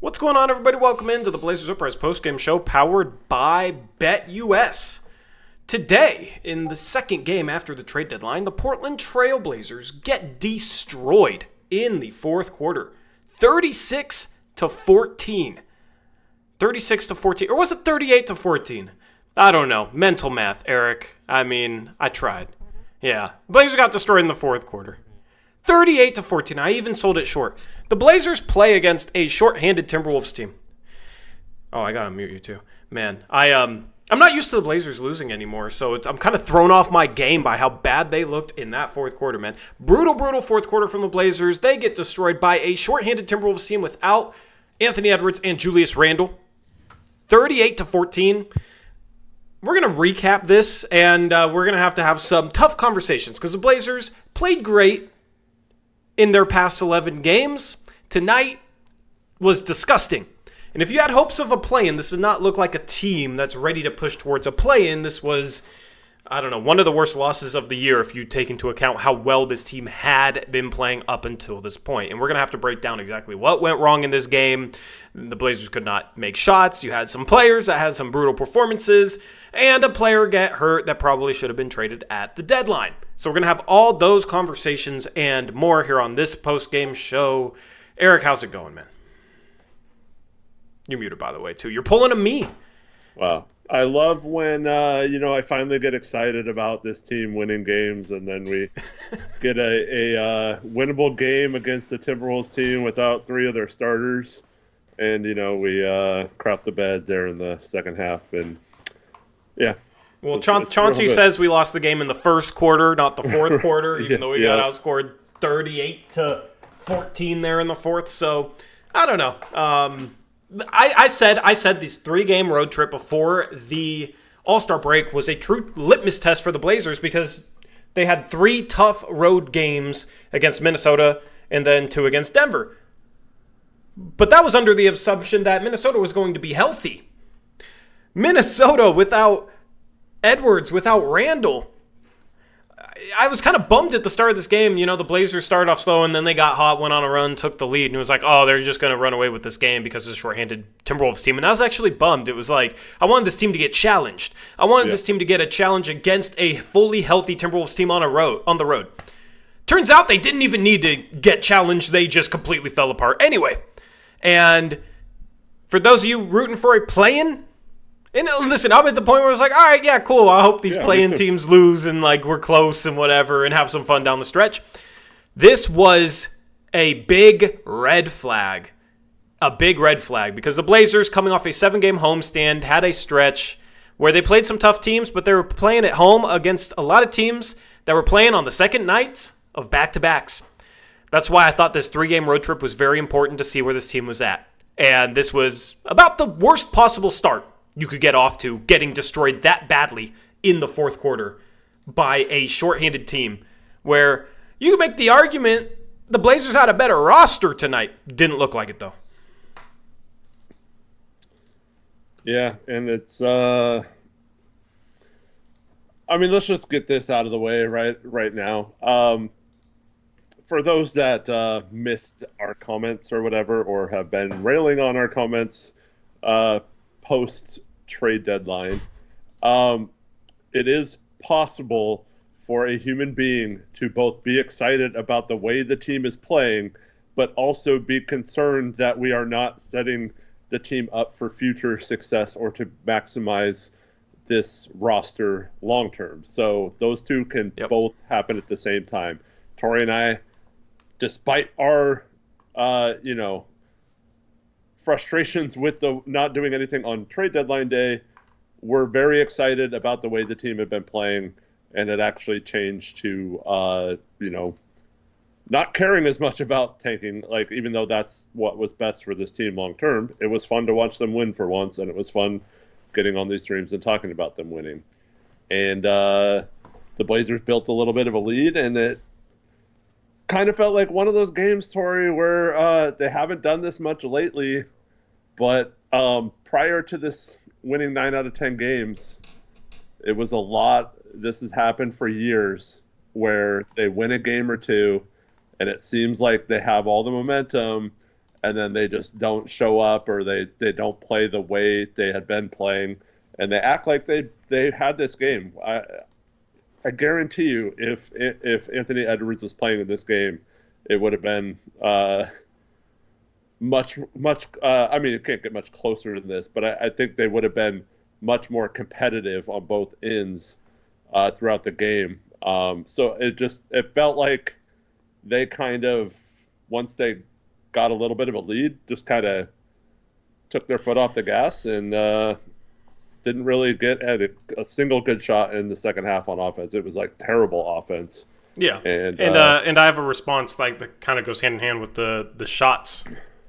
What's going on, everybody? Welcome into the Blazers Uprise Postgame Show powered by BetUS. Today, in the second game after the trade deadline, the Portland Trail Blazers get destroyed in the fourth quarter. 36-14. 36-14. Or was it 38-14? I don't know. Mental math, Eric. I tried. Yeah. Blazers got destroyed in the fourth quarter. 38-14. I even sold it short. The Blazers play against a short-handed Timberwolves team. Oh, I gotta mute you too. Man, I'm not used to the Blazers losing anymore, so I'm kind of thrown off my game by how bad they looked in that fourth quarter, man. Brutal fourth quarter from the Blazers. They get destroyed by a short-handed Timberwolves team without Anthony Edwards and Julius Randle. 38-14. We're going to recap this, and we're going to have some tough conversations because the Blazers played great in their past 11 games. Tonight was disgusting. And if you had hopes of a play-in, this did not look like a team that's ready to push towards a play-in. This was, one of the worst losses of the year if you take into account how well this team had been playing up until this point. And we're going to have to break down exactly what went wrong in this game. The Blazers could not make shots. You had some players that had some brutal performances, and a player get hurt that probably should have been traded at the deadline. So we're going to have all those conversations and more here on this post-game show. Eric, how's it going, man? You're muted, by the way, too. You're pulling a me. Wow. I love when, I finally get excited about this team winning games, and then we get a winnable game against the Timberwolves team without three of their starters. And, we crap the bed there in the second half. And, yeah. Well, Chauncey says we lost the game in the first quarter, not the fourth quarter, even though we got outscored 38-14 there in the fourth. So, I don't know. I said this 3-game road trip before the All-Star break was a true litmus test for the Blazers because they had 3 tough road games against Minnesota and then 2 against Denver. But that was under the assumption that Minnesota was going to be healthy. Minnesota without Edwards, without Randle. I was kind of bummed at the start of this game. The Blazers started off slow, and then they got hot, went on a run, took the lead, and it was like, oh, they're just going to run away with this game because it's a short-handed Timberwolves team. And I was actually bummed. It was like, I wanted this team to get challenged. I wanted this team to get a challenge against a fully healthy Timberwolves team on the road. Turns out they didn't even need to get challenged. They just completely fell apart. Anyway, and for those of you rooting for a play-in, and listen, I'm at the point where it's like, all right, yeah, cool. I hope these play-in teams lose and we're close and whatever and have some fun down the stretch. This was a big red flag. A big red flag because the Blazers, coming off a 7-game homestand, had a stretch where they played some tough teams, but they were playing at home against a lot of teams that were playing on the second nights of back-to-backs. That's why I thought this 3-game road trip was very important to see where this team was at. And this was about the worst possible start you could get off to, getting destroyed that badly in the fourth quarter by a shorthanded team where you could make the argument the Blazers had a better roster tonight. Didn't look like it, though. Yeah, and it's let's just get this out of the way right now. For those that missed our comments or whatever, or have been railing on our comments post-trade deadline, it is possible for a human being to both be excited about the way the team is playing, but also be concerned that we are not setting the team up for future success or to maximize this roster long-term. So those two can both happen at the same time. Tori and I, despite our, frustrations with the not doing anything on trade deadline day, we're very excited about the way the team had been playing, and it actually changed to, not caring as much about tanking, even though that's what was best for this team long term. It was fun to watch them win for once, and it was fun getting on these streams and talking about them winning. And the Blazers built a little bit of a lead, and it kind of felt like one of those games, Tori, where they haven't done this much lately, but prior to this winning 9 out of 10 games, it was a lot. This has happened for years where they win a game or two, and it seems like they have all the momentum, and then they just don't show up, or they don't play the way they had been playing, and they act like they had this game. I guarantee you, if Anthony Edwards was playing in this game, it would have been much. I mean, it can't get much closer than this, but I think they would have been much more competitive on both ends throughout the game. So it felt like they kind of, once they got a little bit of a lead, just kind of took their foot off the gas and didn't really get a single good shot in the second half on offense. It was like terrible offense. Yeah, and I have a response like that kind of goes hand in hand with the shots.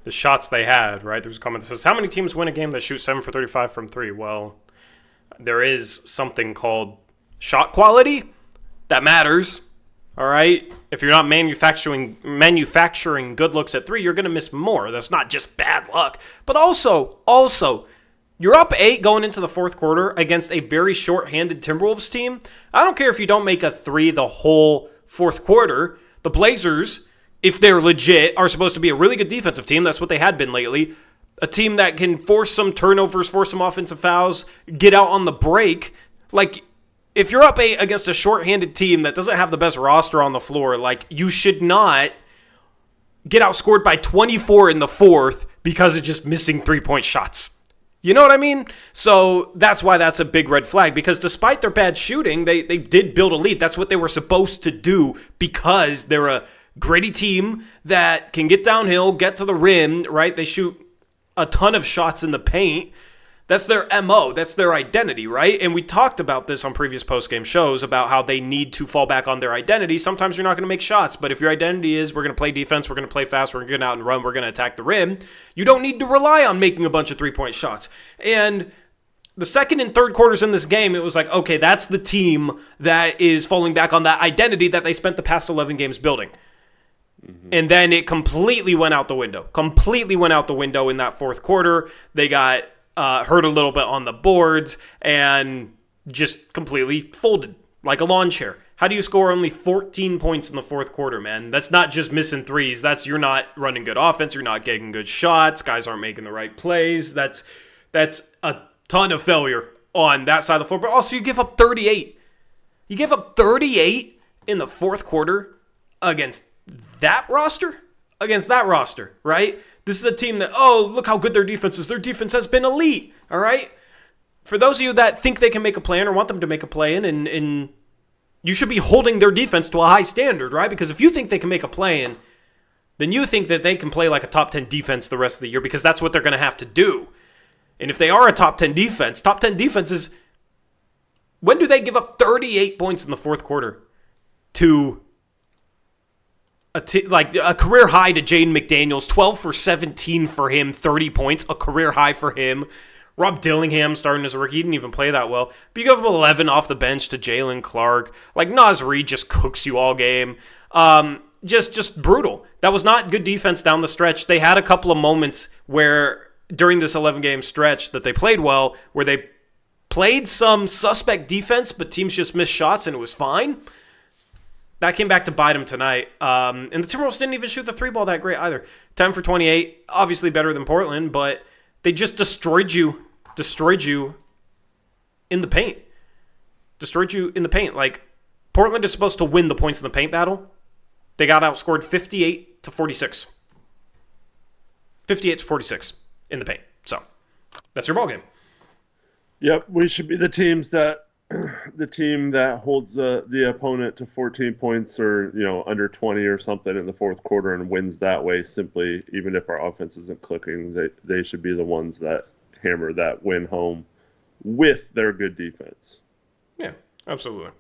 The shots they had, right? There's a comment that says, how many teams win a game that shoot 7 for 35 from 3? Well, there is something called shot quality that matters, all right? If you're not manufacturing good looks at 3, you're going to miss more. That's not just bad luck. But also, you're up 8 going into the fourth quarter against a very short-handed Timberwolves team. I don't care if you don't make a 3 the whole fourth quarter. The Blazers, if they're legit, are supposed to be a really good defensive team. That's what they had been lately. A team that can force some turnovers, force some offensive fouls, get out on the break. Like, if you're up 8 against a shorthanded team that doesn't have the best roster on the floor, like, you should not get outscored by 24 in the fourth because of just missing 3-point shots. You know what I mean? So that's why that's a big red flag, because despite their bad shooting, they did build a lead. That's what they were supposed to do, because they're a gritty team that can get downhill, get to the rim, right? They shoot a ton of shots in the paint. That's their MO. That's their identity, right? And we talked about this on previous post-game shows about how they need to fall back on their identity. Sometimes you're not going to make shots, but if your identity is we're going to play defense, we're going to play fast, we're going to get out and run, we're going to attack the rim, you don't need to rely on making a bunch of 3-point shots. And the second and third quarters in this game, it was like, okay, that's the team that is falling back on that identity that they spent the past 11 games building. And then it completely went out the window. Completely went out the window in that fourth quarter. They got hurt a little bit on the boards and just completely folded like a lawn chair. How do you score only 14 points in the fourth quarter, man? That's not just missing threes. That's you're not running good offense. You're not getting good shots. Guys aren't making the right plays. That's a ton of failure on that side of the floor. But also, you give up 38. You give up 38 in the fourth quarter against that roster, right? This is a team that, oh, look how good their defense is. Their defense has been elite, all right? For those of you that think they can make a play in or want them to make a play in, and you should be holding their defense to a high standard, right? Because if you think they can make a play in, then you think that they can play like a top 10 defense the rest of the year, because that's what they're going to have to do. And if they are a top 10 defense is, when do they give up 38 points in the fourth quarter to a career high to Jaden McDaniels, 12 for 17 for him, 30 points, a career high for him. Rob Dillingham starting as a rookie, he didn't even play that well. But you give up 11 off the bench to Jalen Clark. Like, Naz Reid just cooks you all game. Just brutal. That was not good defense down the stretch. They had a couple of moments where, during this 11-game stretch that they played well, where they played some suspect defense, but teams just missed shots and it was fine. That came back to bite him tonight. And the Timberwolves didn't even shoot the 3-ball that great either. 10 for 28, obviously better than Portland, but they just destroyed you in the paint. Like, Portland is supposed to win the points in the paint battle. They got outscored 58 to 46. 58 to 46 in the paint. So, that's your ballgame. Yep, we should be the team that holds the opponent to 14 points or under 20 or something in the fourth quarter and wins that way. Simply, even if our offense isn't clicking, they should be the ones that hammer that win home with their good defense. Yeah, absolutely.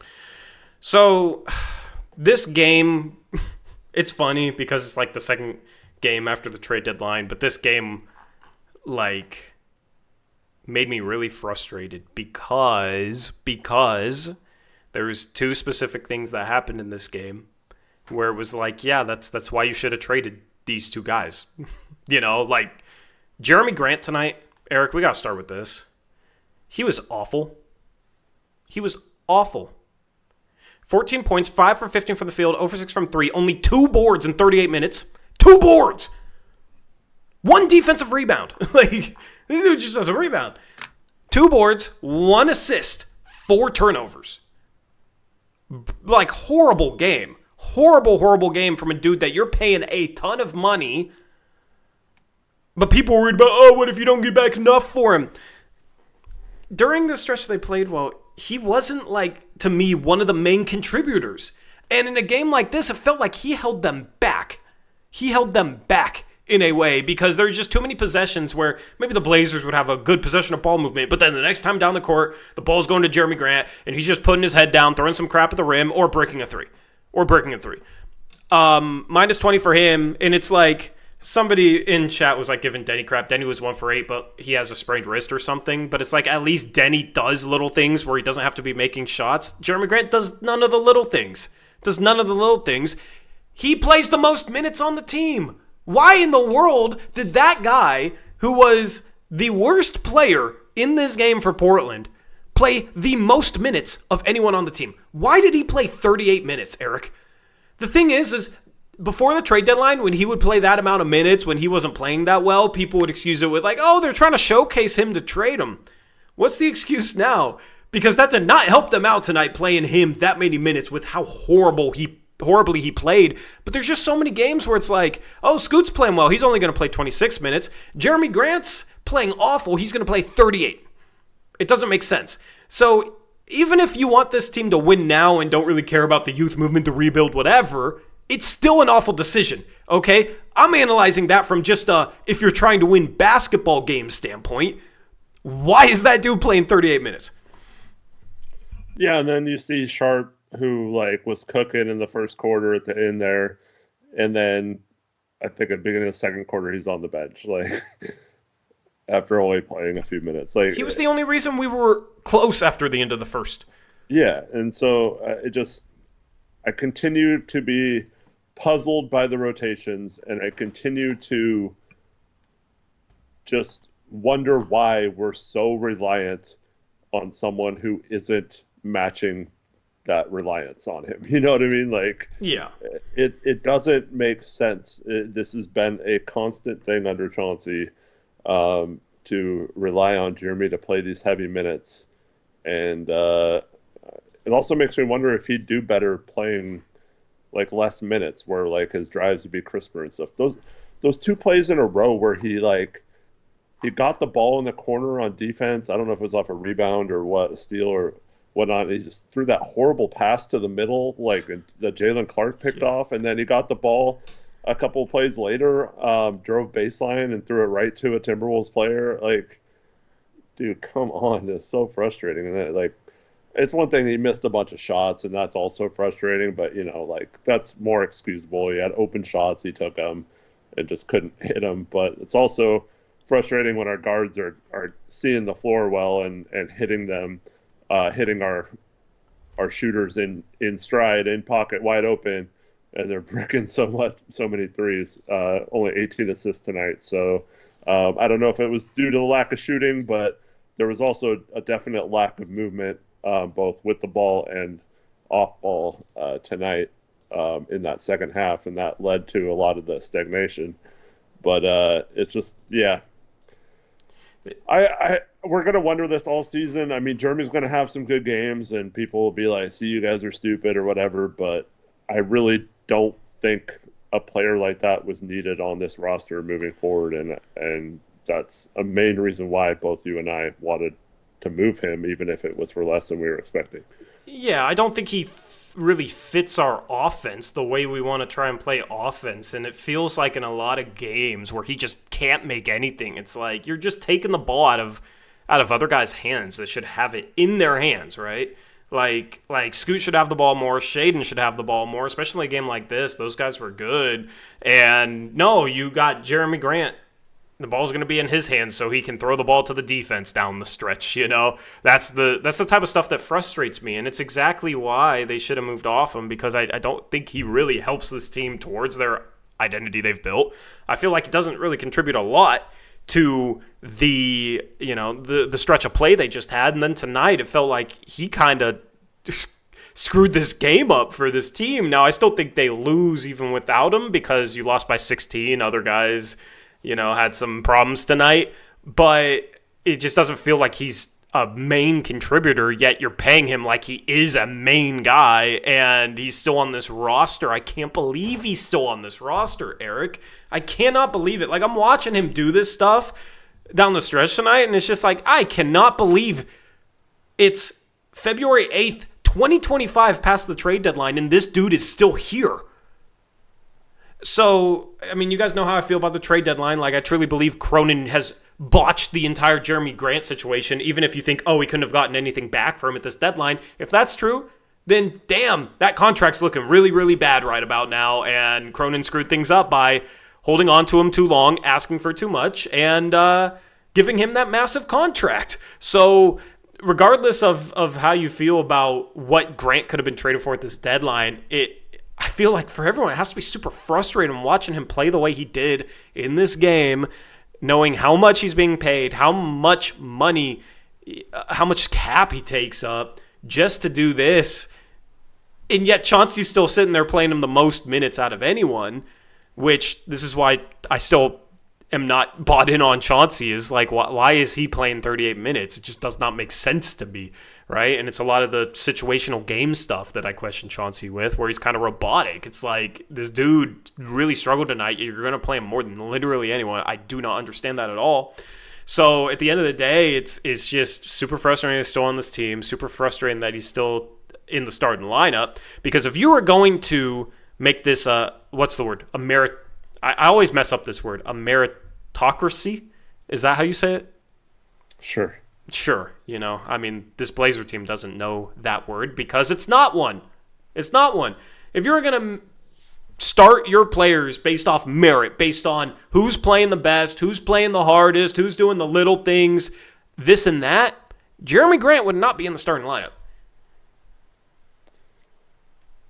So this game, it's funny because it's like the second game after the trade deadline, but this game, like, made me really frustrated because there was two specific things that happened in this game where it was like, yeah, that's why you should have traded these two guys. Like Jeremy Grant tonight. Eric, we got to start with this. He was awful. 14 points, 5 for 15 from the field, 0 for 6 from 3, only 2 boards in 38 minutes. 2 boards! 1 defensive rebound. Like, this dude just has a rebound. 2 boards, 1 assist, 4 turnovers. Like, horrible game. Horrible game from a dude that you're paying a ton of money. But people are worried about, oh, what if you don't get back enough for him? During the stretch they played well, he wasn't, like, to me, one of the main contributors. And in a game like this, it felt like he held them back. He held them back in a way because there's just too many possessions where maybe the Blazers would have a good possession of ball movement, but then the next time down the court, the ball's going to Jeremy Grant, and he's just putting his head down, throwing some crap at the rim, or breaking a three. Minus 20 for him, and it's like somebody in chat was like giving Denny crap. Denny was 1 for 8, but he has a sprained wrist or something. But it's like at least Denny does little things where he doesn't have to be making shots. Jeremy Grant does none of the little things. He plays the most minutes on the team. Why in the world did that guy, who was the worst player in this game for Portland, play the most minutes of anyone on the team? Why did he play 38 minutes, Eric? The thing is before the trade deadline, when he would play that amount of minutes, when he wasn't playing that well, people would excuse it with like, oh, they're trying to showcase him to trade him. What's the excuse now? Because that did not help them out tonight, playing him that many minutes with how horribly he played. But there's just so many games where it's like, oh, Scoot's playing well. He's only going to play 26 minutes. Jeremy Grant's playing awful. He's going to play 38. It doesn't make sense. So even if you want this team to win now and don't really care about the youth movement, the rebuild, whatever, it's still an awful decision, okay? I'm analyzing that from just if you're trying to win basketball game standpoint. Why is that dude playing 38 minutes? Yeah, and then you see Sharp, who like was cooking in the first quarter at the end there, and then I think at the beginning of the second quarter he's on the bench, like after only playing a few minutes. Like he was the only reason we were close after the end of the first. Yeah, and so I continue to be puzzled by the rotations, and I continue to just wonder why we're so reliant on someone who isn't matching that reliance on him. You know what I mean? Like, yeah, it doesn't make sense. This has been a constant thing under Chauncey, to rely on Jeremy to play these heavy minutes, and it also makes me wonder if he'd do better playing like less minutes, where like his drives would be crisper and stuff. Those 2 plays in a row where he got the ball in the corner on defense. I don't know if it was off a rebound or what, a steal or whatnot. He just threw that horrible pass to the middle, like that Jalen Clark picked off, and then he got the ball a couple of plays later, drove baseline and threw it right to a Timberwolves player. Like, dude, come on. It's so frustrating. And like, it's one thing he missed a bunch of shots, and that's also frustrating, but you know, like, that's more excusable. He had open shots, he took them and just couldn't hit them. But it's also frustrating when our guards are seeing the floor well and hitting them, hitting our shooters in stride, in pocket, wide open, and they're bricking so many threes. Only 18 assists tonight. So I don't know if it was due to the lack of shooting, but there was also a definite lack of movement, both with the ball and off ball tonight in that second half, and that led to a lot of the stagnation. But it's just, yeah. We're going to wonder this all season. I mean, Jeremy's going to have some good games, and people will be like, see, you guys are stupid or whatever, but I really don't think a player like that was needed on this roster moving forward, and that's a main reason why both you and I wanted to move him, even if it was for less than we were expecting. Yeah, I don't think he really fits our offense the way we want to try and play offense, and it feels like in a lot of games where he just can't make anything, it's like you're just taking the ball out of other guys' hands that should have it in their hands, right? Like Scoot should have the ball more, Shaden should have the ball more, especially in a game like this. Those guys were good, and no, you got Jeremy Grant. The ball's going to be in his hands so he can throw the ball to the defense down the stretch, you know? That's the type of stuff that frustrates me, and it's exactly why they should have moved off him, because I don't think he really helps this team towards their identity they've built. I feel like it doesn't really contribute a lot to the stretch of play they just had, and then tonight it felt like he kind of screwed this game up for this team. Now, I still think they lose even without him because you lost by 16. Other guys had some problems tonight, but it just doesn't feel like he's a main contributor, yet you're paying him like he is a main guy, and he's still on this roster. I can't believe he's still on this roster, Eric. I cannot believe it. Like, I'm watching him do this stuff down the stretch tonight, and it's just like, I cannot believe it's February 8th, 2025 past the trade deadline, and this dude is still here. So, I mean, you guys know how I feel about the trade deadline. Like, I truly believe Cronin has botched the entire Jeremy Grant situation, even if you think, oh, we couldn't have gotten anything back for him at this deadline. If that's true, then damn, that contract's looking really, really bad right about now, and Cronin screwed things up by holding on to him too long, asking for too much, and giving him that massive contract. So regardless of how you feel about what Grant could have been traded for at this deadline, I feel like for everyone, it has to be super frustrating watching him play the way he did in this game, knowing how much he's being paid, how much money, how much cap he takes up just to do this. And yet Chauncey's still sitting there playing him the most minutes out of anyone, which this is why I still am not bought in on Chauncey. Is like, why is he playing 38 minutes? It just does not make sense to me, right? And it's a lot of the situational game stuff that I question Chauncey with, where he's kind of robotic. It's like, this dude really struggled tonight. You're going to play him more than literally anyone. I do not understand that at all. So at the end of the day, it's just super frustrating he's still on this team, super frustrating that he's still in the starting lineup, because if you were going to make this what's the word? I always mess up this word. A meritocracy? Is that how you say it? Sure. I mean, this Blazer team doesn't know that word because it's not one. It's not one. If you're going to start your players based off merit, based on who's playing the best, who's playing the hardest, who's doing the little things, this and that, Jeremy Grant would not be in the starting lineup.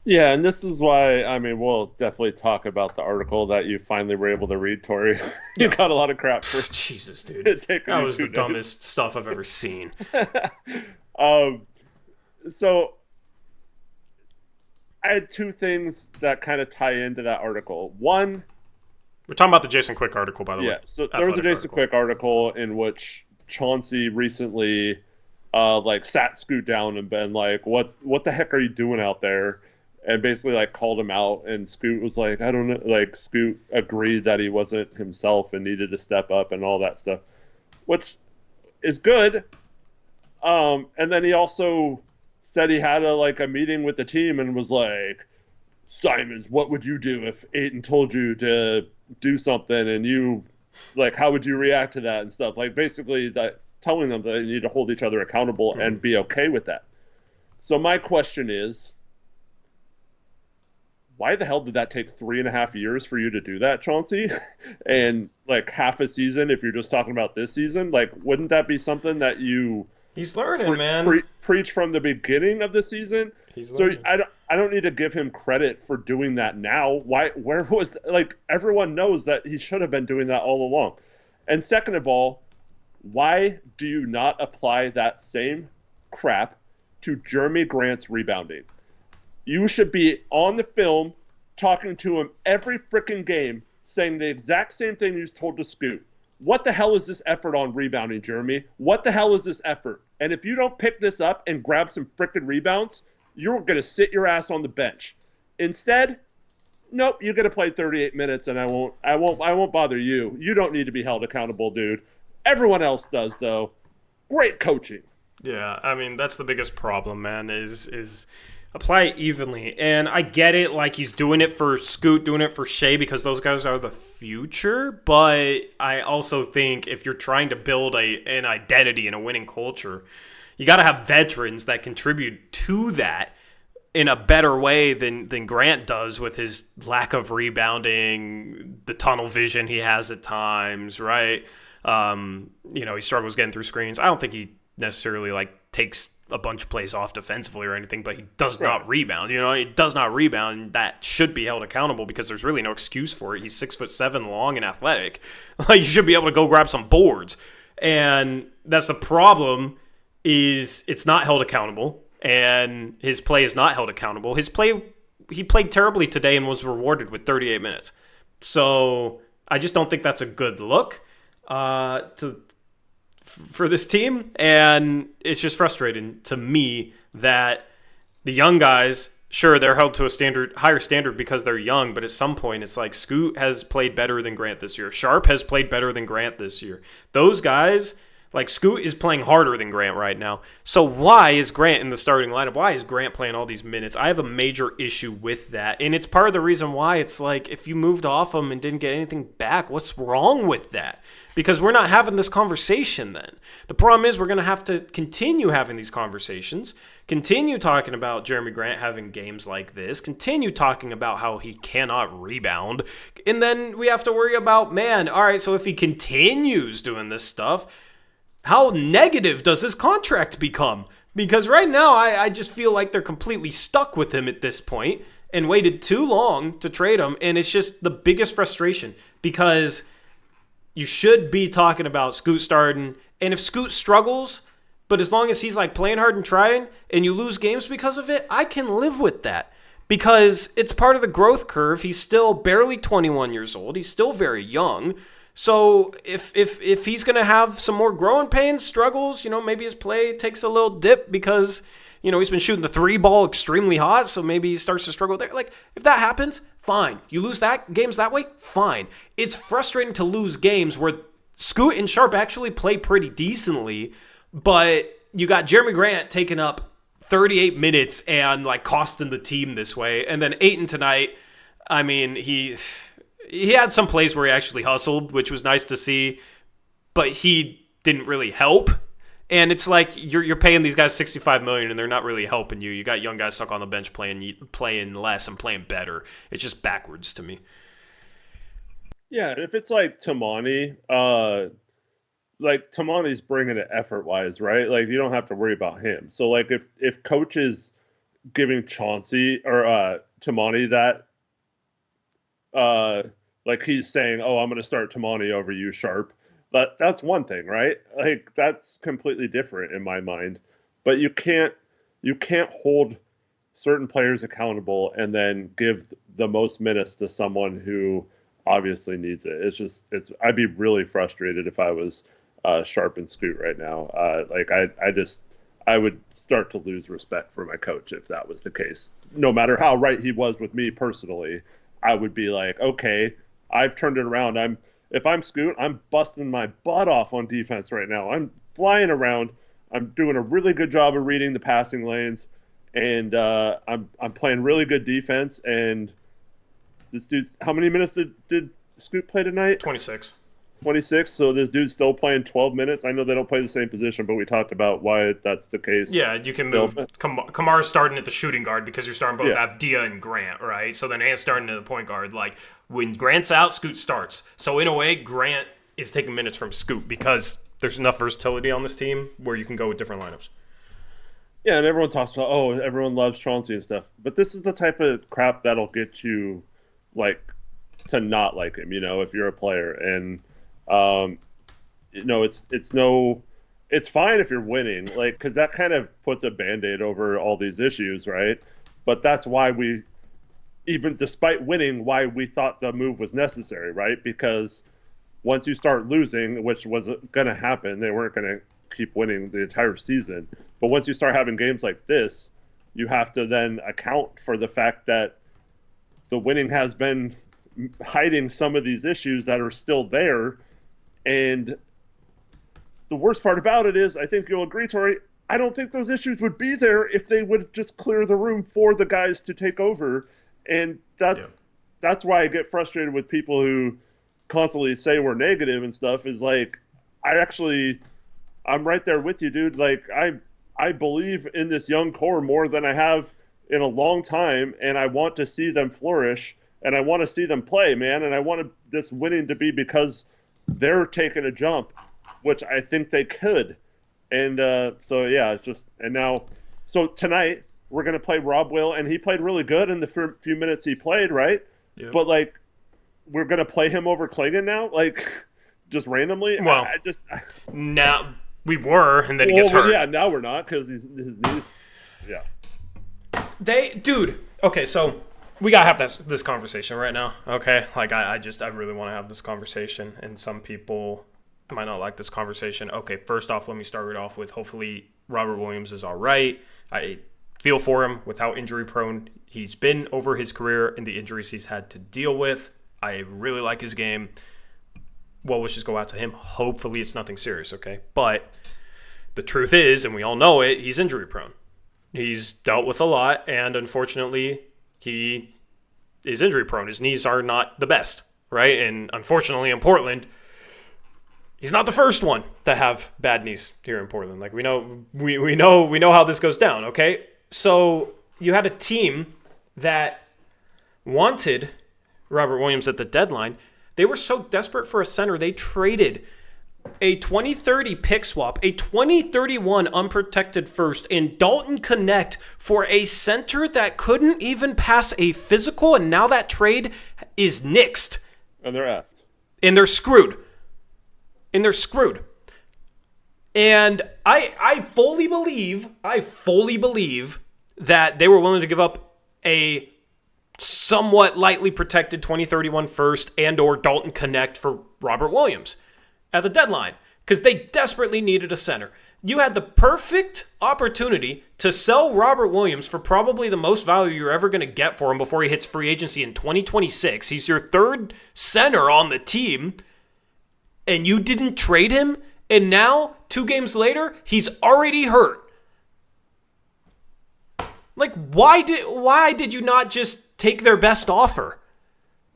Yeah, and this is why, I mean, we'll definitely talk about the article that you finally were able to read, Tori. You got a lot of crap for Jesus, dude. That was the dumbest stuff I've ever seen. So I had two things that kind of tie into that article. One, we're talking about the Jason Quick article, by the way. Yeah, so there was a Jason Quick article in which Chauncey recently sat Scoot down and been like, what the heck are you doing out there? And basically called him out, and Scoot was like, I don't know, Scoot agreed that he wasn't himself and needed to step up and all that stuff, which is good. And then he also said he had a meeting with the team and was like, Simons, what would you do if Ayton told you to do something and you, how would you react to that and stuff? Basically that telling them that they need to hold each other accountable and be okay with that. So my question is, why the hell did that take 3.5 years for you to do that, Chauncey? And half a season, if you're just talking about this season, wouldn't that be something that you he's learning, man. Preach from the beginning of the season? He's learning. So I don't need to give him credit for doing that now. Where was everyone knows that he should have been doing that all along. And second of all, why do you not apply that same crap to Jeremy Grant's rebounding? You should be on the film talking to him every freaking game, saying the exact same thing you told to Scoot. What the hell is this effort on rebounding, Jeremy? What the hell is this effort? And if you don't pick this up and grab some freaking rebounds, you're going to sit your ass on the bench. Instead, nope, you're going to play 38 minutes, and I won't bother you. You don't need to be held accountable, dude. Everyone else does, though. Great coaching. Yeah, I mean, that's the biggest problem, man, is apply it evenly. And I get it, he's doing it for Scoot, doing it for Shea, because those guys are the future. But I also think if you're trying to build an identity and a winning culture, you got to have veterans that contribute to that in a better way than Grant does with his lack of rebounding, the tunnel vision he has at times, right? He struggles getting through screens. I don't think he necessarily takes a bunch of plays off defensively or anything, but he does not rebound. He does not rebound, and that should be held accountable because there's really no excuse for it. He's 6'7" long and athletic. You should be able to go grab some boards. And that's the problem, is it's not held accountable, and his play is not held accountable. He played terribly today and was rewarded with 38 minutes. So I just don't think that's a good look for this team, and it's just frustrating to me that the young guys, sure, they're held to a higher standard because they're young, but at some point it's like Scoot has played better than Grant this year. Sharp has played better than Grant this year. Those guys, like Scoot is playing harder than Grant right now. So why is Grant in the starting lineup? Why is Grant playing all these minutes? I have a major issue with that. And it's part of the reason why it's like if you moved off him and didn't get anything back, what's wrong with that? Because we're not having this conversation then. The problem is we're going to have to continue having these conversations, continue talking about Jeremy Grant having games like this, continue talking about how he cannot rebound, and then we have to worry about, man, all right, so if he continues doing this stuff, how negative does his contract become? Because right now, I just feel like they're completely stuck with him at this point and waited too long to trade him. And it's just the biggest frustration because you should be talking about Scoot starting. And if Scoot struggles, but as long as he's like playing hard and trying and you lose games because of it, I can live with that because it's part of the growth curve. He's still barely 21 years old. He's still very young. So if he's going to have some more growing pains, struggles, maybe his play takes a little dip because, he's been shooting the 3-ball extremely hot, so maybe he starts to struggle there. Like, if that happens, fine. You lose games that way, fine. It's frustrating to lose games where Scoot and Sharp actually play pretty decently, but you got Jeremy Grant taking up 38 minutes and, like, costing the team this way. And then Ayton tonight, I mean, he had some plays where he actually hustled, which was nice to see, but he didn't really help. And it's like you're paying these guys $65 million and they're not really helping you. You got young guys stuck on the bench playing less and playing better. It's just backwards to me. Yeah, if it's like Tamani, Tamani's bringing it effort-wise, right? Like you don't have to worry about him. So like if coach is giving Chauncey or Tamani that. Like he's saying, "Oh, I'm going to start Tamani over you, Sharp." But that's one thing, right? Like that's completely different in my mind. But you can't hold certain players accountable and then give the most minutes to someone who obviously needs it. I'd be really frustrated if I was Sharp and Scoot right now. I would start to lose respect for my coach if that was the case. No matter how right he was with me personally, I would be like, okay, I've turned it around. If I'm Scoot, I'm busting my butt off on defense right now. I'm flying around. I'm doing a really good job of reading the passing lanes, and I'm playing really good defense. And this dude's how many minutes did Scoot play tonight? 26. 26. So this dude's still playing 12 minutes. I know they don't play the same position, but we talked about why that's the case. Yeah, you can move. Kamar's starting at the shooting guard because you're starting both Avdia and Grant, right? So then Ant's starting at the point guard. Like when Grant's out, Scoot starts. So in a way, Grant is taking minutes from Scoot because there's enough versatility on this team where you can go with different lineups. Yeah, and everyone talks about, everyone loves Chauncey and stuff. But this is the type of crap that'll get you, like, to not like him, if you're a player. And it's fine if you're winning, like, because that kind of puts a Band-Aid over all these issues, right? But that's why even despite winning, why we thought the move was necessary, right? Because once you start losing, which was going to happen, they weren't going to keep winning the entire season. But once you start having games like this, you have to then account for the fact that the winning has been hiding some of these issues that are still there. And the worst part about it is, I think you'll agree, Tori, I don't think those issues would be there if they would just clear the room for the guys to take over. And that's why I get frustrated with people who constantly say we're negative and stuff, is like, I'm right there with you, dude. Like, I believe in this young core more than I have in a long time, and I want to see them flourish, and I want to see them play, man, and I want this winning to be because they're taking a jump, which I think they could. And so tonight we're going to play Rob Will, and he played really good in the few minutes he played, right? Yep. But, like, we're going to play him over Klingon now? Like, just randomly? Well, now we were, and then he gets hurt. Yeah, now we're not because his knees. Yeah. Okay, so we gotta have this conversation right now, okay? Like, I really want to have this conversation, and some people might not like this conversation. Okay, first off, let me start it off with hopefully Robert Williams is all right. I feel for him with how injury prone he's been over his career and the injuries he's had to deal with. I really like his game. Well wishes go out to him. Hopefully it's nothing serious, okay? But the truth is, and we all know it, he's injury prone. He's dealt with a lot, and unfortunately, he is injury prone. His knees are not the best, right? And unfortunately, in Portland, he's not the first one to have bad knees here in Portland. Like, we know how this goes down, okay? So you had a team that wanted Robert Williams at the deadline. They were so desperate for a center, they traded a 2030 pick swap, a 2031 unprotected first, and Dalton Connect for a center that couldn't even pass a physical, and now that trade is nixed. And they're effed. And they're screwed. And I fully believe that they were willing to give up a somewhat lightly protected 2031 first and or Dalton Connect for Robert Williams at the deadline because they desperately needed a center. You had the perfect opportunity to sell Robert Williams for probably the most value you're ever going to get for him before he hits free agency in 2026. He's your third center on the team, and you didn't trade him, and now, 2 games later, he's already hurt. Like, why did you not just take their best offer?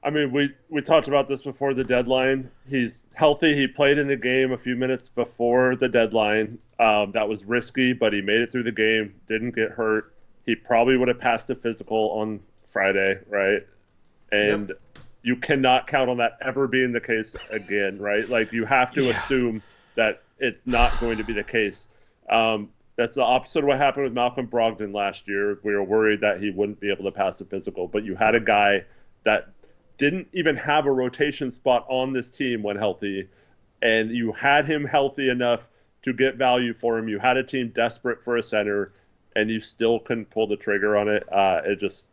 I mean, we talked about this before the deadline. He's healthy. He played in the game a few minutes before the deadline. That was risky, but he made it through the game, didn't get hurt. He probably would have passed the physical on Friday, right? And yep. You cannot count on that ever being the case again, right? Like, you have to assume that it's not going to be the case. That's the opposite of what happened with Malcolm Brogdon last year. We were worried that he wouldn't be able to pass the physical, but you had a guy that didn't even have a rotation spot on this team when healthy, and you had him healthy enough to get value for him. You had a team desperate for a center, and you still couldn't pull the trigger on it.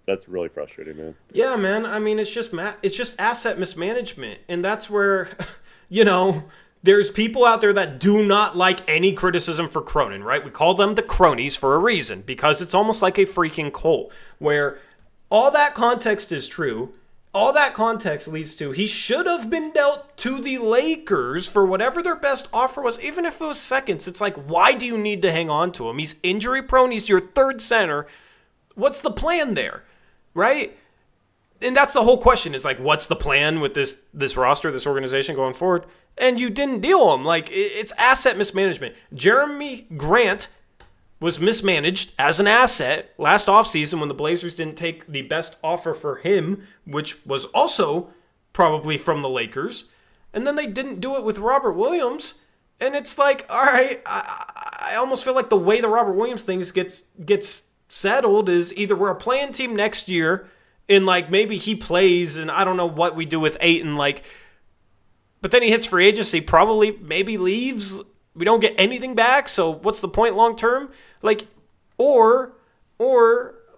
That's really frustrating, man. Yeah, man. I mean, it's just asset mismanagement, and that's where, there's people out there that do not like any criticism for Cronin, right? We call them the cronies for a reason, because it's almost like a freaking cult, where all that context is true. All that context leads to he should have been dealt to the Lakers for whatever their best offer was, even if it was seconds. It's like, why do you need to hang on to him? He's injury prone. He's your third center. What's the plan there, right? And that's the whole question is like, what's the plan with this roster, this organization going forward? And you didn't deal him. Like, it's asset mismanagement. Jeremy Grant was mismanaged as an asset last offseason when the Blazers didn't take the best offer for him, which was also probably from the Lakers. And then they didn't do it with Robert Williams. And it's like, all right, I almost feel like the way the Robert Williams things gets settled is either we're a play-in team next year and, like, maybe he plays and I don't know what we do with Ayton, like, but then he hits free agency, probably maybe leaves. We don't get anything back, so what's the point long term? Like, or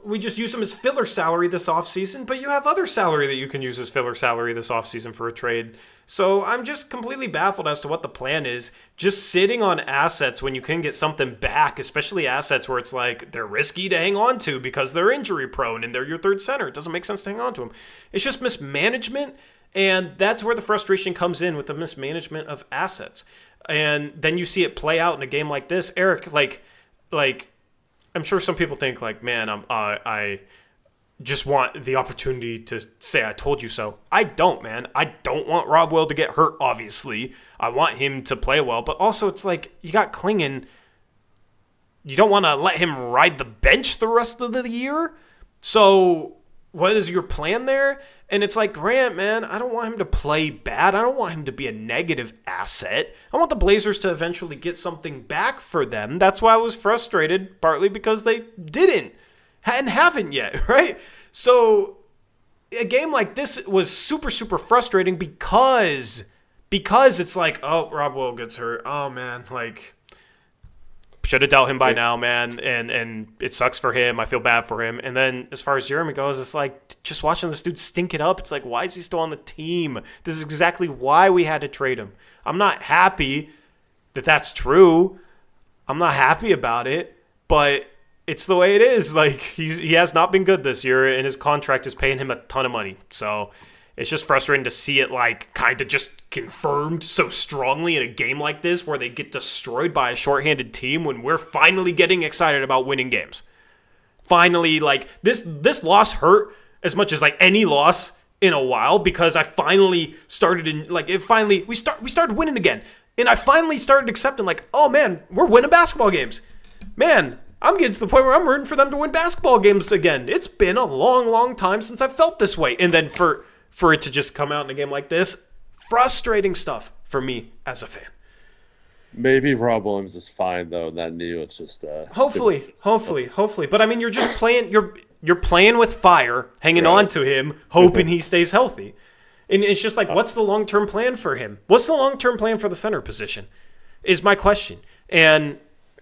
we just use him as filler salary this offseason, but you have other salary that you can use as filler salary this offseason for a trade. So I'm just completely baffled as to what the plan is. Just sitting on assets when you can get something back, especially assets where it's like they're risky to hang on to because they're injury prone and they're your third center. It doesn't make sense to hang on to them. It's just mismanagement, and that's where the frustration comes in with the mismanagement of assets. And then you see it play out in a game like this. Eric, like I'm sure some people think like, man, I just want the opportunity to say I told you so. I don't, man. I don't want Rob Will to get hurt, obviously. I want him to play well. But also it's like you got Klingon. You don't want to let him ride the bench the rest of the year. So what is your plan there? And it's like, Grant, man, I don't want him to play bad. I don't want him to be a negative asset. I want the Blazers to eventually get something back for them. That's why I was frustrated, partly because they didn't and haven't yet, right? So a game like this was super, super frustrating because it's like, oh, Rob Will gets hurt. Oh, man, like, should have dealt him by now, man, and it sucks for him. I feel bad for him. And then as far as Jeremy goes, it's like just watching this dude stink it up. It's like, why is he still on the team? This is exactly why we had to trade him. I'm not happy that that's true. I'm not happy about it, but it's the way it is. Like, he has not been good this year, and his contract is paying him a ton of money. So it's just frustrating to see it, like, kind of just confirmed so strongly in a game like this where they get destroyed by a shorthanded team when we're finally getting excited about winning games. Finally, like, this loss hurt as much as, like, any loss in a while, because I finally started we started winning again. And I finally started accepting, like, oh, man, we're winning basketball games. Man, I'm getting to the point where I'm rooting for them to win basketball games again. It's been a long, long time since I've felt this way. And then for it to just come out in a game like this, frustrating stuff for me as a fan. Maybe Rob Williams is fine though. That knee was just hopefully. But I mean, you're just playing. You're playing with fire, hanging on to him, hoping he stays healthy. And it's just like, what's the long-term plan for him? What's the long-term plan for the center position? Is my question. And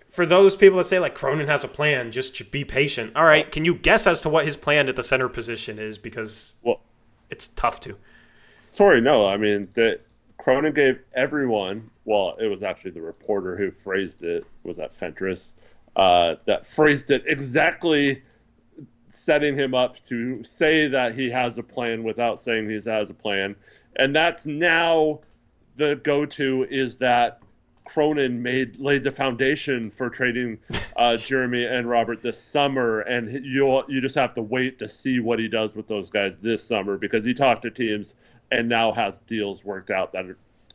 for those people that say, like, Cronin has a plan, just be patient. All right, can you guess as to what his plan at the center position is? Because it's tough to. Sorry, no. I mean, Cronin gave everyone, well, it was actually the reporter who phrased it, was that Fentress, that phrased it exactly, setting him up to say that he has a plan without saying he has a plan. And that's now the go-to, is that Cronin laid the foundation for trading Jeremy and Robert this summer, and you just have to wait to see what he does with those guys this summer, because he talked to teams and now has deals worked out that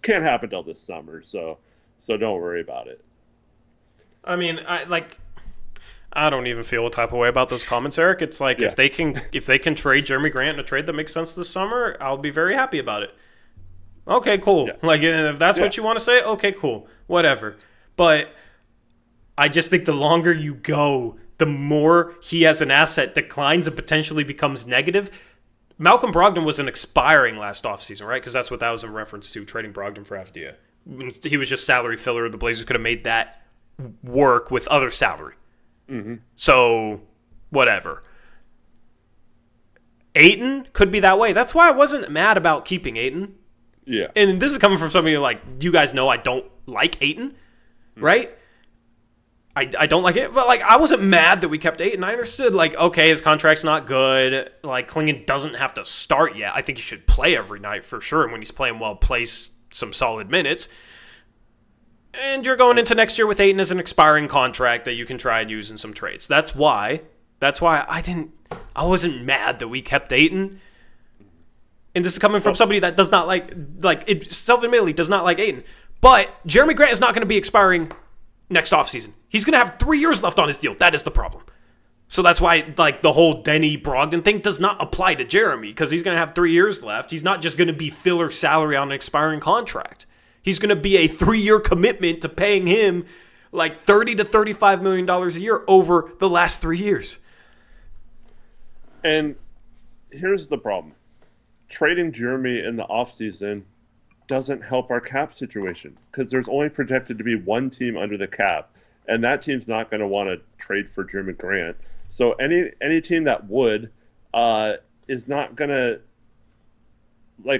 can't happen till this summer. So don't worry about it. I mean, I don't even feel a type of way about those comments, Eric. It's like, if they can trade Jeremy Grant in a trade that makes sense this summer, I'll be very happy about it. Okay, cool. Yeah. Like, if that's what you want to say, okay, cool. Whatever. But I just think the longer you go, the more he as an asset declines and potentially becomes negative. Malcolm Brogdon was an expiring last offseason, right? Because that's what that was in reference to, trading Brogdon for Avdija. He was just salary filler. The Blazers could have made that work with other salary. Mm-hmm. So, whatever. Ayton could be that way. That's why I wasn't mad about keeping Ayton. Yeah. And this is coming from somebody like, you guys know I don't like Ayton, right? I don't like it. But, like, I wasn't mad that we kept Ayton. I understood, like, okay, his contract's not good. Like, Klingon doesn't have to start yet. I think he should play every night for sure. And when he's playing well, plays some solid minutes. And you're going into next year with Ayton as an expiring contract that you can try and use in some trades. That's why I wasn't mad that we kept Ayton. And this is coming from somebody that does not self-admittedly does not like Ayton. But Jeremy Grant is not going to be expiring next offseason. He's going to have 3 years left on his deal. That is the problem. So that's why, like, the whole Denny Brogdon thing does not apply to Jeremy, because he's going to have 3 years left. He's not just going to be filler salary on an expiring contract. He's going to be a 3-year commitment to paying him like $30 to $35 million a year over the last 3 years. And here's the problem. Trading Jeremy in the offseason doesn't help our cap situation, because there's only projected to be one team under the cap, and that team's not going to want to trade for Jeremy Grant. So any team that would is not going to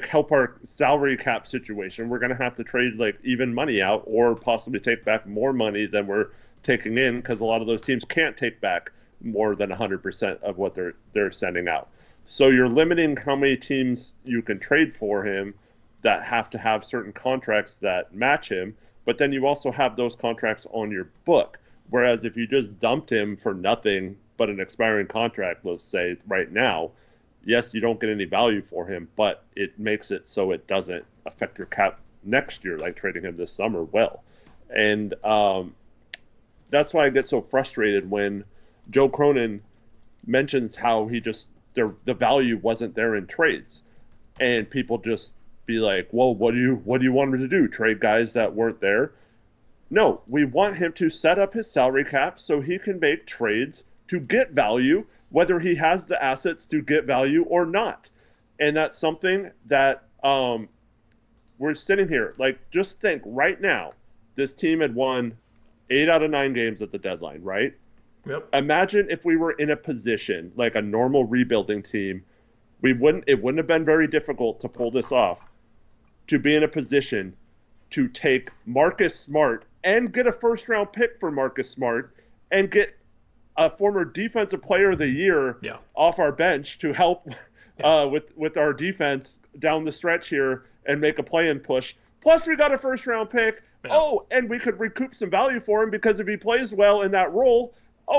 help our salary cap situation. We're going to have to trade even money out, or possibly take back more money than we're taking in, because a lot of those teams can't take back more than 100% of what they're sending out. So you're limiting how many teams you can trade for him that have to have certain contracts that match him, but then you also have those contracts on your book. Whereas if you just dumped him for nothing but an expiring contract, let's say right now, yes, you don't get any value for him, but it makes it so it doesn't affect your cap next year, like trading him this summer will. And that's why I get so frustrated when Joe Cronin mentions how the value wasn't there in trades, and people just be like, well, what do you want him to do? Trade guys that weren't there? No, we want him to set up his salary cap so he can make trades to get value, whether he has the assets to get value or not. And that's something that we're sitting here, just think right now, this team had won 8 out of 9 games at the deadline, right? Yep. Imagine if we were in a position like a normal rebuilding team, it wouldn't have been very difficult to pull this off, to be in a position to take Marcus Smart and get a first round pick for Marcus Smart and get a former defensive player of the year off our bench to help with our defense down the stretch here and make a play-in push. Plus, we got a first-round pick. Yeah. Oh, and we could recoup some value for him because if he plays well in that role,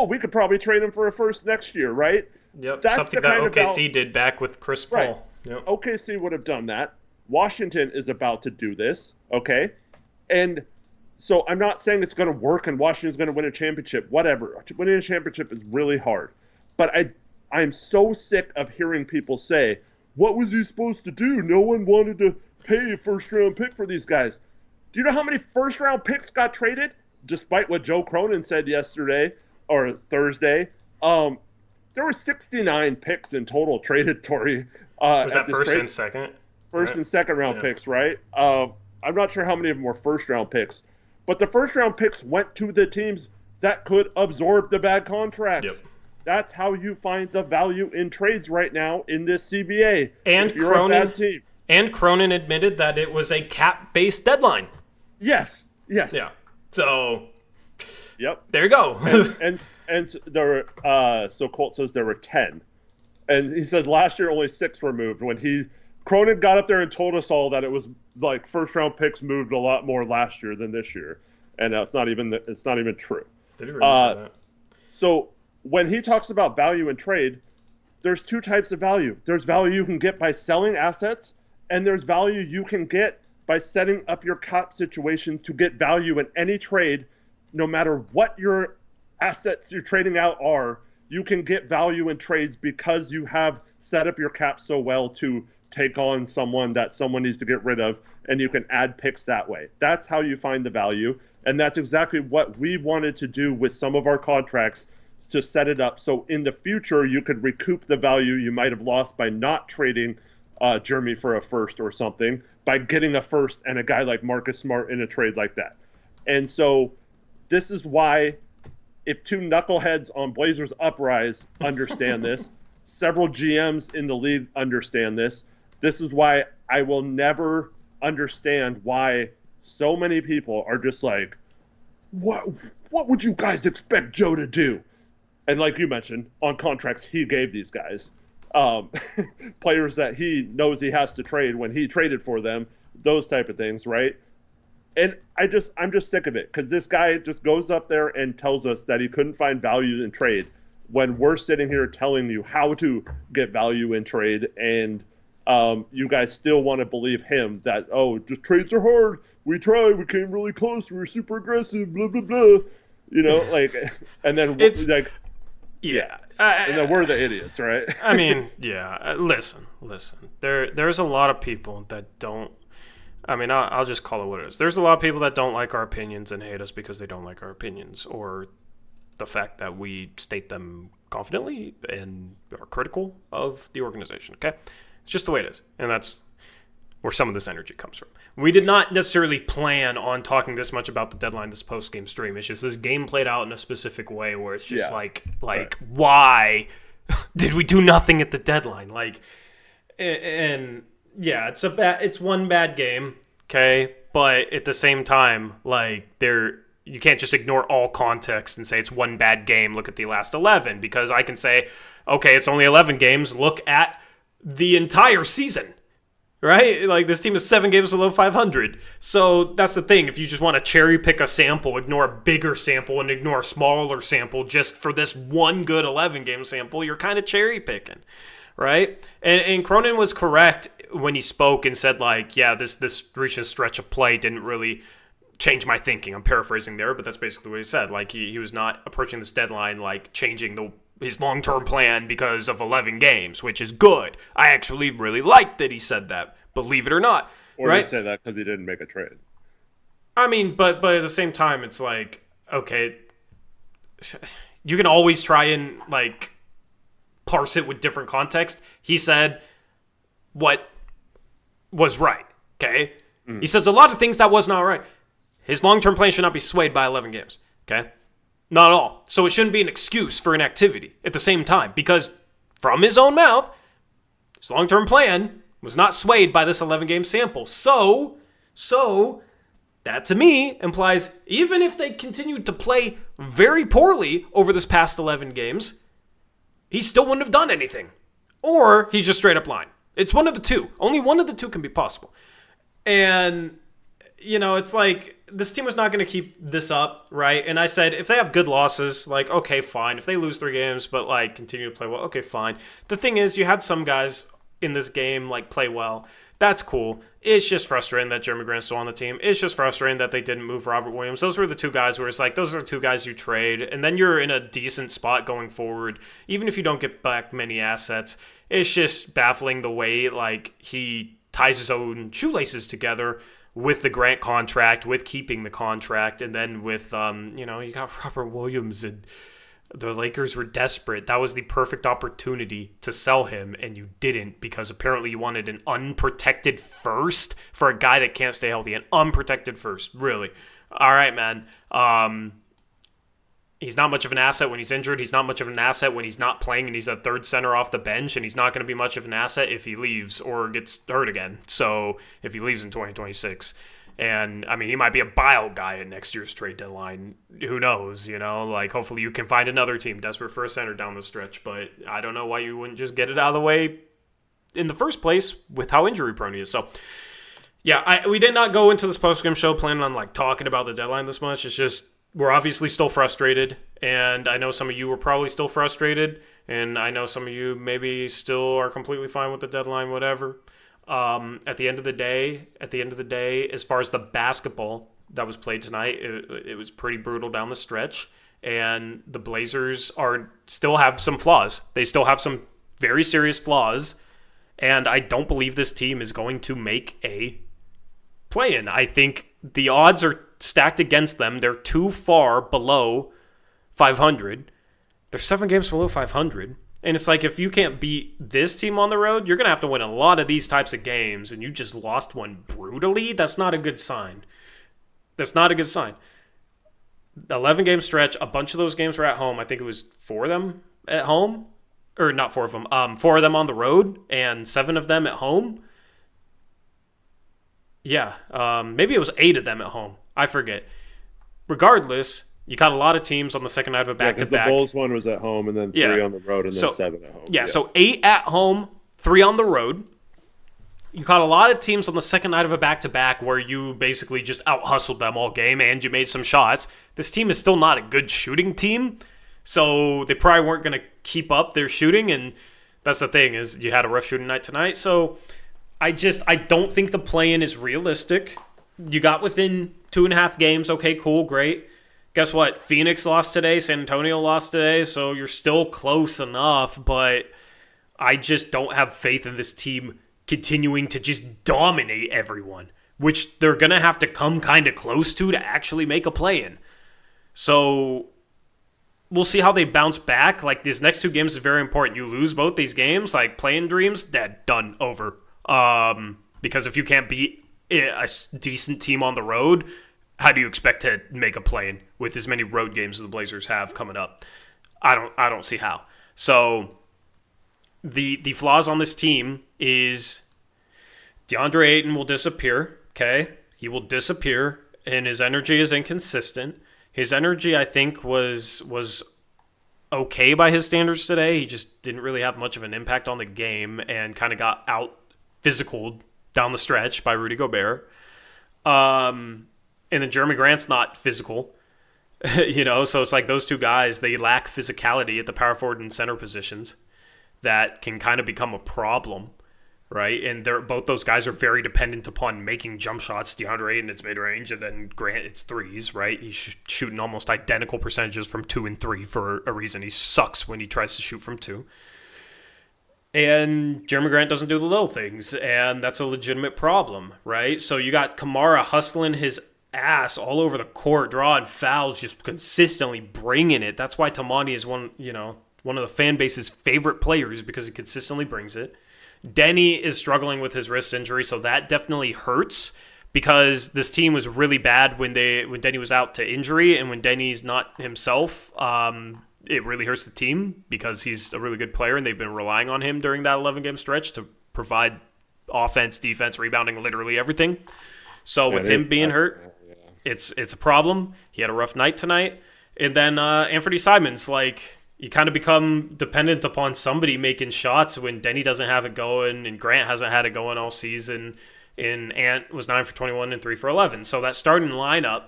we could probably trade him for a first next year, right? Yep, that's something that OKC did back with Chris Paul. Right. Yep. OKC would have done that. Washington is about to do this, okay? And so I'm not saying it's going to work and Washington's going to win a championship. Whatever. Winning a championship is really hard. But I'm so sick of hearing people say, what was he supposed to do? No one wanted to pay a first-round pick for these guys. Do you know how many first-round picks got traded? Despite what Joe Cronin said yesterday or Thursday, there were 69 picks in total traded, Tori. Was that first and second? First and second round picks, right? I'm not sure how many of them were first-round picks. But the first-round picks went to the teams that could absorb the bad contracts. Yep. That's how you find the value in trades right now in this CBA. And if you're a bad team. And Cronin admitted that it was a cap-based deadline. Yes. Yeah. So, yep. There you go. and there were, so Colt says there were 10. And he says last year only 6 were moved. When Cronin got up there and told us all that it was like first-round picks moved a lot more last year than this year. And it's not even true. Did he really say that? So when he talks about value in trade, there's 2 types of value. There's value you can get by selling assets, and there's value you can get by setting up your cap situation to get value in any trade, no matter what your assets you're trading out are. You can get value in trades because you have set up your cap so well to take on someone that someone needs to get rid of, and you can add picks that way. That's how you find the value, and that's exactly what we wanted to do with some of our contracts to set it up so in the future you could recoup the value you might have lost by not trading Jeremy for a first or something, by getting a first and a guy like Marcus Smart in a trade like that. And so this is why, if 2 knuckleheads on Blazers Uprise understand this, several GMs in the league understand this. This is why I will never understand why so many people are just like, what would you guys expect Joe to do? And like you mentioned, on contracts he gave these guys, players that he knows he has to trade when he traded for them, those type of things, right? And I'm just sick of it, because this guy just goes up there and tells us that he couldn't find value in trade when we're sitting here telling you how to get value in trade, and you guys still want to believe him that, just trades are hard. We tried. We came really close. We were super aggressive, blah, blah, blah. And then it's like... Yeah. And then we're the idiots, right? I mean, yeah. Listen. There's a lot of people that don't... I mean, I'll just call it what it is. There's a lot of people that don't like our opinions and hate us because they don't like our opinions, or the fact that we state them confidently and are critical of the organization, okay? It's just the way it is. And that's where some of this energy comes from. We did not necessarily plan on talking this much about the deadline this post-game stream. It's just this game played out in a specific way where it's just why did we do nothing at the deadline? It's one bad game, okay? But at the same time, you can't just ignore all context and say it's one bad game, look at the last 11, because I can say, okay, it's only 11 games, look at the entire season. Right? This team is 7 games below 500. So that's the thing. If you just want to cherry pick a sample, ignore a bigger sample and ignore a smaller sample just for this one good 11-game sample, you're kind of cherry picking. Right? And Cronin was correct when he spoke and said, this recent stretch of play didn't really change my thinking. I'm paraphrasing there, but that's basically what he said. He was not approaching this deadline changing his long-term plan because of 11 games, which is good. I actually really like that he said that, believe it or not. Or right? he said that because he didn't make a trade. I mean, but at the same time, it's okay, you can always try and parse it with different context. He said what was right, okay? He says a lot of things that was not right. His long-term plan should not be swayed by 11 games. Okay? Not at all. So it shouldn't be an excuse for inactivity at the same time, because from his own mouth, his long-term plan was not swayed by this 11-game sample. So that to me implies even if they continued to play very poorly over this past 11 games, he still wouldn't have done anything. Or he's just straight up lying. It's one of the two. Only one of the two can be possible. And, it's like this team was not going to keep this up, right? And I said, if they have good losses, like, okay, fine. If they lose 3 games, but, like, continue to play well, okay, fine. The thing is, you had some guys in this game, like, play well. That's cool. It's just frustrating that Jeremy Grant's still on the team. It's just frustrating that they didn't move Robert Williams. Those were the 2 guys where it's like, those are the 2 guys you trade, and then you're in a decent spot going forward. Even if you don't get back many assets, it's just baffling the way, like, he ties his own shoelaces together with the Grant contract, with keeping the contract, and then with, you got Robert Williams, and the Lakers were desperate. That was the perfect opportunity to sell him, and you didn't, because apparently you wanted an unprotected first for a guy that can't stay healthy. An unprotected first, really. All right, man. He's not much of an asset when he's injured. He's not much of an asset when he's not playing and he's a third center off the bench, and he's not going to be much of an asset if he leaves or gets hurt again. So if he leaves in 2026. And, he might be a buyout guy at next year's trade deadline. Who knows, hopefully you can find another team desperate for a center down the stretch. But I don't know why you wouldn't just get it out of the way in the first place with how injury prone he is. So, yeah, we did not go into this postgame show planning on, talking about the deadline this much. It's just we're obviously still frustrated. And I know some of you were probably still frustrated. And I know some of you maybe still are completely fine with the deadline, whatever. At the end of the day, as far as the basketball that was played tonight, it was pretty brutal down the stretch, and the Blazers still have some flaws. They still have some very serious flaws, and I don't believe this team is going to make a play-in. I think the odds are stacked against them. They're too far below 500. They're 7 games below 500. And it's like, if you can't beat this team on the road, you're going to have to win a lot of these types of games, and you just lost one brutally. That's not a good sign. That's not a good sign. 11-game stretch, a bunch of those games were at home. I think it was 4 of them at home. Or not 4 of them. 4 of them on the road, and 7 of them at home. Yeah, maybe it was 8 of them at home. I forget. Regardless, you got a lot of teams on the second night of a back-to-back. The Bulls one was at home, and then 3 on the road, and then 7 at home. Yeah, so 8 at home, 3 on the road. You caught a lot of teams on the second night of a back-to-back where you basically just out-hustled them all game, and you made some shots. This team is still not a good shooting team, so they probably weren't going to keep up their shooting, and that's the thing, is you had a rough shooting night tonight. So I don't think the play-in is realistic. You got within 2.5 games. Okay, cool, great. Guess what? Phoenix lost today. San Antonio lost today. So you're still close enough. But I just don't have faith in this team continuing to just dominate everyone, which they're going to have to come kind of close to actually make a play-in. So we'll see how they bounce back. Like, these next 2 games is very important. You lose both these games, like play-in dreams, dead, done, over. Because if you can't beat a decent team on the road, how do you expect to make a play-in with as many road games as the Blazers have coming up? I don't see how. So the flaws on this team is DeAndre Ayton will disappear, okay? He will disappear, and his energy is inconsistent. His energy, I think, was okay by his standards today. He just didn't really have much of an impact on the game and kind of got out physical down the stretch by Rudy Gobert. And then Jeremy Grant's not physical, so it's like those 2 guys, they lack physicality at the power forward and center positions that can kind of become a problem, right? And both those guys are very dependent upon making jump shots. DeAndre Ayton, it's mid-range, and then Grant, it's threes, right? He's shooting almost identical percentages from 2 and 3 for a reason. He sucks when he tries to shoot from 2. And Jeremy Grant doesn't do the little things, and that's a legitimate problem, right? So you got Kamara hustling his ass all over the court, drawing fouls, just consistently bringing it. That's why Tamani is one of the fan base's favorite players, because he consistently brings it. Denny is struggling with his wrist injury, so that definitely hurts because this team was really bad when Denny was out to injury, and when Denny's not himself, it really hurts the team because he's a really good player, and they've been relying on him during that 11-game stretch to provide offense, defense, rebounding, literally everything. So with him being hurt, it's a problem. He had a rough night tonight. And then Anthony Simons, like, you kind of become dependent upon somebody making shots when Denny doesn't have it going and Grant hasn't had it going all season. And Ant was 9 for 21 and 3 for 11. So that starting lineup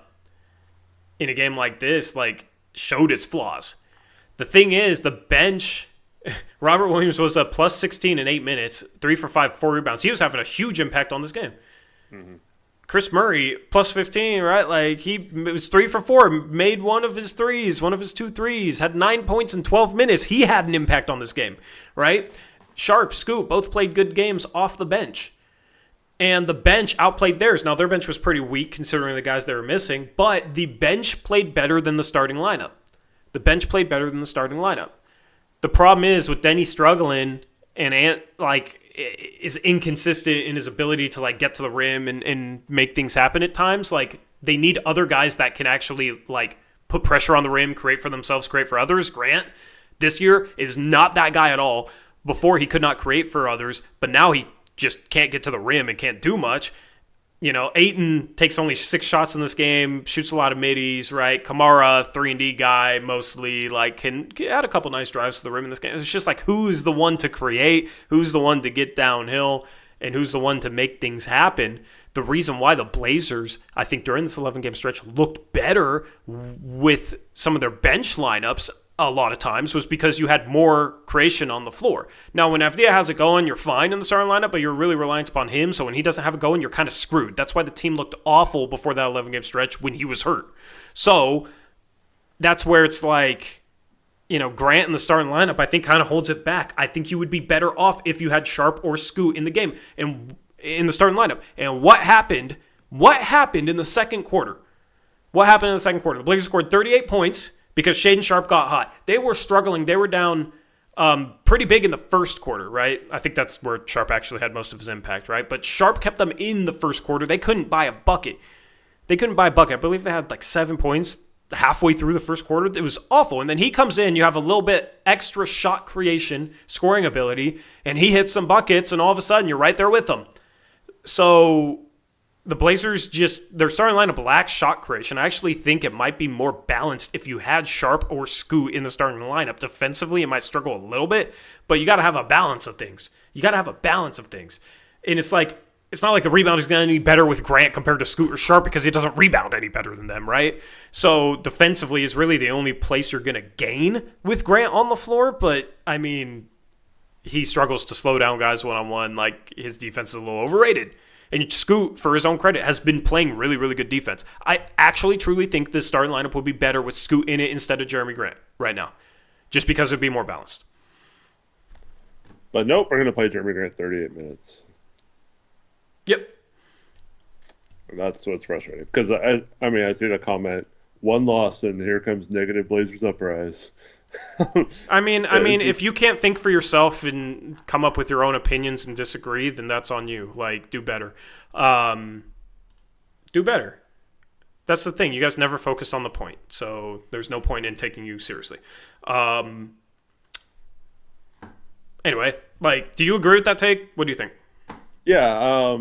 in a game like this, like, showed its flaws. The thing is, the bench, Robert Williams was a plus 16 in 8 minutes, 3 for 5, 4 rebounds. He was having a huge impact on this game. Mm-hmm. Chris Murray, plus 15, right? Like, it was 3 for 4, made one of his 2 threes, had 9 points in 12 minutes. He had an impact on this game, right? Sharp, Scoot, both played good games off the bench. And the bench outplayed theirs. Now, their bench was pretty weak considering the guys they were missing, but the bench played better than the starting lineup. The bench played better than the starting lineup. The problem is with Denny struggling and Ant, like, is inconsistent in his ability to, like, get to the rim and make things happen at times. Like, they need other guys that can actually, like, put pressure on the rim, create for themselves, create for others. Grant this year is not that guy at all. Before, he could not create for others, but now he just can't get to the rim and can't do much. You know, Ayton takes only 6 shots in this game, shoots a lot of middies, right? Kamara, 3-and-D guy, mostly, like, can add a couple nice drives to the rim in this game. It's just like, who's the one to create, who's the one to get downhill, and who's the one to make things happen. The reason why the Blazers, I think, during this 11-game stretch looked better with some of their bench lineups a lot of times was because you had more creation on the floor. Now, when Avdija has it going, you're fine in the starting lineup, but you're really reliant upon him. So when he doesn't have it going, you're kind of screwed. That's why the team looked awful before that 11-game stretch when he was hurt. So that's where it's like, you know, Grant in the starting lineup, I think, kind of holds it back. I think you would be better off if you had Sharp or Scoot in the game and in the starting lineup. And what happened? What happened in the second quarter? What happened in the second quarter? The Blazers scored 38 points. Because Shaedon Sharp got hot. They were struggling. They were down pretty big in the first quarter, right? I think that's where Sharp actually had most of his impact, right? But Sharp kept them in the first quarter. They couldn't buy a bucket. I believe they had like 7 points halfway through the first quarter. It was awful. And then he comes in. You have a little bit extra shot creation, scoring ability, and he hits some buckets, and all of a sudden you're right there with them. So the Blazers their starting lineup lacks shot creation. I actually think it might be more balanced if you had Sharp or Scoot in the starting lineup. Defensively, it might struggle a little bit, but you got to have a balance of things. And it's like, it's not like the rebound is going to be better with Grant compared to Scoot or Sharp because he doesn't rebound any better than them, right? So defensively is really the only place you're going to gain with Grant on the floor, but I mean, he struggles to slow down guys one-on-one. Like, his defense is a little overrated. And Scoot, for his own credit, has been playing really, really good defense. I actually truly think this starting lineup would be better with Scoot in it instead of Jeremy Grant right now, just because it would be more balanced. But nope, we're going to play Jeremy Grant 38 minutes. Yep. And that's what's frustrating. Because, I see the comment, 1 loss and here comes negative Blazers Uprise. I mean, if you can't think for yourself and come up with your own opinions and disagree, then that's on you. Like, do better. Do better. That's the thing. You guys never focus on the point, so there's no point in taking you seriously. Anyway, like, do you agree with that take? What do you think? Yeah.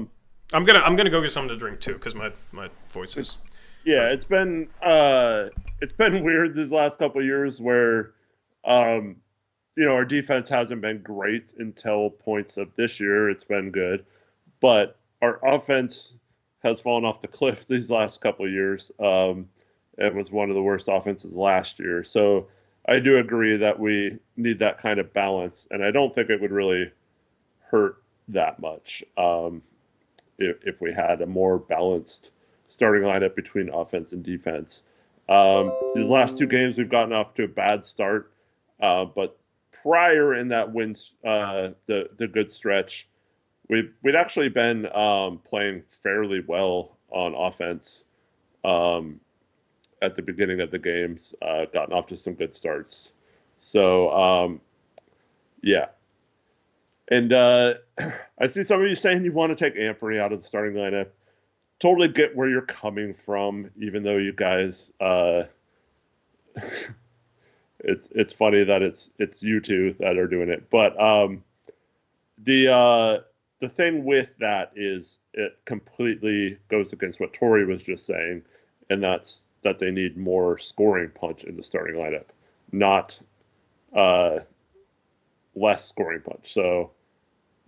I'm gonna go get something to drink too because my voice is. Yeah, it's been weird these last couple of years where, our defense hasn't been great until points of this year. It's been good, but our offense has fallen off the cliff these last couple of years. It was one of the worst offenses last year. So I do agree that we need that kind of balance, and I don't think it would really hurt that much if we had a more balanced starting lineup between offense and defense. These last 2 games, we've gotten off to a bad start, but prior in that wins, the good stretch, we'd actually been playing fairly well on offense at the beginning of the games, gotten off to some good starts. So, yeah. And I see some of you saying you want to take Anthony out of the starting lineup. totally get where you're coming from, even though you guys, it's funny that it's you two that are doing it. But the thing with that is it completely goes against what Tori was just saying, and that's that they need more scoring punch in the starting lineup, not less scoring punch. So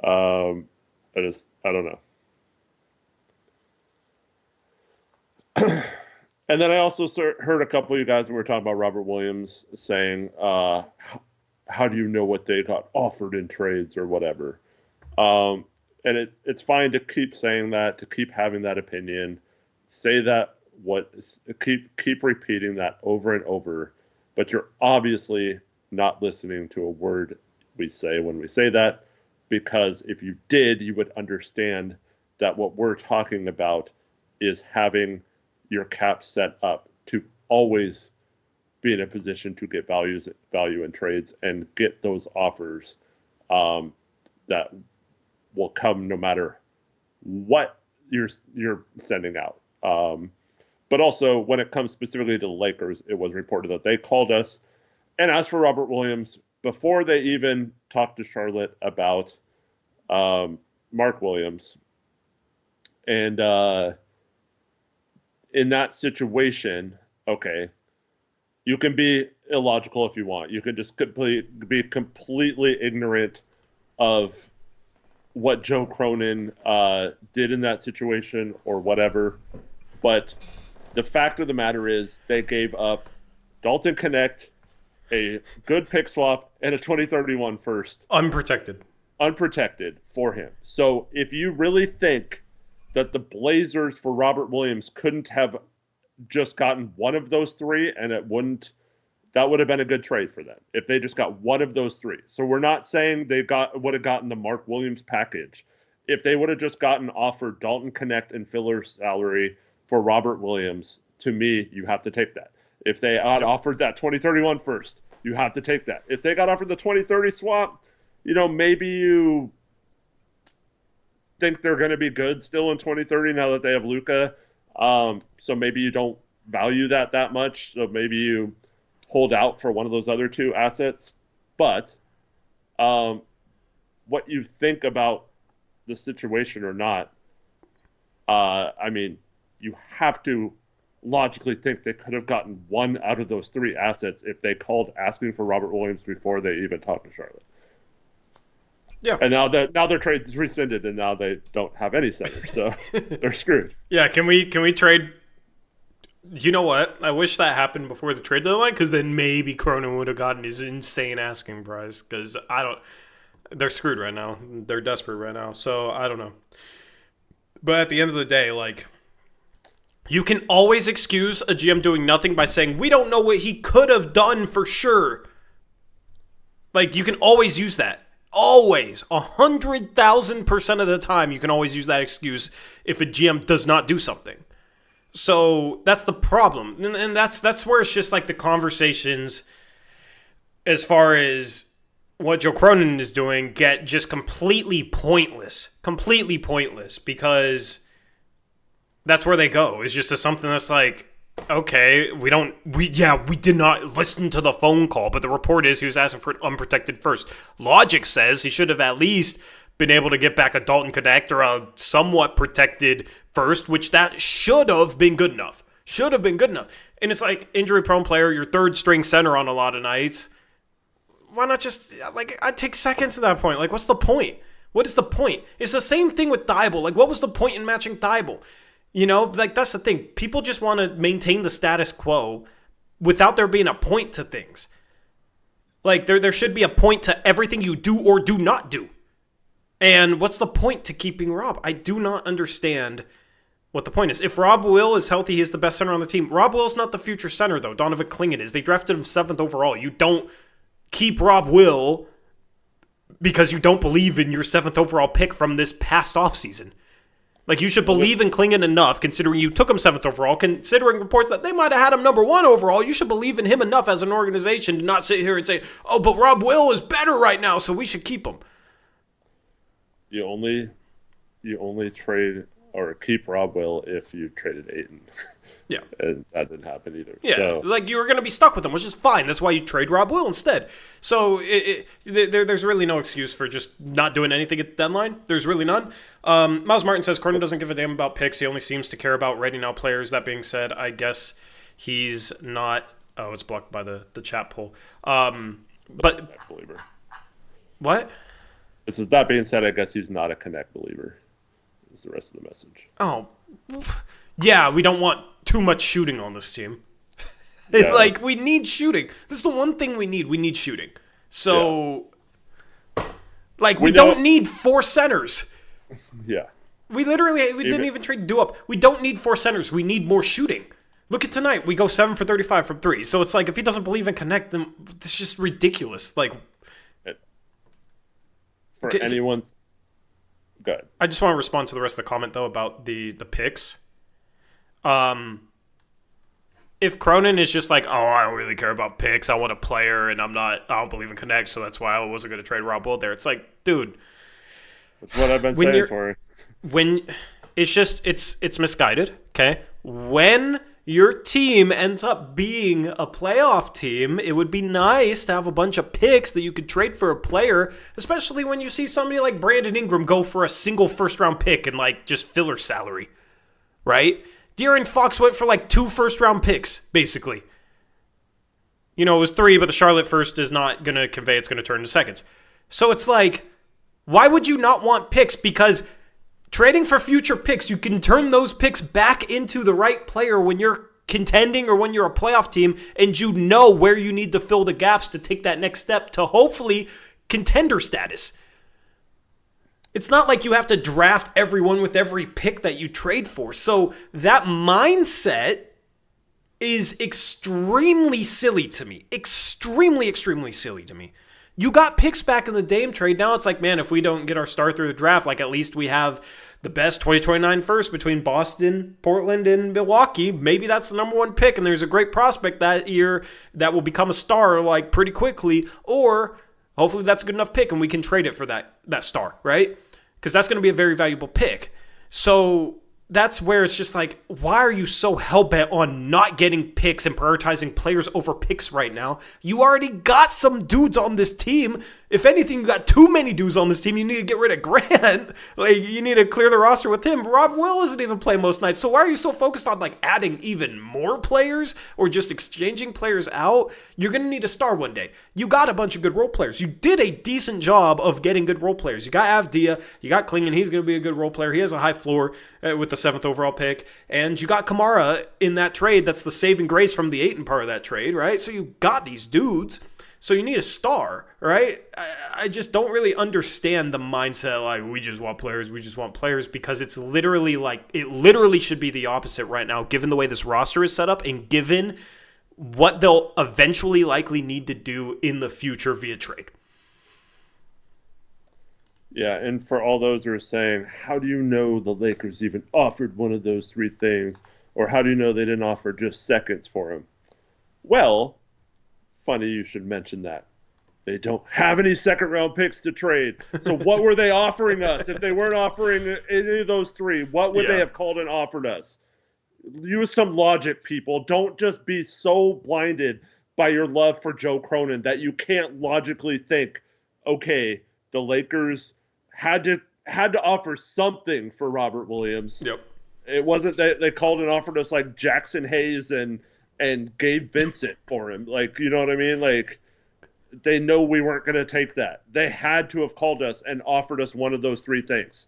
I don't know. And then I also heard a couple of you guys when we were talking about Robert Williams saying, how do you know what they got offered in trades or whatever? And it's fine to keep saying that, to keep having that opinion, say that, keep repeating that over and over, but you're obviously not listening to a word we say when we say that, because if you did, you would understand that what we're talking about is having your cap set up to always be in a position to get value in trades and get those offers that will come no matter what you're sending out. But also, when it comes specifically to the Lakers, it was reported that they called us and asked for Robert Williams before they even talked to Charlotte about Mark Williams. And in that situation, okay, you can be illogical if you want. You can just be completely ignorant of what Joe Cronin did in that situation or whatever. But the fact of the matter is they gave up Dalton Connect, a good pick swap, and a 2031 first. Unprotected for him. So if you really think that the Blazers for Robert Williams couldn't have just gotten one of those three, and that would have been a good trade for them if they just got one of those three. So we're not saying they would have gotten the Mark Williams package. If they would have just offered Dalton Connect and filler salary for Robert Williams, to me, you have to take that. If they had offered that 2031 first, you have to take that. If they got offered the 2030 swap, maybe you think they're going to be good still in 2030 now that they have Luka. So maybe you don't value that much. So maybe you hold out for one of those other two assets. But what you think about the situation or not, you have to logically think they could have gotten one out of those three assets if they called asking for Robert Williams before they even talked to Charlotte. Yeah. And now their trade is rescinded, and now they don't have any center, so they're screwed. Yeah, can we trade? You know what? I wish that happened before the trade deadline, because then maybe Cronin would have gotten his insane asking price. Because they're screwed right now. They're desperate right now, so I don't know. But at the end of the day, you can always excuse a GM doing nothing by saying we don't know what he could have done for sure. You can always use that. Always, 100,000% of the time, you can always use that excuse if a GM does not do something. So that's the problem, and that's where it's just the conversations, as far as what Joe Cronin is doing, get just completely pointless, because that's where they go. It's just something that's okay, we did not listen to the phone call, but the report is he was asking for an unprotected first. Logic says he should have at least been able to get back a Dalton Connect or a somewhat protected first, which that should have been good enough. And it's injury-prone player, your third-string center on a lot of nights. Why not just, I'd take seconds at that point. What's the point? What is the point? It's the same thing with Thibault. What was the point in matching Thibault? That's the thing. People just want to maintain the status quo without there being a point to things. There should be a point to everything you do or do not do. And what's the point to keeping Rob? I do not understand what the point is. If Rob Will is healthy, he's the best center on the team. Rob Will's not the future center, though. Donovan Clingan is. They drafted him 7th overall. You don't keep Rob Will because you don't believe in your 7th overall pick from this past offseason. You should believe in Clingan enough, considering you took him 7th overall, considering reports that they might have had him number 1 overall. You should believe in him enough as an organization to not sit here and say, oh, but Rob Will is better right now, so we should keep him. You only trade or keep Rob Will if you traded Ayton. Yeah. And that didn't happen either. Yeah, So, like you were going to be stuck with him, which is fine. That's why you trade Rob Will instead. So there's really no excuse for just not doing anything at the deadline. There's really none. Miles Martin says Cronin doesn't give a damn about picks. He only seems to care about ready now players. That being said, I guess he's not. Oh, it's blocked by the chat poll. But believer. What? It's that being said, I guess he's not a Connect believer. Is the rest of the message. Oh, yeah. We don't want too much shooting on this team. Yeah. Like, we need shooting. This is the one thing we need. We need shooting. So, like, we don't need 4 centers. Yeah. We didn't even trade Duop. We don't need 4 centers. We need more shooting. Look at tonight. We go 7 for 35 from 3. So it's like, if he doesn't believe in Connect, then it's just ridiculous. Like, for anyone's... Go ahead. I just want to respond to the rest of the comment, though, about the picks. If Cronin is just like, oh, I don't really care about picks, I want a player, and I don't believe in Connect, so that's why I wasn't going to trade Rob Will there. It's like, dude, that's what I've been saying for you. When it's misguided. Okay, when your team ends up being a playoff team, it would be nice to have a bunch of picks that you could trade for a player, especially when you see somebody like Brandon Ingram go for a single first-round pick and like just filler salary, right? De'Aaron Fox went for like 2 first-round picks, basically. You know, it was 3, but the Charlotte first is not going to convey. It's going to turn into seconds. So it's like, why would you not want picks? Because trading for future picks, you can turn those picks back into the right player when you're contending or when you're a playoff team and you know where you need to fill the gaps to take that next step to hopefully contender status. It's not like you have to draft everyone with every pick that you trade for. So that mindset is extremely silly to me. Extremely, extremely silly to me. You got picks back in the Dame trade. Now it's like, man, if we don't get our star through the draft, like at least we have the best 2029 first between Boston, Portland, and Milwaukee. Maybe that's the number 1 pick, and there's a great prospect that year that will become a star like pretty quickly. Or hopefully that's a good enough pick, and we can trade it for that star, right? Because that's going to be a very valuable pick. So that's where it's just like, why are you so hell-bent on not getting picks and prioritizing players over picks right now? You already got some dudes on this team. If anything, you got too many dudes on this team. You need to get rid of Grant. Like, you need to clear the roster with him. Rob Will isn't even playing most nights. So why are you so focused on, like, adding even more players or just exchanging players out? You're going to need a star one day. You got a bunch of good role players. You did a decent job of getting good role players. You got Avdia. You got Klingon. He's going to be a good role player. He has a high floor with the 7th overall pick. And you got Kamara in that trade. That's the saving grace from the Ayton part of that trade, right? So you got these dudes. So you need a star, right? I just don't really understand the mindset like, we just want players, because it's literally like, it literally should be the opposite right now, given the way this roster is set up and given what they'll eventually likely need to do in the future via trade. Yeah, and for all those who are saying, how do you know the Lakers even offered one of those 3 things? Or how do you know they didn't offer just seconds for him? Well, funny you should mention that. They don't have any second-round picks to trade. So what were they offering us? If they weren't offering any of those 3, what would they have called and offered us? Use some logic, people. Don't just be so blinded by your love for Joe Cronin that you can't logically think, okay, the Lakers had to offer something for Robert Williams. Yep. It wasn't that they called and offered us like Jackson Hayes and Gabe Vincent for him. Like, you know what I mean? Like, they know we weren't going to take that. They had to have called us and offered us one of those 3 things.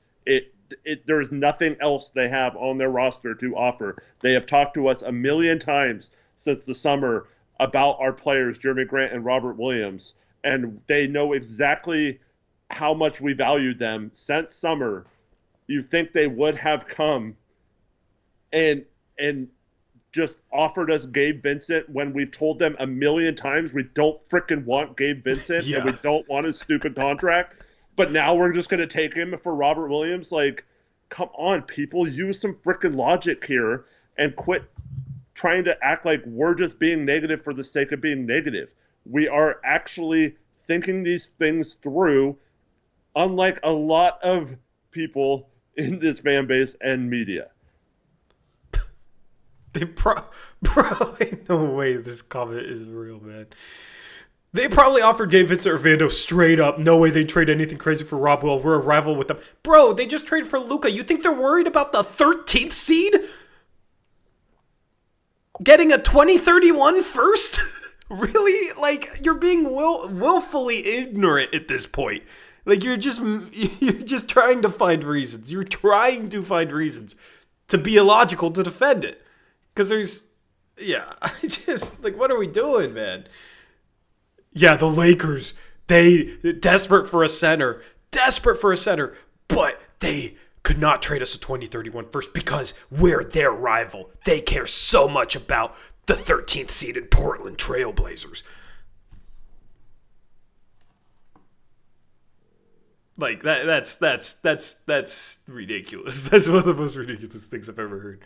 There's nothing else they have on their roster to offer. They have talked to us a million times since the summer about our players, Jeremy Grant and Robert Williams, and they know exactly how much we valued them since summer. You think they would have come and just offered us Gabe Vincent when we've told them a million times we don't freaking want Gabe Vincent and we don't want his stupid contract, but now we're just going to take him for Robert Williams? Like, come on, people, use some freaking logic here and quit trying to act like we're just being negative for the sake of being negative. We are actually thinking these things through, unlike a lot of people in this fan base and media. They bro, ain't no way this comment is real, man. They probably offered Gabe Vincent or Vando straight up. No way they'd trade anything crazy for Rob Will. We're a rival with them. Bro, they just traded for Luka. You think they're worried about the 13th seed? Getting a 2031 first? Really? Like, you're being willfully ignorant at this point. Like, you're just trying to find reasons. You're trying to find reasons to be illogical to defend it. Because I just, like, what are we doing, man? Yeah, the Lakers, they desperate for a center, but they could not trade us a 2031 first because we're their rival. They care so much about the 13th seeded Portland Trailblazers. Like that's ridiculous. That's one of the most ridiculous things I've ever heard.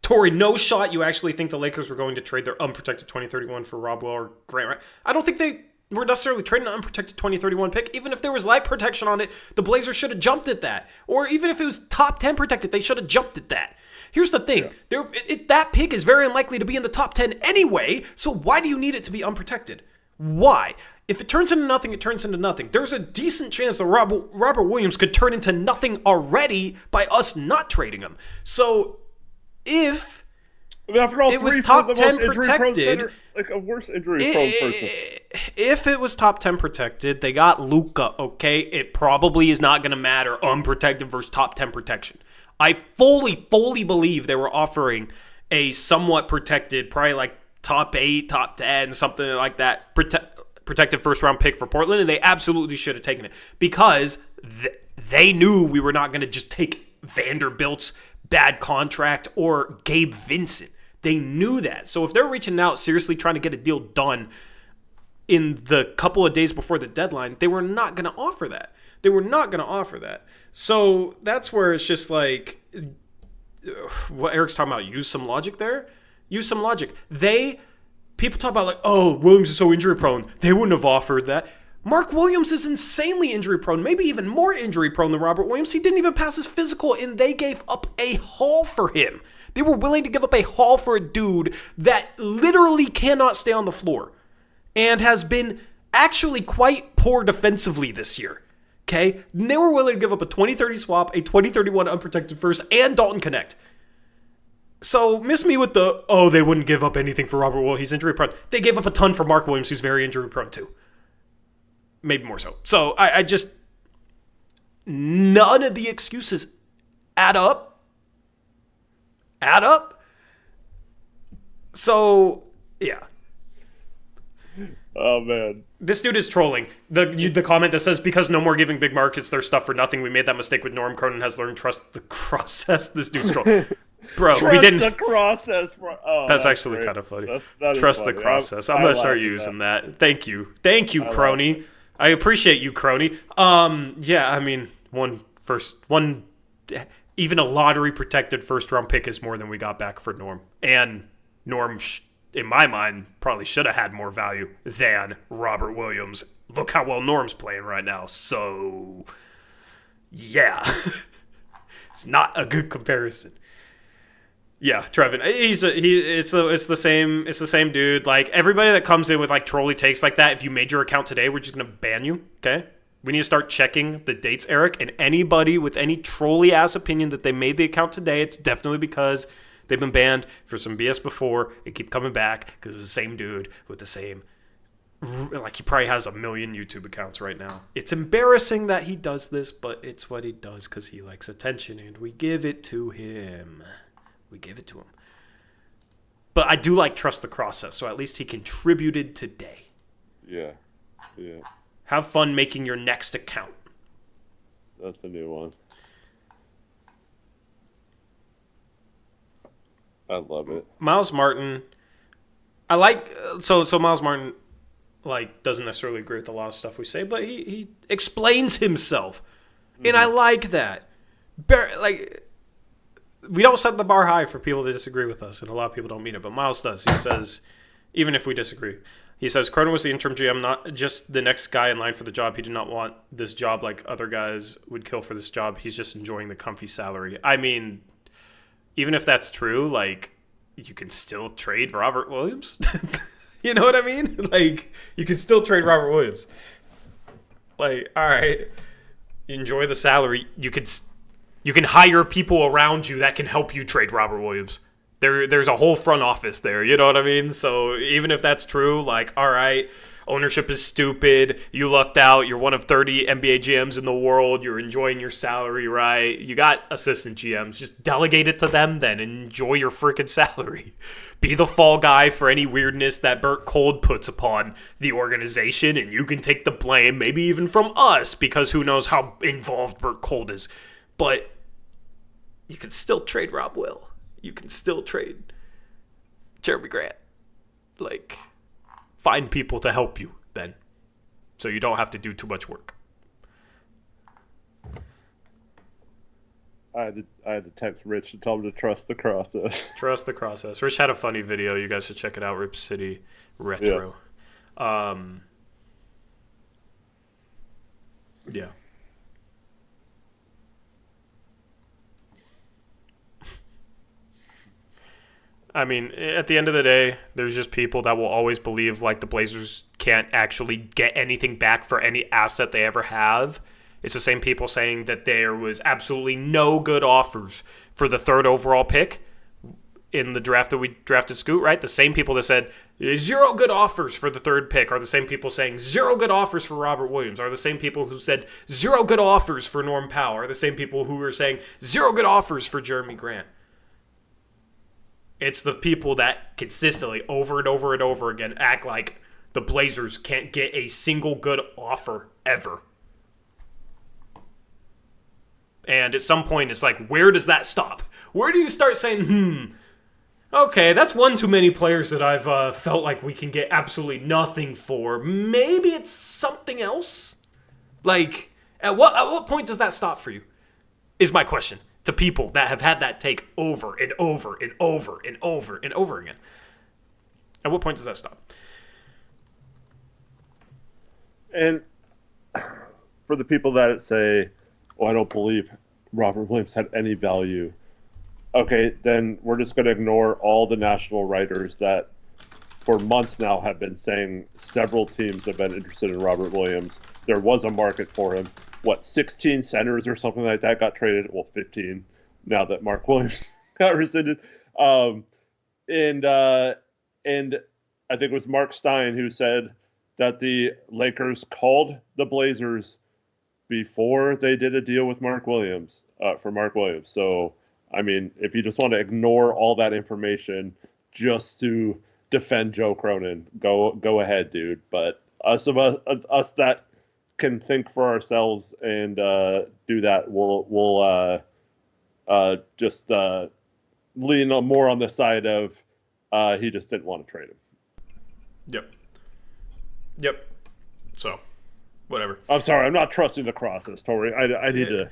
Tori, no shot you actually think the Lakers were going to trade their unprotected 2031 for Rob Will or Grant Wright. I don't think they were necessarily trading an unprotected 2031 pick. Even if there was light protection on it, the Blazers should have jumped at that. Or even if it was top 10 protected, they should have jumped at that. Here's the thing. Yeah. That pick is very unlikely to be in the top 10 anyway, so why do you need it to be unprotected? Why? If it turns into nothing, it turns into nothing. There's a decent chance that Robert Williams could turn into nothing already by us not trading him. So if it was top 10 protected, like a worse injury-prone person. If it was top 10 protected, they got Luka, okay? It probably is not going to matter unprotected versus top 10 protection. I fully believe they were offering a somewhat protected, probably like top 8, top 10, something like that, protected first-round pick for Portland, and they absolutely should have taken it because they knew we were not going to just take Vanderbilt's bad contract or Gabe Vincent. They knew that. So if they're reaching out, seriously trying to get a deal done in the couple of days before the deadline, they were not going to offer that. So that's where it's just like, what Eric's talking about, use some logic there. People talk about like, oh, Williams is so injury prone. They wouldn't have offered that. Mark Williams is insanely injury prone, maybe even more injury prone than Robert Williams. He didn't even pass his physical, and they gave up a haul for him. They were willing to give up a haul for a dude that literally cannot stay on the floor and has been actually quite poor defensively this year. Okay? And they were willing to give up a 2030 swap, a 2031 unprotected first, and Dalton Connect. So miss me with they wouldn't give up anything for Robert Williams. He's injury prone. They gave up a ton for Mark Williams, who's very injury prone too. Maybe more so. So I just, none of the excuses add up. So, yeah. Oh, man. This dude is trolling. The comment that says, because no more giving big markets their stuff for nothing, we made that mistake with Norm. Cronin has learned trust the process. This dude's trolling. Bro, we didn't. Trust the process. Oh, that's actually great. Kind of funny. That trust the process. I'm going to start using that. Thank you, Crony. I appreciate you, Crony. Yeah, I mean, even a lottery protected first round pick is more than we got back for Norm. And Norm, in my mind, probably should have had more value than Robert Williams. Look how well Norm's playing right now. So, yeah, it's not a good comparison. Yeah, Trevin. It's the same dude. Like, everybody that comes in with like trolley takes like that, if you made your account today, we're just gonna ban you. Okay? We need to start checking the dates, Eric. And anybody with any trolley ass opinion that they made the account today, it's definitely because they've been banned for some BS before and keep coming back because it's the same dude with the same. Like, he probably has 1 million YouTube accounts right now. It's embarrassing that he does this, but it's what he does because he likes attention, and we give it to him. But I do like trust the process, so at least he contributed today. Yeah. Have fun making your next account. That's a new one. I love it. Miles Martin, I like so Miles Martin like doesn't necessarily agree with a lot of stuff we say, but he explains himself, and I like that. Like, we don't set the bar high for people to disagree with us, and a lot of people don't mean it, but Miles does. He says, even if we disagree. He says Cronin was the interim GM, not just the next guy in line for the job. He did not want this job like other guys would kill for this job. He's just enjoying the comfy salary. I mean, even if that's true, like, you can still trade Robert Williams. You know what I mean? Like, you can still trade Robert Williams. Like, all right, enjoy the salary. You can hire people around you that can help you trade Robert Williams. There's a whole front office there, you know what I mean? So even if that's true, like, all right, ownership is stupid, you lucked out, you're one of 30 NBA GMs in the world, you're enjoying your salary, right? You got assistant GMs, just delegate it to them then, and enjoy your freaking salary. Be the fall guy for any weirdness that Burt Cold puts upon the organization, and you can take the blame, maybe even from us, because who knows how involved Burt Cold is. But you can still trade Rob Will. You can still trade Jeremy Grant. Like, find people to help you then, so you don't have to do too much work. I had to text Rich to tell him to trust the process. Trust the process. Rich had a funny video. You guys should check it out. Rip City Retro. Yeah. I mean, at the end of the day, there's just people that will always believe like the Blazers can't actually get anything back for any asset they ever have. It's the same people saying that there was absolutely no good offers for the 3rd overall pick in the draft that we drafted Scoot, right? The same people that said 0 good offers for the 3rd pick are the same people saying 0 good offers for Robert Williams, are the same people who said 0 good offers for Norm Powell, are the same people who were saying 0 good offers for Jeremy Grant. It's the people that consistently, over and over and over again, act like the Blazers can't get a single good offer ever. And at some point, it's like, where does that stop? Where do you start saying, okay, that's one too many players that I've felt like we can get absolutely nothing for. Maybe it's something else? Like, at what point does that stop for you? Is my question to people that have had that take over and over and over and over and over again. At what point does that stop? And for the people that say, oh, I don't believe Robert Williams had any value, okay, then we're just going to ignore all the national writers that for months now have been saying several teams have been interested in Robert Williams. There was a market for him. 16 centers or something like that got traded? Well, 15 now that Mark Williams got rescinded. And I think it was Mark Stein who said that the Lakers called the Blazers before they did a deal with Mark Williams, for Mark Williams. So, I mean, if you just want to ignore all that information just to defend Joe Cronin, go ahead, dude. But us that can think for ourselves and do that, we'll just lean more on the side of he just didn't want to trade him. Yep. So, whatever. I'm sorry, I'm not trusting the process, Tori. I need to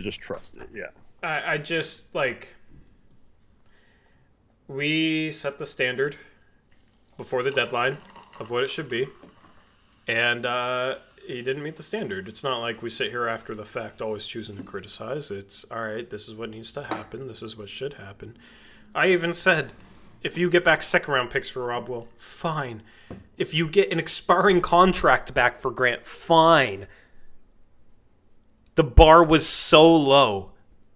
just trust it. Yeah. I just, like, we set the standard before the deadline of what it should be, and he didn't meet the standard. It's not like we sit here after the fact always choosing to criticize. It's, all right, this is what needs to happen. This is what should happen. I even said, if you get back second-round picks for Rob Will, fine. If you get an expiring contract back for Grant, fine. The bar was so low,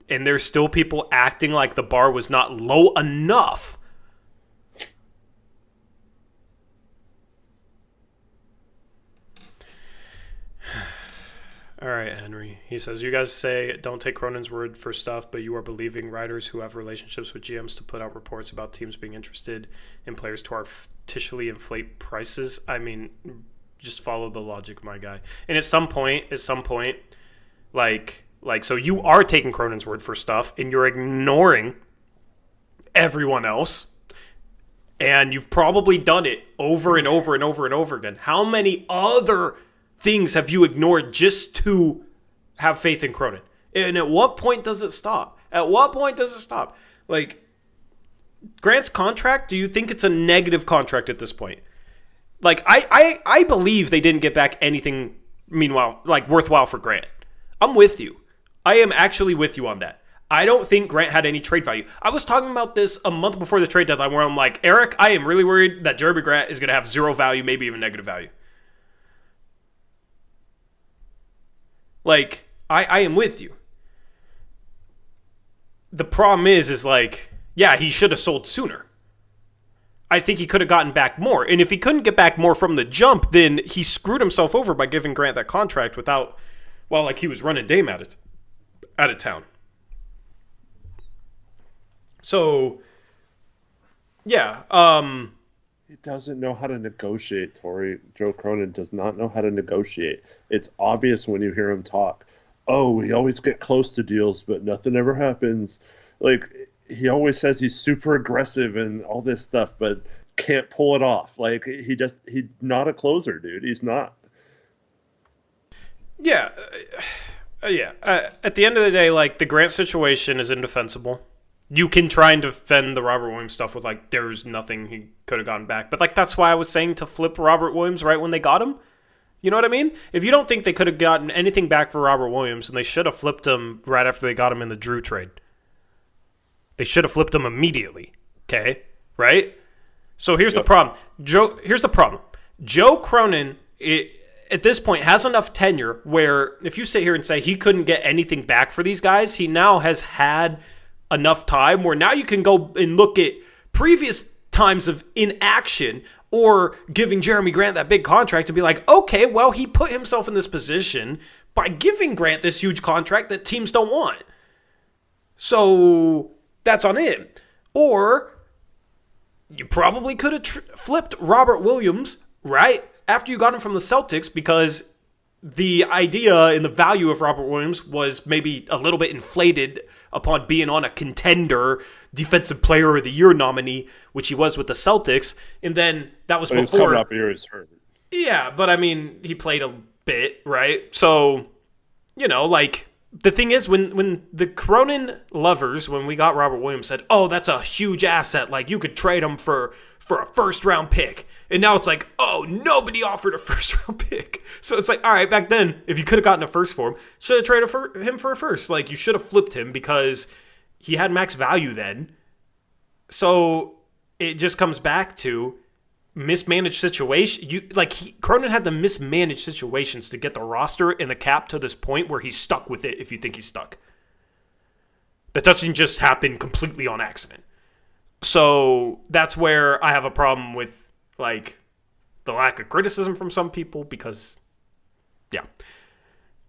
and there's still people acting like the bar was not low enough. All right, Henry. He says, you guys say don't take Cronin's word for stuff, but you are believing writers who have relationships with GMs to put out reports about teams being interested in players to artificially inflate prices. I mean, just follow the logic, my guy. And at some point, like, so you are taking Cronin's word for stuff, and you're ignoring everyone else, and you've probably done it over and over and over and over again. How many other things have you ignored just to have faith in Cronin? And at what point does it stop? At what point does it stop? Like, Grant's contract, do you think it's a negative contract at this point? Like, I believe they didn't get back anything, meanwhile, like, worthwhile for Grant. I'm with you. I am actually with you on that. I don't think Grant had any trade value. I was talking about this a month before the trade deadline where I'm like, Eric, I am really worried that Jeremy Grant is going to have zero value, maybe even negative value. Like, I am with you. The problem is like, yeah, he should have sold sooner. I think he could have gotten back more. And if he couldn't get back more from the jump, then he screwed himself over by giving Grant that contract without, well, like he was running Dame out of town. So, yeah. He doesn't know how to negotiate, Tori. Joe Cronin does not know how to negotiate. It's obvious when you hear him talk. Oh, we always get close to deals, but nothing ever happens. Like, he always says he's super aggressive and all this stuff, but can't pull it off. Like, he's not a closer, dude. He's not. Yeah. At the end of the day, like, the Grant situation is indefensible. You can try and defend the Robert Williams stuff with, like, there's nothing he could have gotten back. But, like, that's why I was saying to flip Robert Williams right when they got him. You know what I mean? If you don't think they could have gotten anything back for Robert Williams, then they should have flipped him right after they got him in the Drew trade. They should have flipped him immediately. Okay? Right? So here's the problem. Here's the problem. Joe Cronin, at this point, has enough tenure where if you sit here and say he couldn't get anything back for these guys, he now has had enough time where now you can go and look at previous times of inaction or giving Jeremy Grant that big contract and be like, okay, well, he put himself in this position by giving Grant this huge contract that teams don't want. So that's on him. Or you probably could have flipped Robert Williams right after you got him from the Celtics because the idea and the value of Robert Williams was maybe a little bit inflated upon being on a contender Defensive Player of the Year nominee, which he was with the Celtics. And then that was before. Coming up here is hurt. Yeah, but I mean, he played a bit, right? So, you know, like, the thing is, when the Cronin lovers, when we got Robert Williams, said, oh, that's a huge asset. Like, you could trade him for a first-round pick. And now it's like, oh, nobody offered a first-round pick. So it's like, all right, back then, if you could have gotten a first for him, should have traded him for a first. Like, you should have flipped him because he had max value then. So it just comes back to mismanaged situation. Cronin had to mismanage situations to get the roster and the cap to this point where he's stuck with it if you think he's stuck. That doesn't just happen completely on accident. So that's where I have a problem with, like, the lack of criticism from some people because, yeah,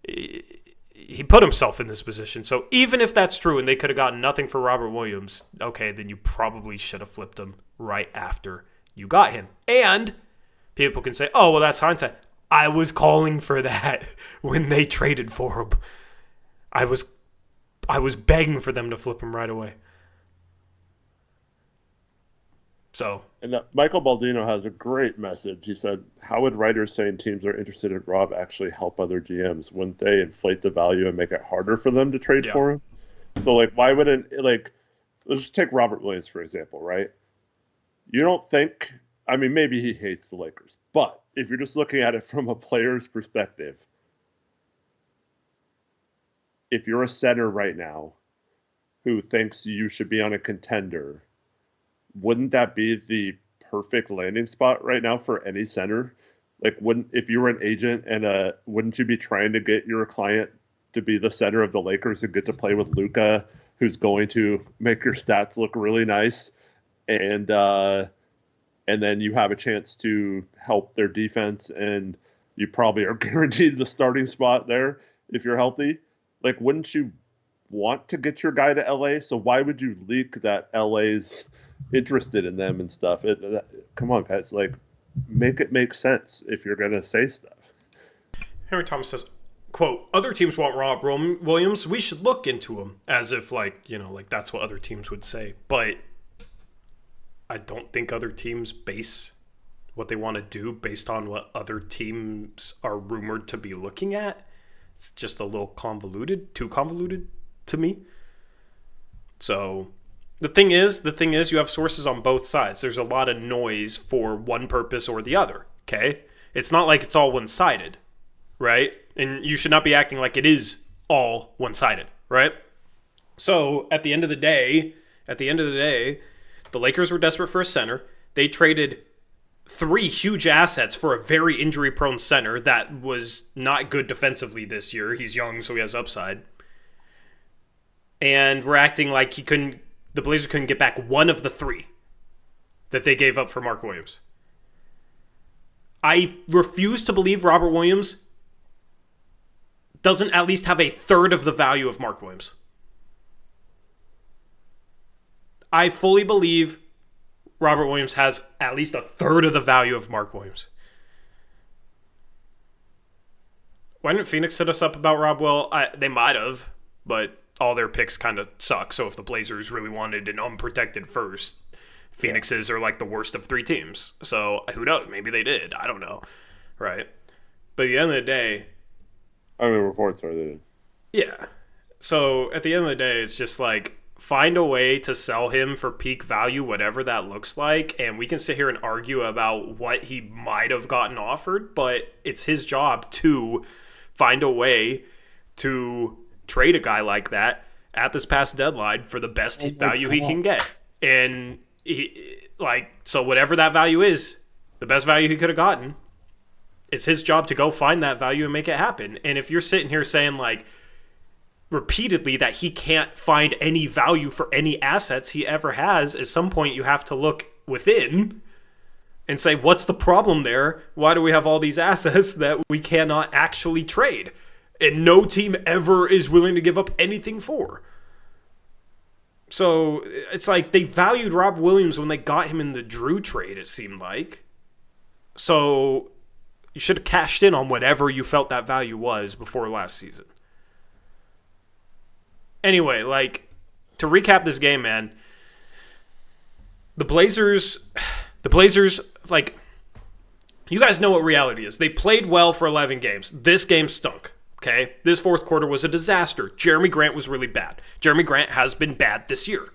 he put himself in this position. So even if that's true and they could have gotten nothing for Robert Williams, okay, then you probably should have flipped him right after you got him. And people can say, oh, well, that's hindsight. I was calling for that when they traded for him. I was begging for them to flip him right away. So, and Michael Baldino has a great message. He said, how would writers saying teams are interested in Rob actually help other GMs? Wouldn't they inflate the value and make it harder for them to trade for him? So, like, why wouldn't, like, let's just take Robert Williams, for example, right? You don't think, I mean, maybe he hates the Lakers, but if you're just looking at it from a player's perspective, if you're a center right now who thinks you should be on a contender, wouldn't that be the perfect landing spot right now for any center? Like, if you were an agent and wouldn't you be trying to get your client to be the center of the Lakers and get to play with Luka, who's going to make your stats look really nice, and then you have a chance to help their defense, and you probably are guaranteed the starting spot there if you're healthy? Like, wouldn't you want to get your guy to LA? So why would you leak that LA's interested in them and stuff? Come on, guys, like, make it make sense if you're gonna say stuff. Henry Thomas says, quote, other teams want Rob Williams, we should look into him, as if, like, you know, like that's what other teams would say. But I don't think other teams base what they want to do based on what other teams are rumored to be looking at. It's just a little too convoluted to me. So The thing is, you have sources on both sides. There's a lot of noise for one purpose or the other, okay? It's not like it's all one-sided, right? And you should not be acting like it is all one-sided, right? So, at the end of the day, the Lakers were desperate for a center. They traded 3 huge assets for a very injury-prone center that was not good defensively this year. He's young, so he has upside. And we're acting like the Blazers couldn't get back one of the 3 that they gave up for Mark Williams. I refuse to believe Robert Williams doesn't at least have a third of the value of Mark Williams. I fully believe Robert Williams has at least a third of the value of Mark Williams. Why didn't Phoenix hit us up about Rob Will? They might have, but all their picks kind of suck. So if the Blazers really wanted an unprotected first, Phoenix's are like the worst of 3 teams. So who knows? Maybe they did. I don't know. Right? But at the end of the day... I mean, reports are they did. Yeah. So at the end of the day, it's just like, find a way to sell him for peak value, whatever that looks like. And we can sit here and argue about what he might have gotten offered, but it's his job to find a way to trade a guy like that at this past deadline for the best value he can get. And so whatever that value is, the best value he could have gotten, it's his job to go find that value and make it happen. And if you're sitting here saying like repeatedly that he can't find any value for any assets he ever has, at some point you have to look within and say, what's the problem there? Why do we have all these assets that we cannot actually trade? And no team ever is willing to give up anything for. So it's like they valued Rob Williams when they got him in the Drew trade, it seemed like. So you should have cashed in on whatever you felt that value was before last season. Anyway, like, to recap this game, man, the Blazers, like, you guys know what reality is. They played well for 11 games. This game stunk. Okay, this fourth quarter was a disaster. Jeremy Grant was really bad. Jeremy Grant has been bad this year.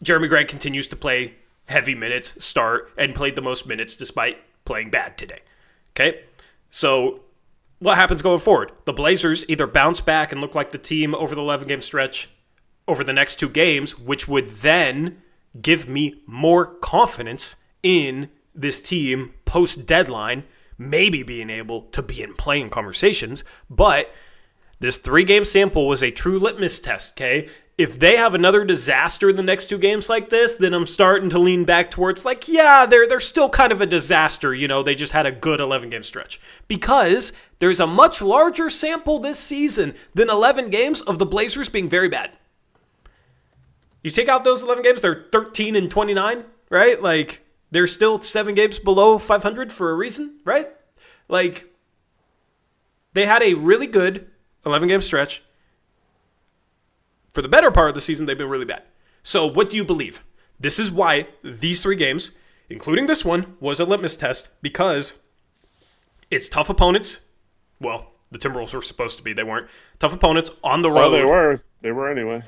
Jeremy Grant continues to play heavy minutes, start, and played the most minutes despite playing bad today. Okay, so what happens going forward? The Blazers either bounce back and look like the team over the 11-game stretch over the next 2 games, which would then give me more confidence in this team post-deadline, maybe being able to be in playing conversations. But this 3-game sample was a true litmus test, okay? If they have another disaster in the next 2 games like this, then I'm starting to lean back towards like, yeah, they're still kind of a disaster. You know, they just had a good 11-game stretch. Because there's a much larger sample this season than 11 games of the Blazers being very bad. You take out those 11 games, they're 13-29, right? Like, they're still 7 games below 500 for a reason, right? Like, they had a really good 11-game stretch. For the better part of the season, they've been really bad. So what do you believe? This is why these 3 games, including this one, was a litmus test, because it's tough opponents. Well, the Timberwolves were supposed to be. They weren't. Tough opponents on the road. Oh, they were. They were anyway.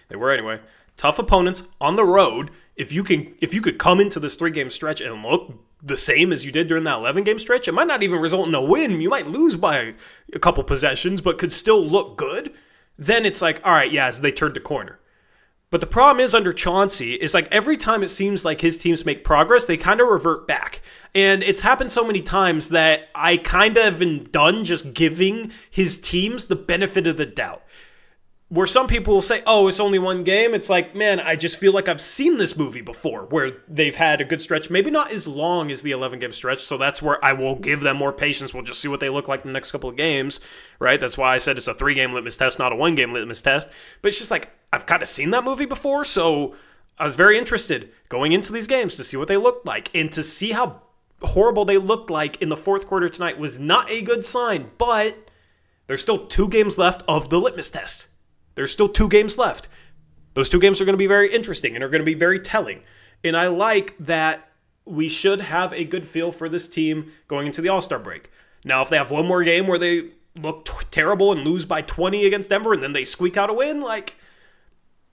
They were anyway. Tough opponents on the road. If you could come into this 3-game stretch and look the same as you did during that 11-game stretch, it might not even result in a win. You might lose by a couple possessions, but could still look good. Then it's like, all right, yeah, so they turned the corner. But the problem is under Chauncey is like every time it seems like his teams make progress, they kind of revert back. And it's happened so many times that I kind of am done just giving his teams the benefit of the doubt. Where some people will say, oh, it's only 1 game. It's like, man, I just feel like I've seen this movie before where they've had a good stretch. Maybe not as long as the 11-game stretch. So that's where I will give them more patience. We'll just see what they look like in the next couple of games, right? That's why I said it's a 3-game litmus test, not a 1-game litmus test. But it's just like, I've kind of seen that movie before. So I was very interested going into these games to see what they looked like. And to see how horrible they looked like in the fourth quarter tonight was not a good sign. But there's still 2 games left of the litmus test. There's still 2 games left. Those 2 games are going to be very interesting and are going to be very telling. And I like that we should have a good feel for this team going into the All-Star break. Now, if they have one more game where they look terrible and lose by 20 against Denver and then they squeak out a win, like,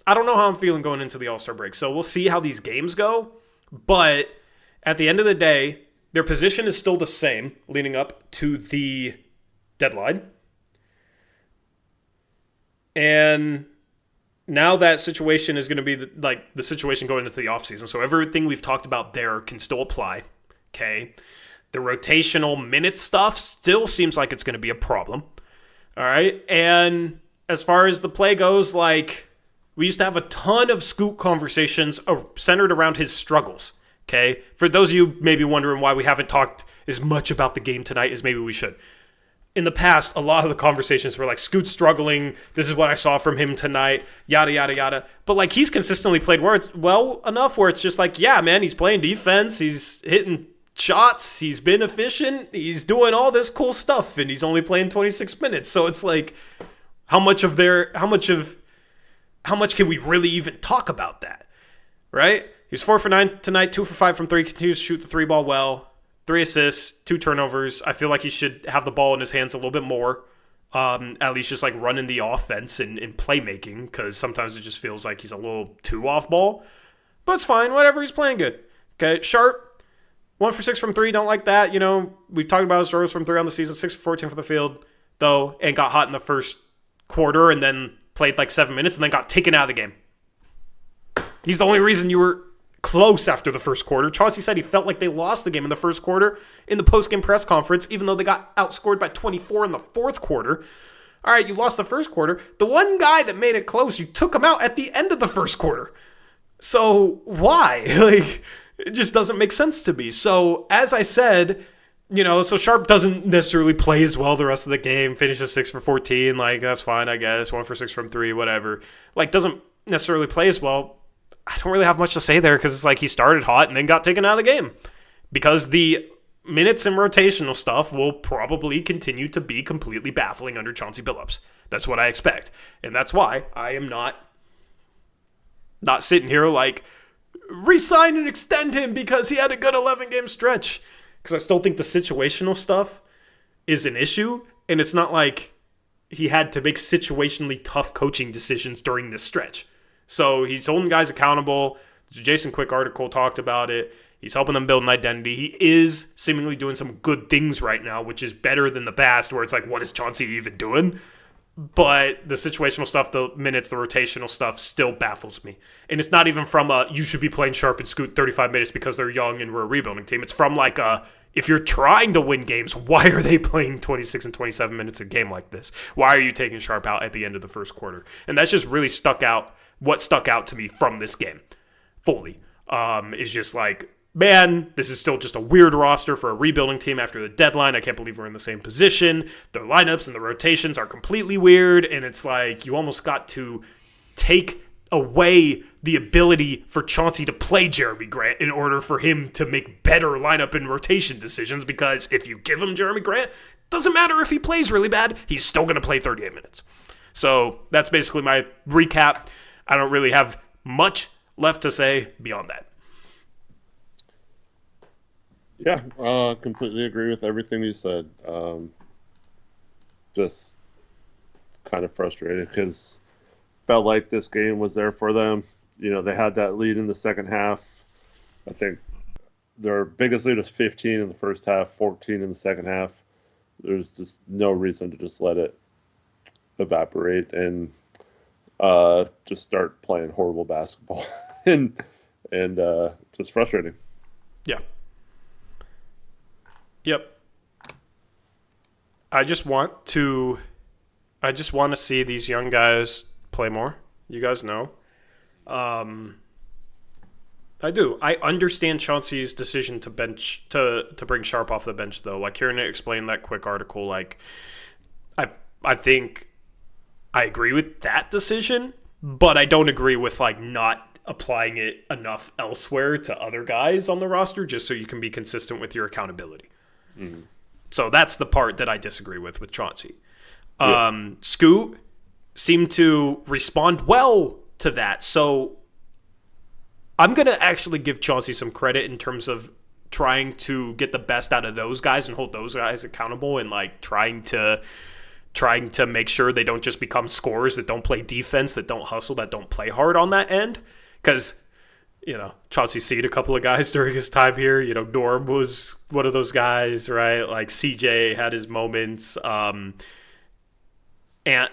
I don't know how I'm feeling going into the All-Star break. So we'll see how these games go. But at the end of the day, their position is still the same leading up to the deadline. And now that situation is going to be the situation going into the offseason. So everything we've talked about there can still apply. Okay. The rotational minute stuff still seems like it's going to be a problem. All right. And as far as the play goes, like, we used to have a ton of Scoot conversations centered around his struggles. Okay. For those of you maybe wondering why we haven't talked as much about the game tonight as maybe we should. In the past, a lot of the conversations were like, Scoot's struggling. This is what I saw from him tonight. Yada, yada, yada. But like, he's consistently played well enough where it's just like, yeah, man, he's playing defense. He's hitting shots. He's been efficient. He's doing all this cool stuff, and he's only playing 26 minutes. So it's like, how much can we really even talk about that? Right? He's 4 for 9 tonight, 2 for 5 from 3, continues to shoot the 3 ball well. 3 assists, 2 turnovers. I feel like he should have the ball in his hands a little bit more. At least just like running the offense and playmaking, because sometimes it just feels like he's a little too off ball. But it's fine. Whatever. He's playing good. Okay. Sharp, 1 for 6 from 3. Don't like that. You know, we've talked about his throws from 3 on the season. 6 for 14 for the field, though, and got hot in the first quarter and then played like 7 minutes and then got taken out of the game. He's the only reason you were close after the first quarter. Chauncey said he felt like they lost the game in the first quarter in the postgame press conference, even though they got outscored by 24 in the fourth quarter. All right, you lost the first quarter. The one guy that made it close, you took him out at the end of the first quarter. So why? Like, it just doesn't make sense to me. So as I said, you know, so Sharp doesn't necessarily play as well the rest of the game. Finishes 6 for 14. Like, that's fine, I guess. 1 for 6 from 3, whatever. Like, doesn't necessarily play as well. I don't really have much to say there because it's like he started hot and then got taken out of the game. Because the minutes and rotational stuff will probably continue to be completely baffling under Chauncey Billups. That's what I expect. And that's why I am not sitting here like, re-sign and extend him because he had a good 11-game stretch. Because I still think the situational stuff is an issue. And it's not like he had to make situationally tough coaching decisions during this stretch. So he's holding guys accountable. The Jason Quick article talked about it. He's helping them build an identity. He is seemingly doing some good things right now, which is better than the past, where it's like, what is Chauncey even doing? But the situational stuff, the minutes, the rotational stuff still baffles me. And it's not even from you should be playing Sharp and Scoot 35 minutes because they're young and we're a rebuilding team. It's from like if you're trying to win games, why are they playing 26 and 27 minutes a game like this? Why are you taking Sharp out at the end of the first quarter? And that's just really what stuck out to me from this game fully is just like, man, this is still just a weird roster for a rebuilding team after the deadline. I can't believe we're in the same position. The lineups and the rotations are completely weird, and it's like you almost got to take away the ability for Chauncey to play Jeremy Grant in order for him to make better lineup and rotation decisions, because if you give him Jeremy Grant, doesn't matter if he plays really bad, he's still going to play 38 minutes. So that's basically my recap. I don't really have much left to say beyond that. Yeah, completely agree with everything you said. Just kind of frustrated because felt like this game was there for them. You know, they had that lead in the second half. I think their biggest lead was 15 in the first half, 14 in the second half. There's just no reason to just let it evaporate and just start playing horrible basketball and just frustrating. Yeah. Yep. I just want to see these young guys play more. You guys know. I do. I understand Chauncey's decision to bring Sharp off the bench, though. Like, hearing it explain that quick article, like, I think I agree with that decision, but I don't agree with, like, not applying it enough elsewhere to other guys on the roster just so you can be consistent with your accountability. Mm-hmm. So that's the part that I disagree with Chauncey. Yeah. Scoot seemed to respond well to that. So I'm going to actually give Chauncey some credit in terms of trying to get the best out of those guys and hold those guys accountable and like trying to trying to make sure they don't just become scorers that don't play defense, that don't hustle, that don't play hard on that end. Because, Chauncey's seen a couple of guys during his time here. Norm was one of those guys, right? Like CJ had his moments. Ant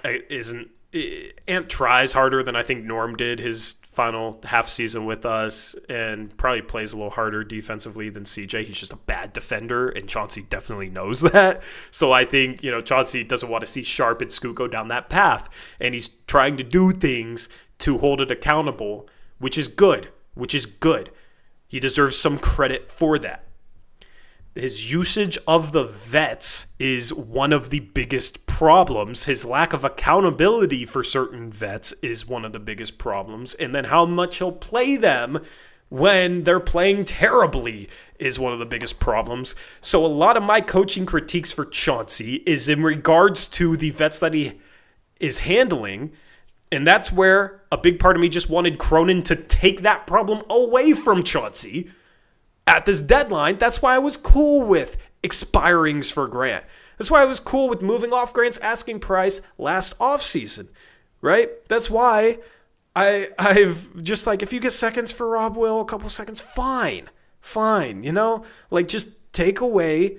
tries harder than I think Norm did his final half season with us, and probably plays a little harder defensively than CJ. He's just a bad defender, and Chauncey definitely knows that. So I think, Chauncey doesn't want to see Sharp and Scoot go down that path, and he's trying to do things to hold it accountable, which is good. He deserves some credit for that. His usage of the vets is one of the biggest problems. His lack of accountability for certain vets is one of the biggest problems. And then how much he'll play them when they're playing terribly is one of the biggest problems. So a lot of my coaching critiques for Chauncey is in regards to the vets that he is handling. And that's where a big part of me just wanted Cronin to take that problem away from Chauncey at this deadline. That's why I was cool with expirings for Grant. That's why I was cool with moving off Grant's asking price last offseason, right? That's why I've just if you get seconds for Rob Will, a couple seconds, fine, just take away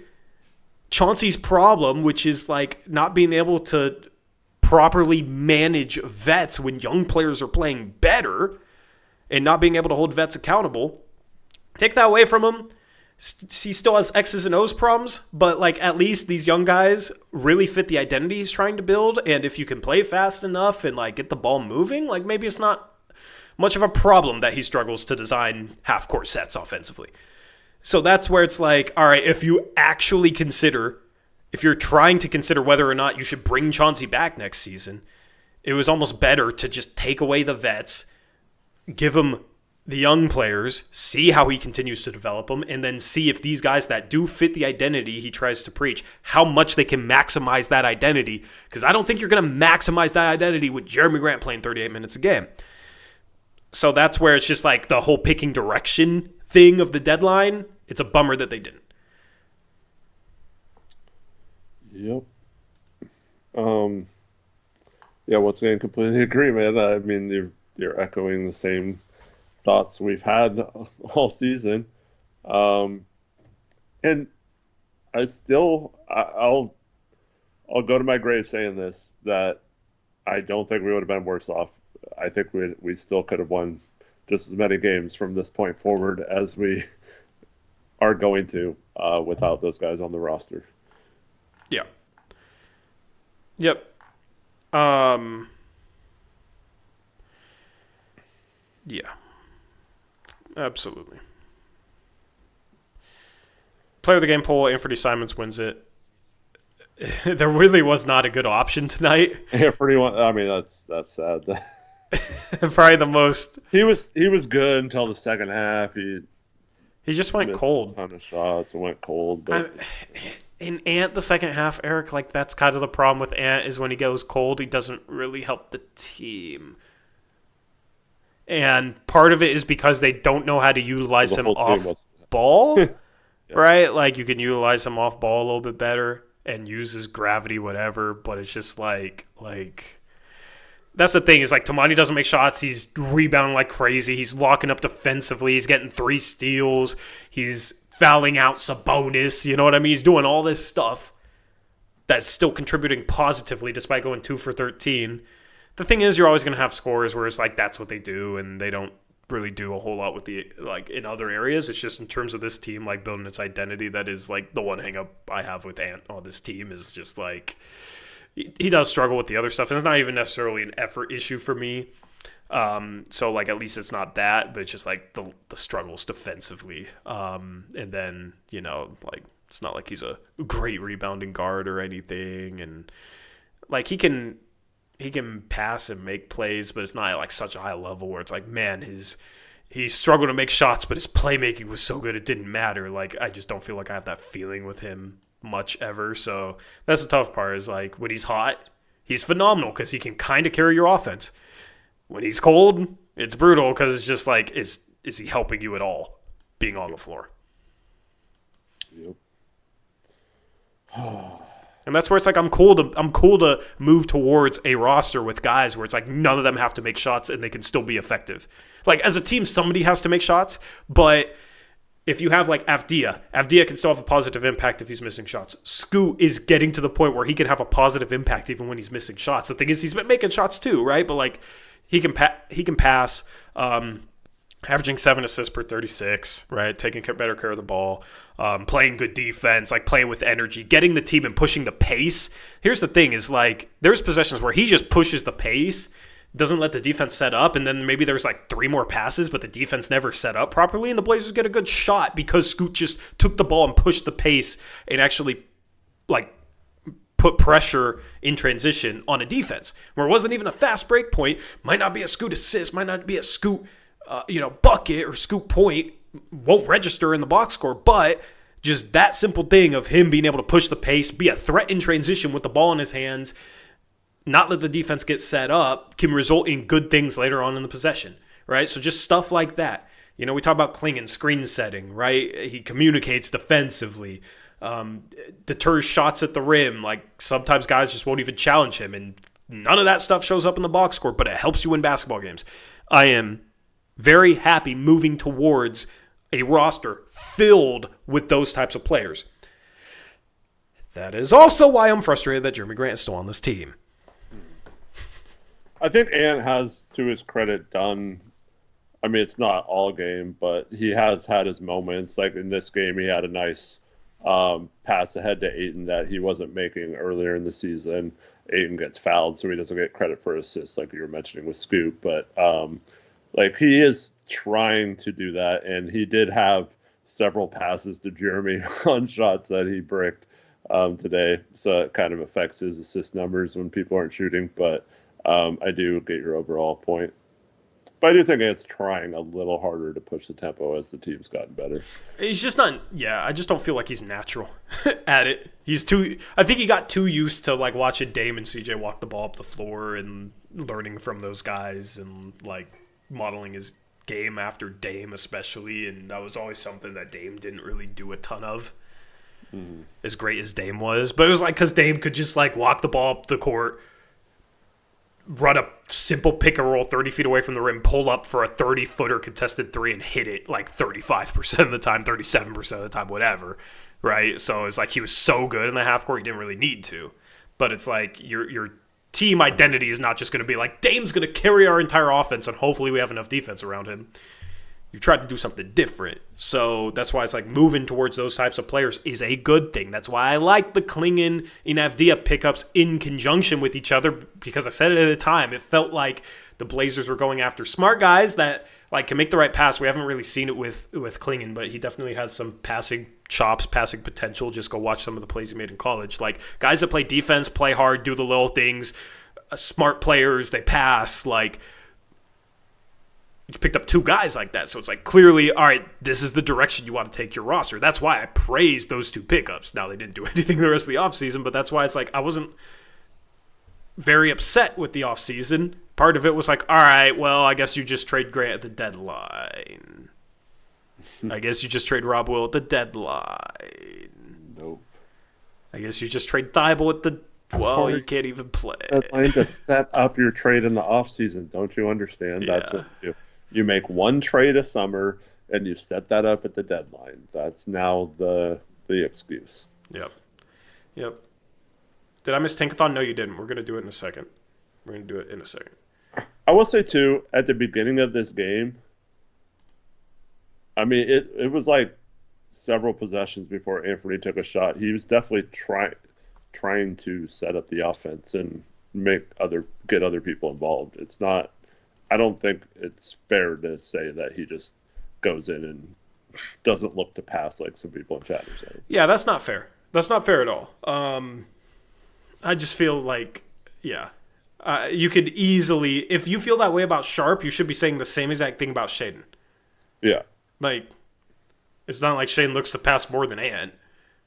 Chauncey's problem, which is not being able to properly manage vets when young players are playing better and not being able to hold vets accountable. Take that away from him. He still has X's and O's problems, but at least these young guys really fit the identity he's trying to build. And if you can play fast enough and get the ball moving, maybe it's not much of a problem that he struggles to design half-court sets offensively. So that's where it's all right, if you're trying to consider whether or not you should bring Chauncey back next season, it was almost better to just take away the vets, give him the young players, see how he continues to develop them, and then see if these guys that do fit the identity he tries to preach, how much they can maximize that identity. Because I don't think you're going to maximize that identity with Jeremy Grant playing 38 minutes a game. So that's where it's just the whole picking direction thing of the deadline. It's a bummer that they didn't. Yep. Yeah, once again, completely agree, man. I mean, you're echoing the same thoughts we've had all season. And I'll go to my grave saying this, that I don't think we would have been worse off. I think we still could have won just as many games from this point forward as we are going to without those guys on the roster. Yeah. Yep. Yeah. Absolutely. Player of the game poll, Anthony Simons wins it. There really was not a good option tonight. Yeah, pretty much. I mean, that's sad. Probably the most. He was good until the second half. He just went cold. A ton of shots and went cold. But in Ant, the second half, Eric, that's kind of the problem with Ant, is when he goes cold, he doesn't really help the team. And part of it is because they don't know how to utilize him off ball, yeah. Right? You can utilize him off ball a little bit better and use his gravity, whatever. But it's just that's the thing, is Tamani doesn't make shots. He's rebounding like crazy. He's locking up defensively. He's getting 3 steals. He's fouling out Sabonis. You know what I mean? He's doing all this stuff that's still contributing positively despite going 2 for 13. The thing is, you're always going to have scorers where it's that's what they do, and they don't really do a whole lot with the in other areas. It's just in terms of this team, building its identity, that is the one hang up I have with Ant on this team, is just he does struggle with the other stuff. And it's not even necessarily an effort issue for me. So at least it's not that, but it's just the struggles defensively. And then, it's not like he's a great rebounding guard or anything. And he can pass and make plays, but it's not such a high level where it's man, he struggled to make shots, but his playmaking was so good it didn't matter. I just don't feel like I have that feeling with him much ever. So that's the tough part, is when he's hot, he's phenomenal because he can kind of carry your offense. When he's cold, it's brutal because it's just is he helping you at all being on the floor? Yep. And that's where it's like I'm cool to move towards a roster with guys where it's like none of them have to make shots and they can still be effective. Like as a team, somebody has to make shots, but if you have like Avdia can still have a positive impact if he's missing shots. Scoot is getting to the point where he can have a positive impact even when he's missing shots. The thing is, he's been making shots too, right? But like he can pass. Averaging 7 assists per 36, right? Taking better care of the ball, playing good defense, like playing with energy, getting the team and pushing the pace. Here's the thing is like there's possessions where he just pushes the pace, doesn't let the defense set up, and then maybe there's like 3 more passes, but the defense never set up properly, and the Blazers get a good shot because Scoot just took the ball and pushed the pace and actually like put pressure in transition on a defense where it wasn't even a fast break point. Might not be a Scoot assist, might not be a Scoot bucket or Scoot point, won't register in the box score, but just that simple thing of him being able to push the pace, be a threat in transition with the ball in his hands, not let the defense get set up, can result in good things later on in the possession, right? So just stuff like that. We talk about Klingon screen setting, right? He communicates defensively, deters shots at the rim. Like sometimes guys just won't even challenge him, and none of that stuff shows up in the box score, but it helps you win basketball games. I am very happy moving towards a roster filled with those types of players. That is also why I'm frustrated that Jeremy Grant is still on this team. I think Ant has, to his credit, done. I mean, it's not all game, but he has had his moments. Like in this game, he had a nice pass ahead to Ayton that he wasn't making earlier in the season. Ayton gets fouled, so he doesn't get credit for assists like you were mentioning with Scoot. But like he is trying to do that, and he did have several passes to Jeremy on shots that he bricked today. So it kind of affects his assist numbers when people aren't shooting. But I do get your overall point. But I do think it's trying a little harder to push the tempo as the team's gotten better. He's just not. Yeah, I just don't feel like he's natural at it. I think he got too used to like watching Dame and CJ walk the ball up the floor and learning from those guys and like modeling his game after Dame especially, and that was always something that Dame didn't really do a ton of, as great as Dame was. But it was like because Dame could just like walk the ball up the court, run a simple pick and roll 30 feet away from the rim, pull up for a 30-footer contested three and hit it like 35% of the time, 37% of the time, whatever, right? So it's like he was so good in the half court he didn't really need to. But it's like your team identity is not just going to be like, Dame's going to carry our entire offense and hopefully we have enough defense around him. You tried to do something different. So that's why it's like moving towards those types of players is a good thing. That's why I like the Klingon and Avdia pickups in conjunction with each other, because I said it at the time. It felt like the Blazers were going after smart guys that like can make the right pass. We haven't really seen it with Klingon, but he definitely has some passing chops, passing potential. Just go watch some of the plays he made in college. Like guys that play defense, play hard, do the little things, smart players, they pass. Like you picked up 2 guys like that. So it's like clearly, all right, this is the direction you want to take your roster. That's why I praised those 2 pickups. Now they didn't do anything the rest of the offseason, but that's why it's like I wasn't very upset with the offseason. Part of it was like, all right, well, I guess you just trade Grant at the deadline. I guess you just trade Rob Will at the deadline. Nope. I guess you just trade Thibault at the... Well, he can't even play. Deadline to set up your trade in the offseason. Don't you understand? Yeah. That's what you do. You make one trade a summer, and you set that up at the deadline. That's now the excuse. Yep. Did I miss Tankathon? No, you didn't. We're going to do it in a second. I will say, too, at the beginning of this game, I mean, it was like several possessions before Anthony took a shot. He was definitely trying to set up the offense and get other people involved. It's not. I don't think it's fair to say that he just goes in and doesn't look to pass like some people in chat are saying. Yeah, that's not fair. That's not fair at all. I just feel like, you could easily, if you feel that way about Sharp, you should be saying the same exact thing about Shaden. Yeah. Like, it's not like Shaden looks to pass more than Ant,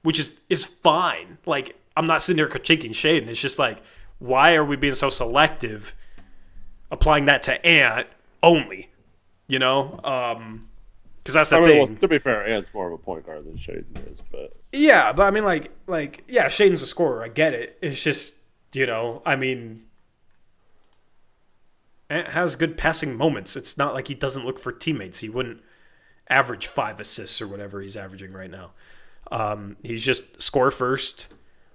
which is fine. Like, I'm not sitting there critiquing Shaden. It's just like, why are we being so selective applying that to Ant only? Because that's the I mean, thing. well, to be fair, Ant's more of a point guard than Shaden is, but Yeah, but I mean, yeah, Shaden's a scorer. I get it. It's just, I mean, Ant has good passing moments. It's not like he doesn't look for teammates. He wouldn't average 5 assists or whatever he's averaging right now. He's just score first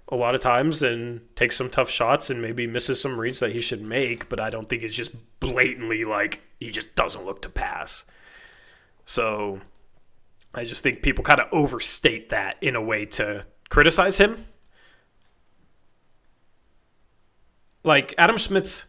a lot of times and takes some tough shots and maybe misses some reads that he should make, but I don't think it's just blatantly like he just doesn't look to pass. So I just think people kind of overstate that in a way to criticize him. Like Adam Schmidt's,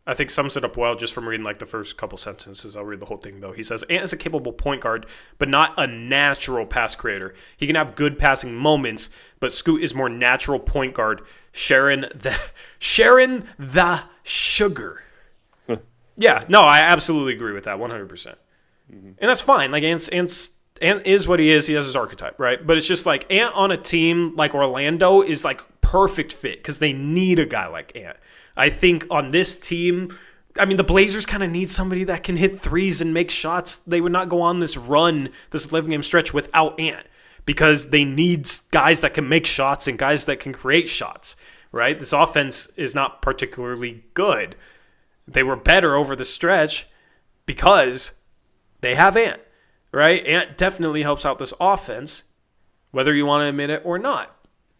I think, sums it up well just from reading like the first couple sentences. I'll read the whole thing though. He says, Ant is a capable point guard, but not a natural pass creator. He can have good passing moments, but Scoot is more natural point guard, sharing the sugar. Yeah, no, I absolutely agree with that 100%. Mm-hmm. And that's fine. Like Ant is what he is. He has his archetype, right? But it's just like Ant on a team like Orlando is like perfect fit because they need a guy like Ant. I think on this team, I mean, the Blazers kind of need somebody that can hit threes and make shots. They would not go on this run, this 11-game stretch without Ant because they need guys that can make shots and guys that can create shots, right? This offense is not particularly good. They were better over the stretch because they have Ant, right? Ant definitely helps out this offense, whether you want to admit it or not.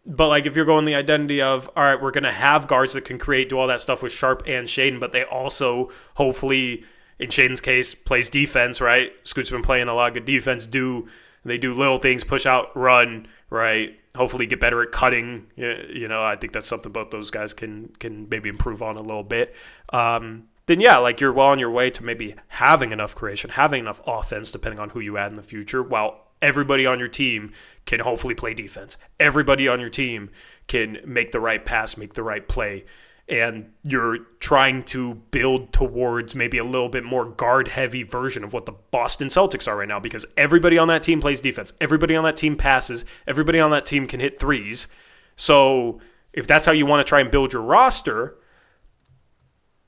But like if you're going the identity of, all right, we're going to have guards that can create, do all that stuff with Sharp and Shaden, but they also hopefully, in Shaden's case, plays defense, right? Scoot's been playing a lot of good defense. They do little things, push out, run, right? Hopefully get better at cutting. I think that's something both those guys can maybe improve on a little bit. Then yeah, like you're well on your way to maybe having enough creation, having enough offense, depending on who you add in the future, while everybody on your team can hopefully play defense. Everybody on your team can make the right pass, make the right play. And you're trying to build towards maybe a little bit more guard-heavy version of what the Boston Celtics are right now because everybody on that team plays defense. Everybody on that team passes. Everybody on that team can hit threes. So if that's how you want to try and build your roster,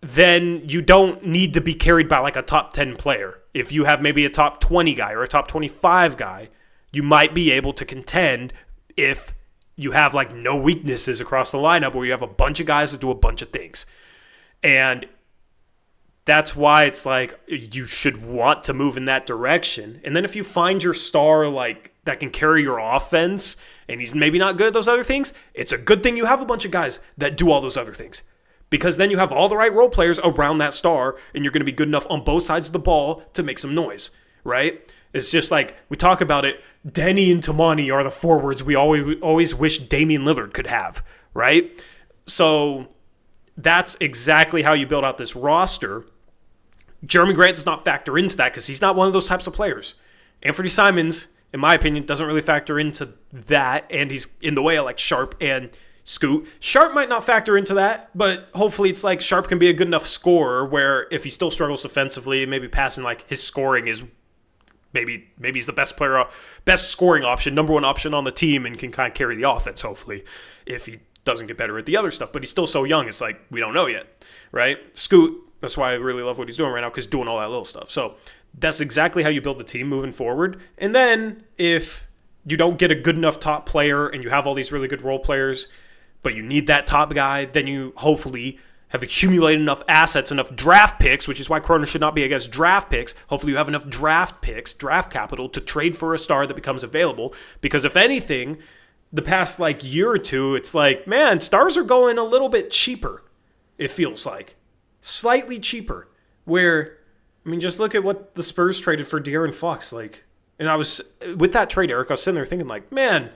then you don't need to be carried by like a top 10 player. If you have maybe a top 20 guy or a top 25 guy, you might be able to contend if you have like no weaknesses across the lineup where you have a bunch of guys that do a bunch of things. And that's why it's like you should want to move in that direction. And then if you find your star like that can carry your offense and he's maybe not good at those other things, it's a good thing you have a bunch of guys that do all those other things. Because then you have all the right role players around that star, and you're going to be good enough on both sides of the ball to make some noise, right? It's just like, we talk about it, Denny and Tamani are the forwards we always wish Damian Lillard could have, right? So that's exactly how you build out this roster. Jeremy Grant does not factor into that because he's not one of those types of players. Anthony Simons, in my opinion, doesn't really factor into that, and he's in the way of like Sharp and Scoot. Sharp might not factor into that, but hopefully it's like Sharp can be a good enough scorer where if he still struggles defensively, maybe passing, like his scoring is maybe he's the best scoring option, number one option on the team and can kind of carry the offense, hopefully, if he doesn't get better at the other stuff. But he's still so young, it's like we don't know yet, right? Scoot, that's why I really love what he's doing right now because he's doing all that little stuff. So that's exactly how you build the team moving forward. And then if you don't get a good enough top player and you have all these really good role players, but you need that top guy, then you hopefully have accumulated enough assets, enough draft picks, which is why Cronin should not be against draft picks. Hopefully you have enough draft picks, draft capital to trade for a star that becomes available. Because if anything, the past like year or two, it's like, man, stars are going a little bit cheaper, it feels like. Slightly cheaper. Where, I mean, just look at what the Spurs traded for De'Aaron Fox. Like, and I was, with that trade, Eric, I was sitting there thinking like, man,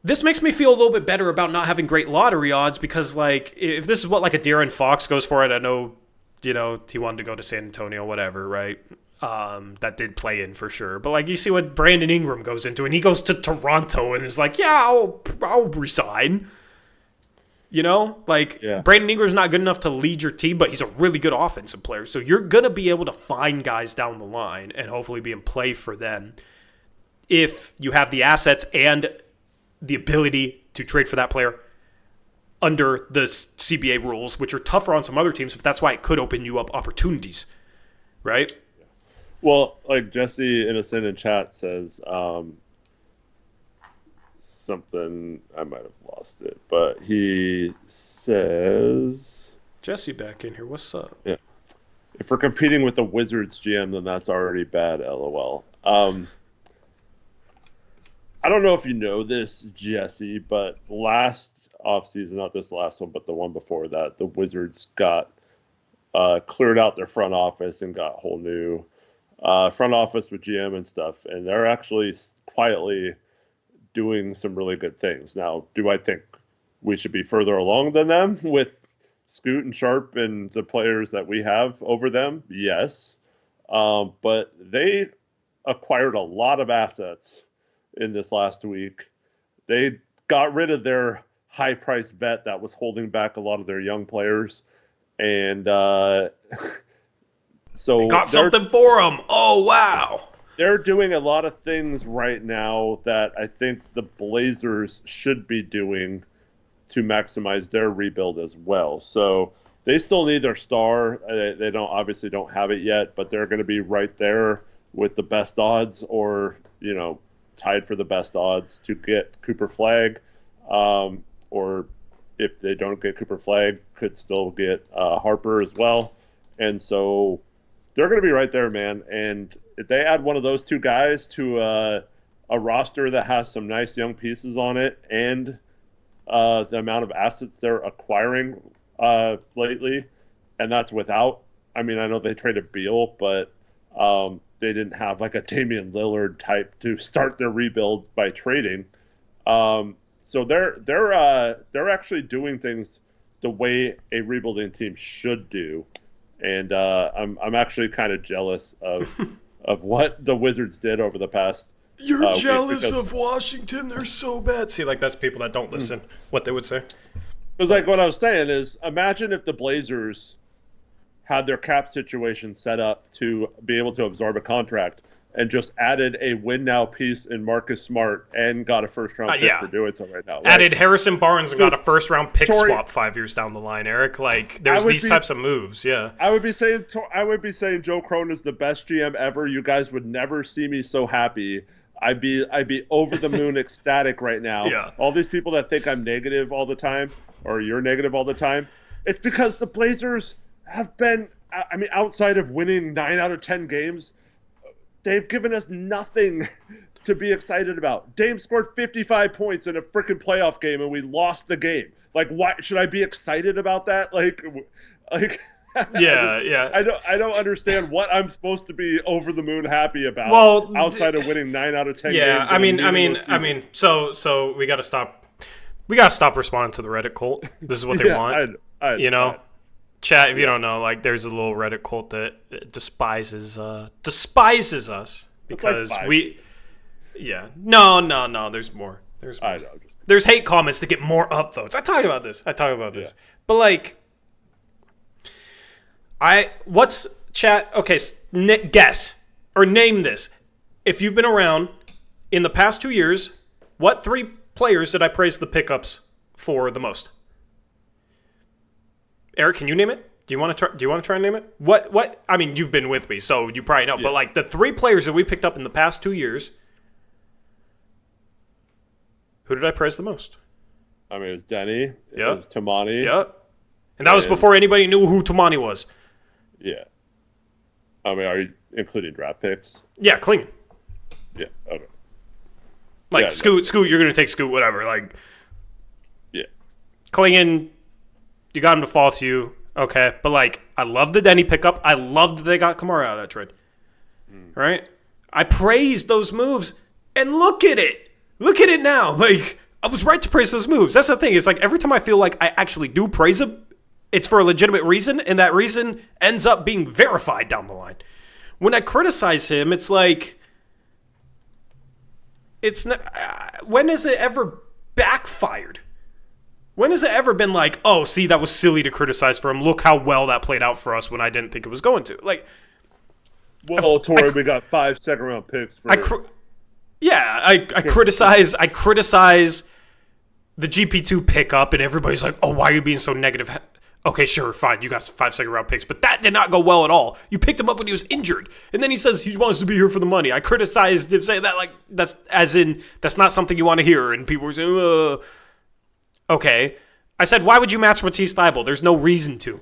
this makes me feel a little bit better about not having great lottery odds because, like, if this is what, like, a De'Aaron Fox goes for it, I know, he wanted to go to San Antonio, whatever, right? That did play in for sure. But, like, you see what Brandon Ingram goes into, and he goes to Toronto and is like, yeah, I'll resign. Yeah. Brandon Ingram's not good enough to lead your team, but he's a really good offensive player. So you're going to be able to find guys down the line and hopefully be in play for them if you have the assets and the ability to trade for that player under the CBA rules, which are tougher on some other teams, but that's why it could open you up opportunities, right? Well, like Jesse Innocent in chat says something. I might have lost it, but he says, Jesse back in here. What's up? yeah, if we're competing with the Wizards GM, then that's already bad. LOL. I don't know if you know this, Jesse, but last offseason, not this last one, but the one before that, the Wizards got cleared out their front office and got a whole new front office with GM and stuff. And they're actually quietly doing some really good things. Now, do I think we should be further along than them with Scoot and Sharp and the players that we have over them? Yes. But they acquired a lot of assets in this last week. They got rid of their high-priced vet that was holding back a lot of their young players. And so they got something for them. Oh, wow. They're doing a lot of things right now that I think the Blazers should be doing to maximize their rebuild as well. So they still need their star. They obviously don't have it yet, but they're going to be right there with the best odds, or tied for the best odds to get Cooper Flagg, or if they don't get Cooper Flagg, could still get Harper as well. And so they're going to be right there, man. And if they add one of those two guys to a roster that has some nice young pieces on it, and the amount of assets they're acquiring lately, and that's without, I know they traded Beal, but they didn't have like a Damian Lillard type to start their rebuild by trading. So they're actually doing things the way a rebuilding team should do, and I'm actually kind of jealous of what the Wizards did over the past. You're jealous of Washington. They're so bad. See, like that's people that don't listen. What they would say. Because like what I was saying is, imagine if the Blazers had their cap situation set up to be able to absorb a contract and just added a win now piece in Marcus Smart and got a first round pick for doing so right now. Added Harrison Barnes and got a first round pick swap 5 years down the line, Eric. Like there's these types of moves, yeah. I would be saying Joe Cronin is the best GM ever. You guys would never see me so happy. I'd be over the moon ecstatic right now. Yeah. All these people that think I'm negative all the time, or you're negative all the time, it's because the Blazers have been, outside of winning 9 out of 10 games, they've given us nothing to be excited about. Dame scored 55 points in a freaking playoff game, and we lost the game. Like, why should I be excited about that? Like, yeah. I don't understand what I'm supposed to be over the moon happy about. Well, outside of winning 9 out of 10 games. Yeah, so we got to stop. We got to stop responding to the Reddit cult. This is what they want. Chat, if you don't know, like there's a little Reddit cult that despises us because like No, there's more. I know. There's hate comments to get more upvotes. I talked about this. Yeah. But like, what's chat? Okay, guess or name this. If you've been around in the past 2 years, what 3 players did I praise the pickups for the most? Eric, can you name it? Do you want to try and name it? What? I mean, you've been with me, so you probably know. Yeah. But like the 3 players that we picked up in the past 2 years, who did I praise the most? It was Denny. It was Tamani. Yeah. And that was before anybody knew who Tamani was. Yeah. Are you including draft picks? Yeah, Klingon. Yeah. Okay. Like Scoot, you're gonna take Scoot, whatever. Like. Yeah. Klingon. You got him to fall to you, okay. But, like, I love the Denny pickup. I love that they got Kamara out of that trade. Right? I praised those moves, and look at it. Look at it now. Like, I was right to praise those moves. That's the thing. It's like every time I feel like I actually do praise them, it's for a legitimate reason, and that reason ends up being verified down the line. When I criticize him, it's like, it's not, when has it ever backfired? When has it ever been like, oh, see, that was silly to criticize for him. Look how well that played out for us when I didn't think it was going to. Like, well, Tori, we got 5 second-round picks. I criticize the GP2 pickup, and everybody's like, oh, why are you being so negative Okay, sure, fine. You got 5 second round picks, but that did not go well at all. You picked him up when he was injured, and then he says he wants to be here for the money. I criticized him saying that like that's not something you want to hear, and people were saying, okay. I said, why would you match Matisse Thybulle? There's no reason to.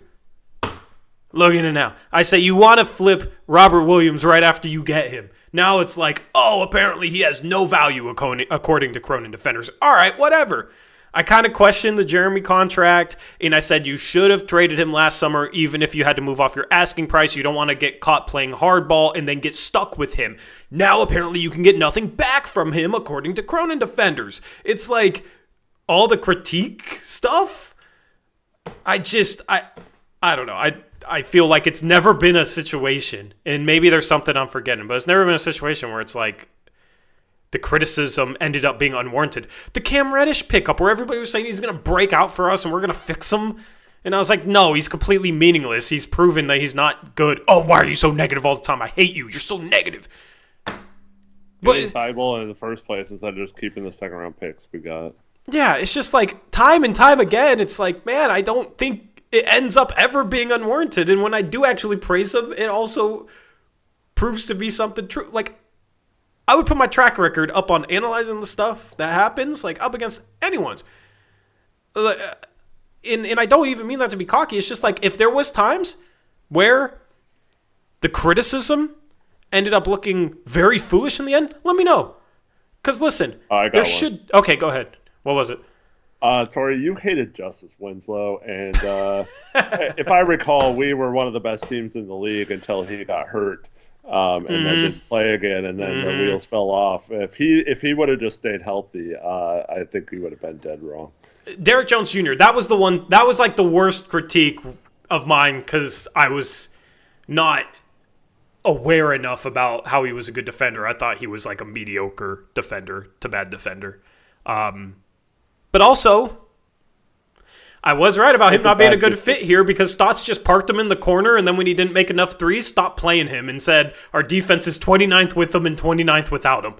Look at it now. I say you want to flip Robert Williams right after you get him. Now it's like, oh, apparently he has no value according to Cronin defenders. All right, whatever. I kind of questioned the Jeremy contract, and I said you should have traded him last summer, even if you had to move off your asking price. You don't want to get caught playing hardball and then get stuck with him. Now, apparently, you can get nothing back from him, according to Cronin defenders. It's like all the critique stuff. I don't know. I feel like it's never been a situation, and maybe there's something I'm forgetting, but it's never been a situation where it's like, the criticism ended up being unwarranted. The Cam Reddish pickup, where everybody was saying he's going to break out for us and we're going to fix him. And I was like, no, he's completely meaningless. He's proven that he's not good. Oh, why are you so negative all the time? I hate you. You're so negative. But Thybulle in the first place instead of just keeping the second round picks we got. Yeah, it's just like time and time again. It's like, man, I don't think it ends up ever being unwarranted. And when I do actually praise him, it also proves to be something true. Like, I would put my track record up on analyzing the stuff that happens, like up against anyone's. And I don't even mean that to be cocky. It's just like if there was times where the criticism ended up looking very foolish in the end, let me know. Because listen, there should... Okay, go ahead. What was it? Tori, you hated Justice Winslow, and if I recall, we were one of the best teams in the league until he got hurt. And then didn't play again, and then the wheels fell off. If he would have just stayed healthy, I think he would have been dead wrong. Derrick Jones Jr., that was the one, that was like the worst critique of mine because I was not aware enough about how he was a good defender. I thought he was like a mediocre defender to bad defender. But also, I was right about him not being a good fit here because Stotts just parked him in the corner, and then when he didn't make enough threes, stopped playing him and said, our defense is 29th with him and 29th without him.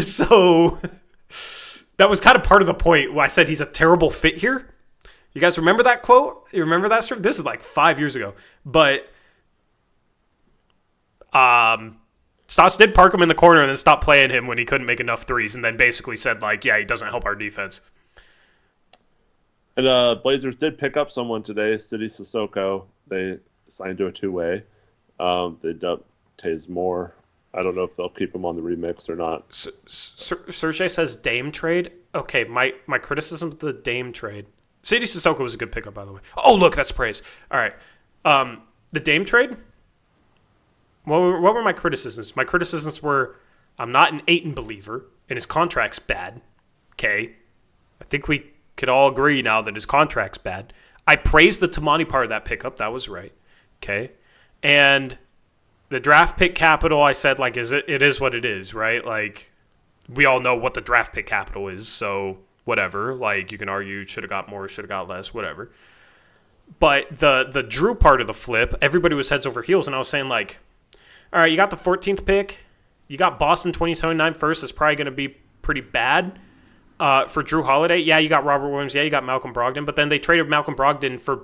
So that was kind of part of the point where I said he's a terrible fit here. You guys remember that quote? You remember that story? This is like 5 years ago. But Stotts did park him in the corner and then stopped playing him when he couldn't make enough threes, and then basically said, like, yeah, he doesn't help our defense. And Blazers did pick up someone today, City Sissoko. They signed to a two-way. They dumped Taze Moore. I don't know if they'll keep him on the remix or not. Sergey says Dame trade. Okay, my criticism of the Dame trade. City Sissoko was a good pickup, by the way. Oh, look, that's praise. All right. The Dame trade? What were my criticisms? My criticisms were I'm not an Ayton believer, and his contract's bad. Okay? I think we could all agree now that his contract's bad. I praised the Tamani part of that pickup. That was right. Okay. And the draft pick capital, I said, like, it is what it is, right? Like, we all know what the draft pick capital is, so whatever. Like, you can argue should have got more, should have got less, whatever. But the Drew part of the flip, everybody was heads over heels, and I was saying, like, all right, you got the 14th pick. You got Boston 2029 first. It's probably going to be pretty bad. For Drew Holiday, yeah, you got Robert Williams, yeah, you got Malcolm Brogdon, but then they traded Malcolm Brogdon for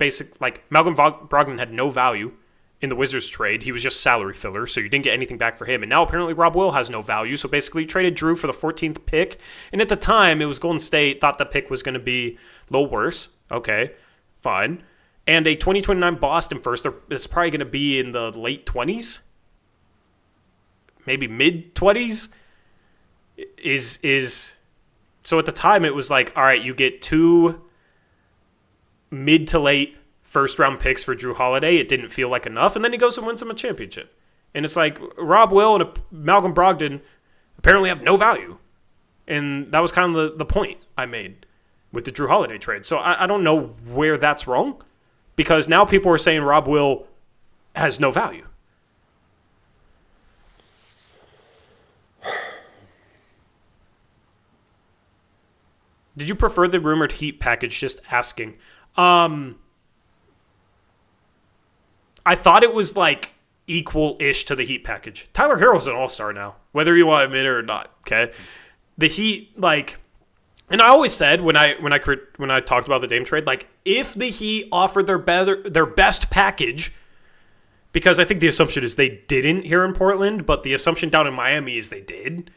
Malcolm Brogdon had no value in the Wizards trade. He was just salary filler, so you didn't get anything back for him. And now apparently Rob Will has no value, so basically you traded Drew for the 14th pick. And at the time, it was Golden State, thought the pick was going to be a little worse. Okay, fine. And a 2029 Boston first, it's probably going to be in the late 20s, maybe mid-20s, is... So at the time, it was like, all right, you get 2 mid to late first-round picks for Drew Holiday. It didn't feel like enough. And then he goes and wins him a championship. And it's like Rob Will and Malcolm Brogdon apparently have no value. And that was kind of the point I made with the Drew Holiday trade. So I don't know where that's wrong, because now people are saying Rob Will has no value. Did you prefer the rumored Heat package? Just asking. I thought it was like equal-ish to the Heat package. Tyler Herro's an all-star now, whether you want to admit it or not, okay? The Heat, like, And I always said when I talked about the Dame trade, like if the Heat offered their best package, because I think the assumption is they didn't here in Portland, but the assumption down in Miami is they did,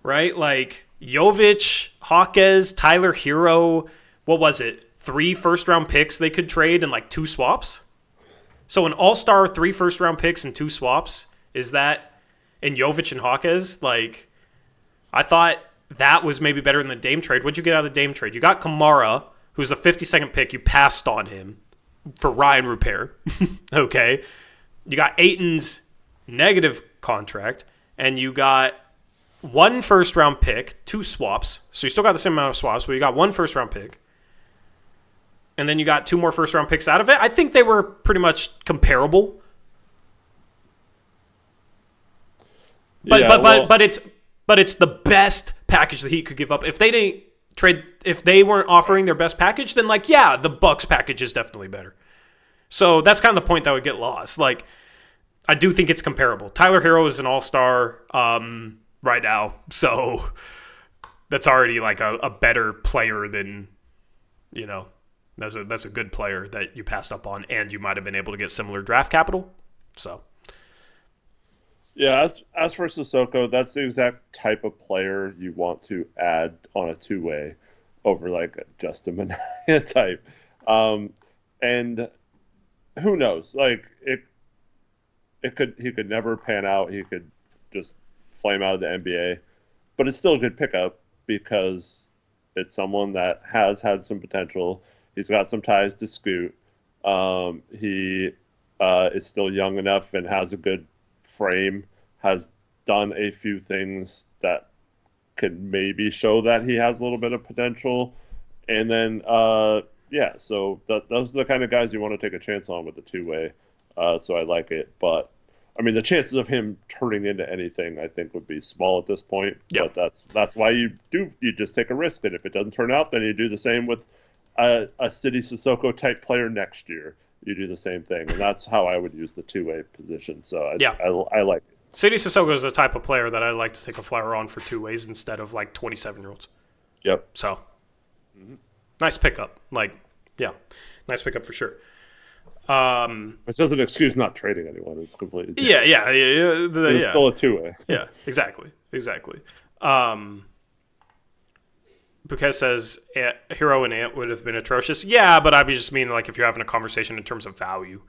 right? Like Jovic, Hawkes, Tyler Hero, what was it? 3 first-round picks they could trade and like 2 swaps. So an all-star, 3 first-round picks and 2 swaps, is that, and Jovic and Hawkes, like, I thought that was maybe better than the Dame trade. What'd you get out of the Dame trade? You got Kamara, who's a 52nd pick. You passed on him for Ryan Rupert. Okay. You got Ayton's negative contract, and you got 1 first-round pick, 2 swaps. So you still got the same amount of swaps, but you got 1 first-round pick. And then you got 2 more first-round picks out of it. I think they were pretty much comparable. But it's the best package the Heat could give up. If they weren't offering their best package, then like, yeah, the Bucks package is definitely better. So that's kind of the point that would get lost. Like, I do think it's comparable. Tyler Hero is an all-star right now, so that's already like a better player than, you know, that's a good player that you passed up on, and you might have been able to get similar draft capital. So. Yeah, as for Sissoko, that's the exact type of player you want to add on a 2-way over like a Justin Minaya type. And who knows? Like he could never pan out. He could just flame out of the NBA. But it's still a good pickup because it's someone that has had some potential. He's got some ties to Scoot. He is still young enough and has a good frame, has done a few things that could maybe show that he has a little bit of potential. And then, so those are the kind of guys you want to take a chance on with the 2-way. So I like it. But, I mean, the chances of him turning into anything, I think, would be small at this point. Yep. But that's why you just take a risk. And if it doesn't turn out, then you do the same with a City Sissoko type player next year. You do the same thing, and that's how I would use the 2-way position. So I like it. City Sissoko is the type of player that I like to take a flyer on for 2-ways instead of like 27-year-olds. Yep. So nice pickup. Like, yeah, nice pickup for sure. Which doesn't excuse not trading anyone. It's completely different. It's still a 2-way. Yeah, exactly. Bouquet says Hero and Ant would have been atrocious. Yeah, but I just mean like if you're having a conversation in terms of value,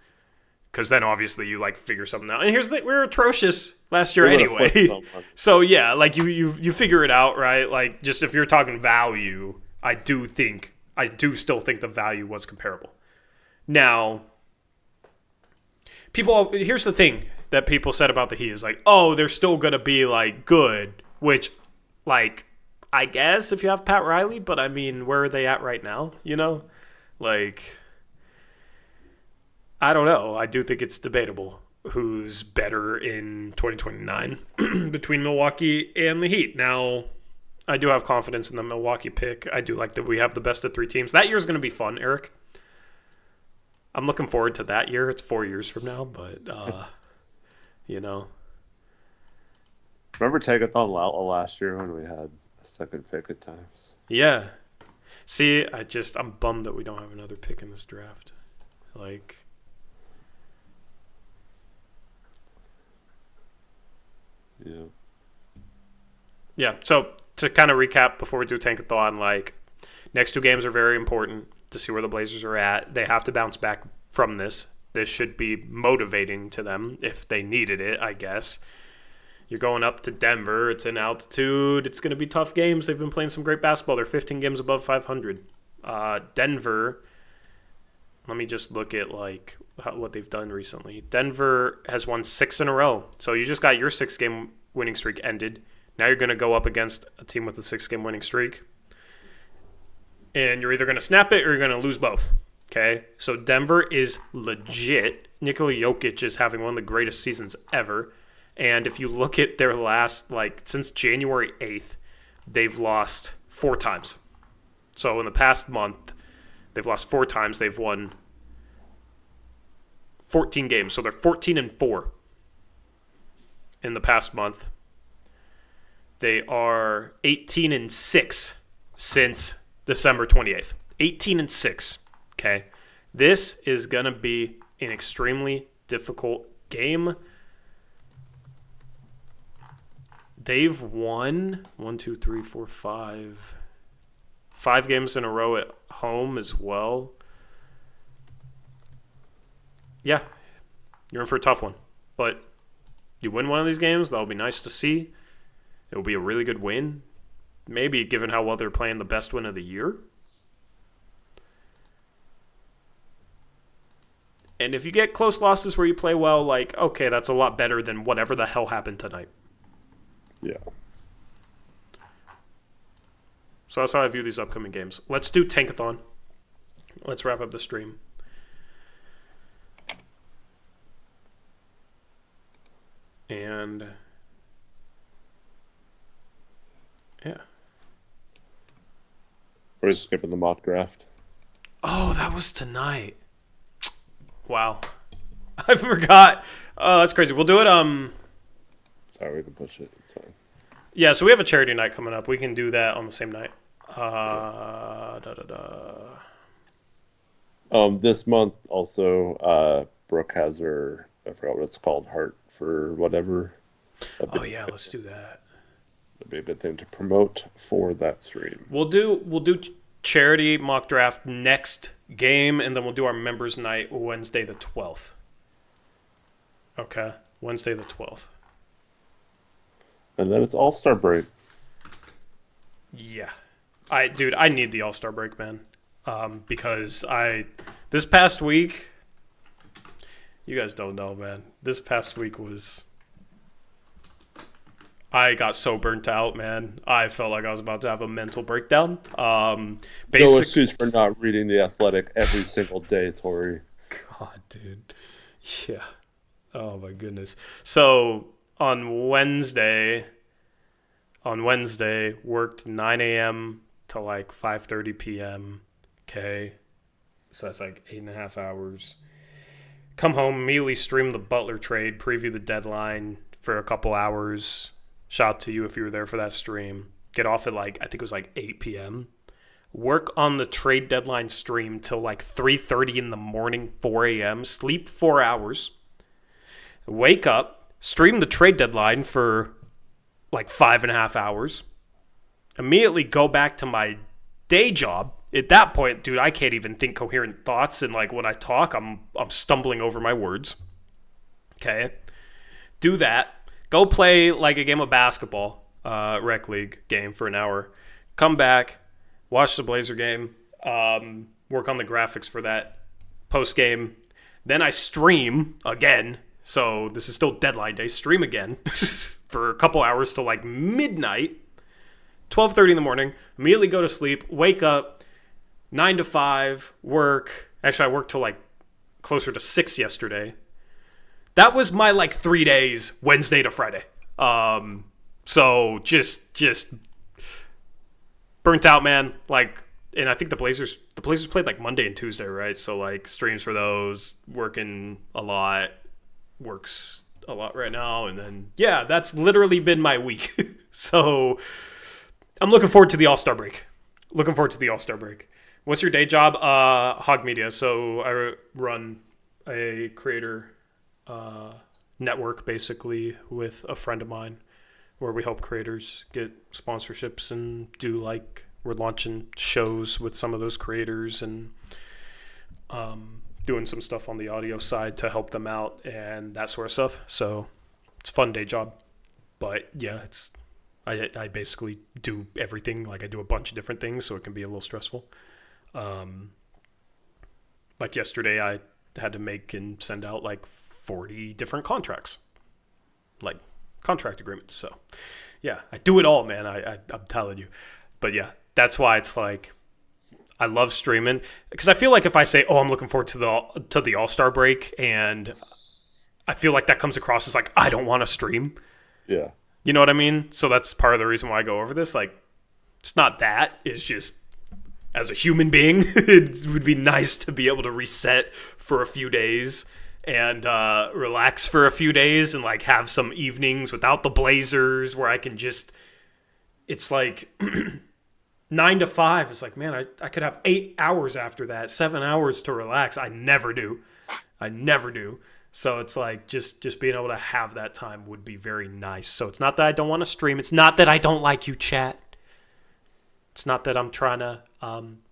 because then obviously you like figure something out. And here's the we're atrocious last year anyway. So yeah, like you figure it out, right? Like just if you're talking value, I do still think the value was comparable. Now, here's the thing that people said about the Heat is like, oh, they're still gonna be like good, which like. I guess if you have Pat Riley, but I mean, where are they at right now? You know, like, I don't know. I do think it's debatable who's better in 2029 between Milwaukee and the Heat. Now, I do have confidence in the Milwaukee pick. I do like that we have the best of 3 teams. That year's going to be fun, Eric. I'm looking forward to that year. It's 4 years from now, but, you know. Remember Tagathon last year when we had a second pick at times? Yeah. See, I'm bummed that we don't have another pick in this draft. Like, yeah. So to kind of recap before we do Tankathon, like next 2 games are very important to see where the Blazers are at. They have to bounce back from this. This should be motivating to them if they needed it, I guess. You're going up to Denver. It's in altitude. It's going to be tough games. They've been playing some great basketball. They're 15 games above 500. Denver, let me just look at like what they've done recently. Denver has won 6 in a row. So you just got your 6-game winning streak ended. Now you're going to go up against a team with a 6-game winning streak. And you're either going to snap it or you're going to lose both. Okay? So Denver is legit. Nikola Jokic is having one of the greatest seasons ever. And if you look at their last, like, since January 8th, they've lost 4 times. So in the past month, they've lost 4 times. They've won 14 games. So they're 14-4 in the past month. They are 18-6 since December 28th. 18-6. Okay. This is going to be an extremely difficult game. They've won 5 games in a row at home as well. Yeah, you're in for a tough one. But you win one of these games, that'll be nice to see. It'll be a really good win. Maybe, given how well they're playing, the best win of the year. And if you get close losses where you play well, like, okay, that's a lot better than whatever the hell happened tonight. Yeah. So that's how I view these upcoming games. Let's do Tankathon. Let's wrap up the stream. And yeah. We're skipping the mock draft. Oh, that was tonight. Wow. I forgot. Oh, that's crazy. We'll do it. Sorry, we can push it. It's fine. Yeah, so we have a charity night coming up. We can do that on the same night. This month also, Brooke has her, I forgot what it's called, Heart for whatever. Oh yeah, let's do that. That'd be a good thing to promote for that stream. We'll do charity mock draft next game, and then we'll do our members night Wednesday the 12th. Okay, Wednesday the 12th. And then it's All-Star break. Yeah. I need the All-Star break, man. Because this past week, you guys don't know, man. This past week I got so burnt out, man. I felt like I was about to have a mental breakdown. No excuse for not reading The Athletic every single day, Tori. God, dude. Yeah. Oh, my goodness. So, on Wednesday, worked 9 a.m. to like 5:30 p.m. Okay. So that's like 8.5 hours. Come home, immediately stream the Butler trade, preview the deadline for a couple hours. Shout out to you if you were there for that stream. Get off at I think it was 8 p.m. Work on the trade deadline stream till 3:30 in the morning, 4 a.m. Sleep 4 hours. Wake up, stream the trade deadline for 5.5 hours. Immediately go back to my day job. At that point, dude, I can't even think coherent thoughts, and when I talk, I'm stumbling over my words. Okay, do that. Go play a game of basketball, rec league game for an hour. Come back, watch the Blazer game. Work on the graphics for that post game. Then I stream again. So this is still deadline day. Stream again for a couple hours till midnight. 12:30 in the morning. Immediately go to sleep. Wake up. 9 to 5. Work. Actually, I worked till closer to 6 yesterday. That was my 3 days, Wednesday to Friday. So just burnt out, man. And I think the Blazers played Monday and Tuesday, right? So streams for those, working a lot, works a lot right now, and then yeah, that's literally been my week. So I'm looking forward to the All-Star break. What's your day job? Hog Media. So I run a creator network basically with a friend of mine where we help creators get sponsorships and do we're launching shows with some of those creators and doing some stuff on the audio side to help them out and that sort of stuff. So it's a fun day job. But yeah, I basically do everything. I do a bunch of different things, so it can be a little stressful. Yesterday, I had to make and send out 40 different contracts, contract agreements. So yeah, I do it all, man. I'm telling you. But yeah, that's why it's I love streaming, because I feel if I say, oh, I'm looking forward to the All-Star break, and I feel that comes across as I don't want to stream. Yeah. You know what I mean? So that's part of the reason why I go over this. It's not that. It's just, as a human being, it would be nice to be able to reset for a few days and relax for a few days and have some evenings without the Blazers where I can just, it's 9 to 5. It's like, man, I could have 8 hours after that, 7 hours to relax. I never do. So it's like just being able to have that time would be very nice. So it's not that I don't want to stream. It's not that I don't like you, chat. It's not that I'm trying to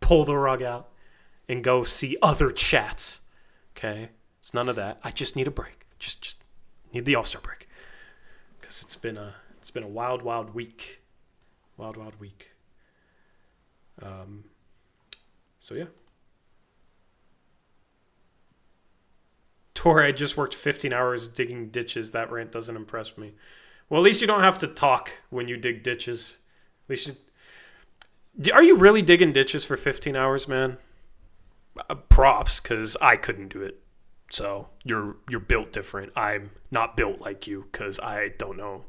pull the rug out and go see other chats. Okay? It's none of that. I just need a break. Just need the All-Star break. Because it's been a wild, wild week. Wild, wild week. So yeah. Torre, I just worked 15 hours digging ditches. That rant doesn't impress me. Well, at least you don't have to talk when you dig ditches. At least are you really digging ditches for 15 hours, man? Props, because I couldn't do it. So you're built different. I'm not built like you, because I don't know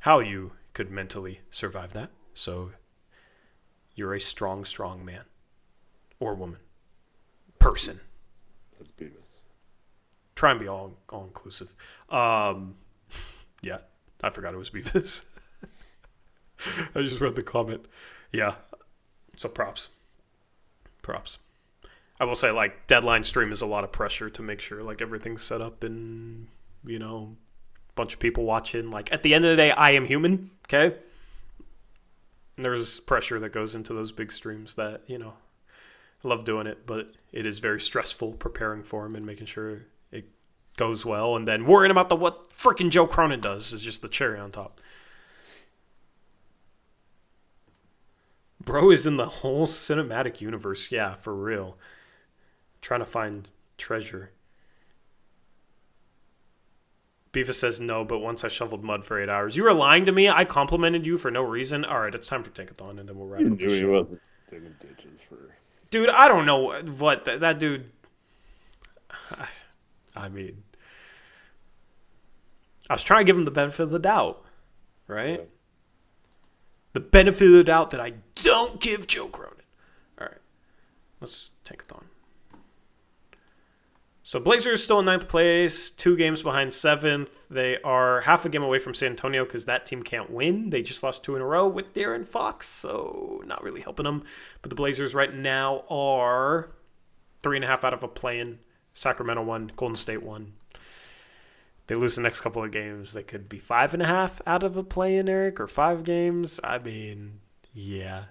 how you could mentally survive that. So you're a strong, strong man or woman, person. That's Beavis. Try and be all inclusive. Yeah, I forgot it was Beavis. I just read the comment. Yeah, so props. I will say, like, deadline stream is a lot of pressure to make sure, like, everything's set up and, you know, a bunch of people watching. Like, at the end of the day, I am human, okay? And there's pressure that goes into those big streams that, you know, I love doing it, but it is very stressful preparing for them and making sure it goes well. And then worrying about what freaking Joe Cronin does is just the cherry on top. Bro is in the whole cinematic universe. Yeah, for real. Trying to find treasure. Beavis says no, but once I shoveled mud for 8 hours. You were lying to me. I complimented you for no reason. All right, it's time for Tankathon, and then we'll wrap up the show. He wasn't digging ditches for... Dude, I don't know what that dude... I mean... I was trying to give him the benefit of the doubt, right? Yeah. The benefit of the doubt that I don't give Joe Cronin. All right, let's Tankathon. So Blazers still in 9th place, 2 games behind 7th. They are half a game away from San Antonio because that team can't win. They just lost 2 in a row with De'Aaron Fox, so not really helping them. But the Blazers right now are 3.5 out of a play-in. Sacramento 1, Golden State 1. They lose the next couple of games. They could be 5.5 out of a play-in, Eric, or 5 games. I mean, yeah.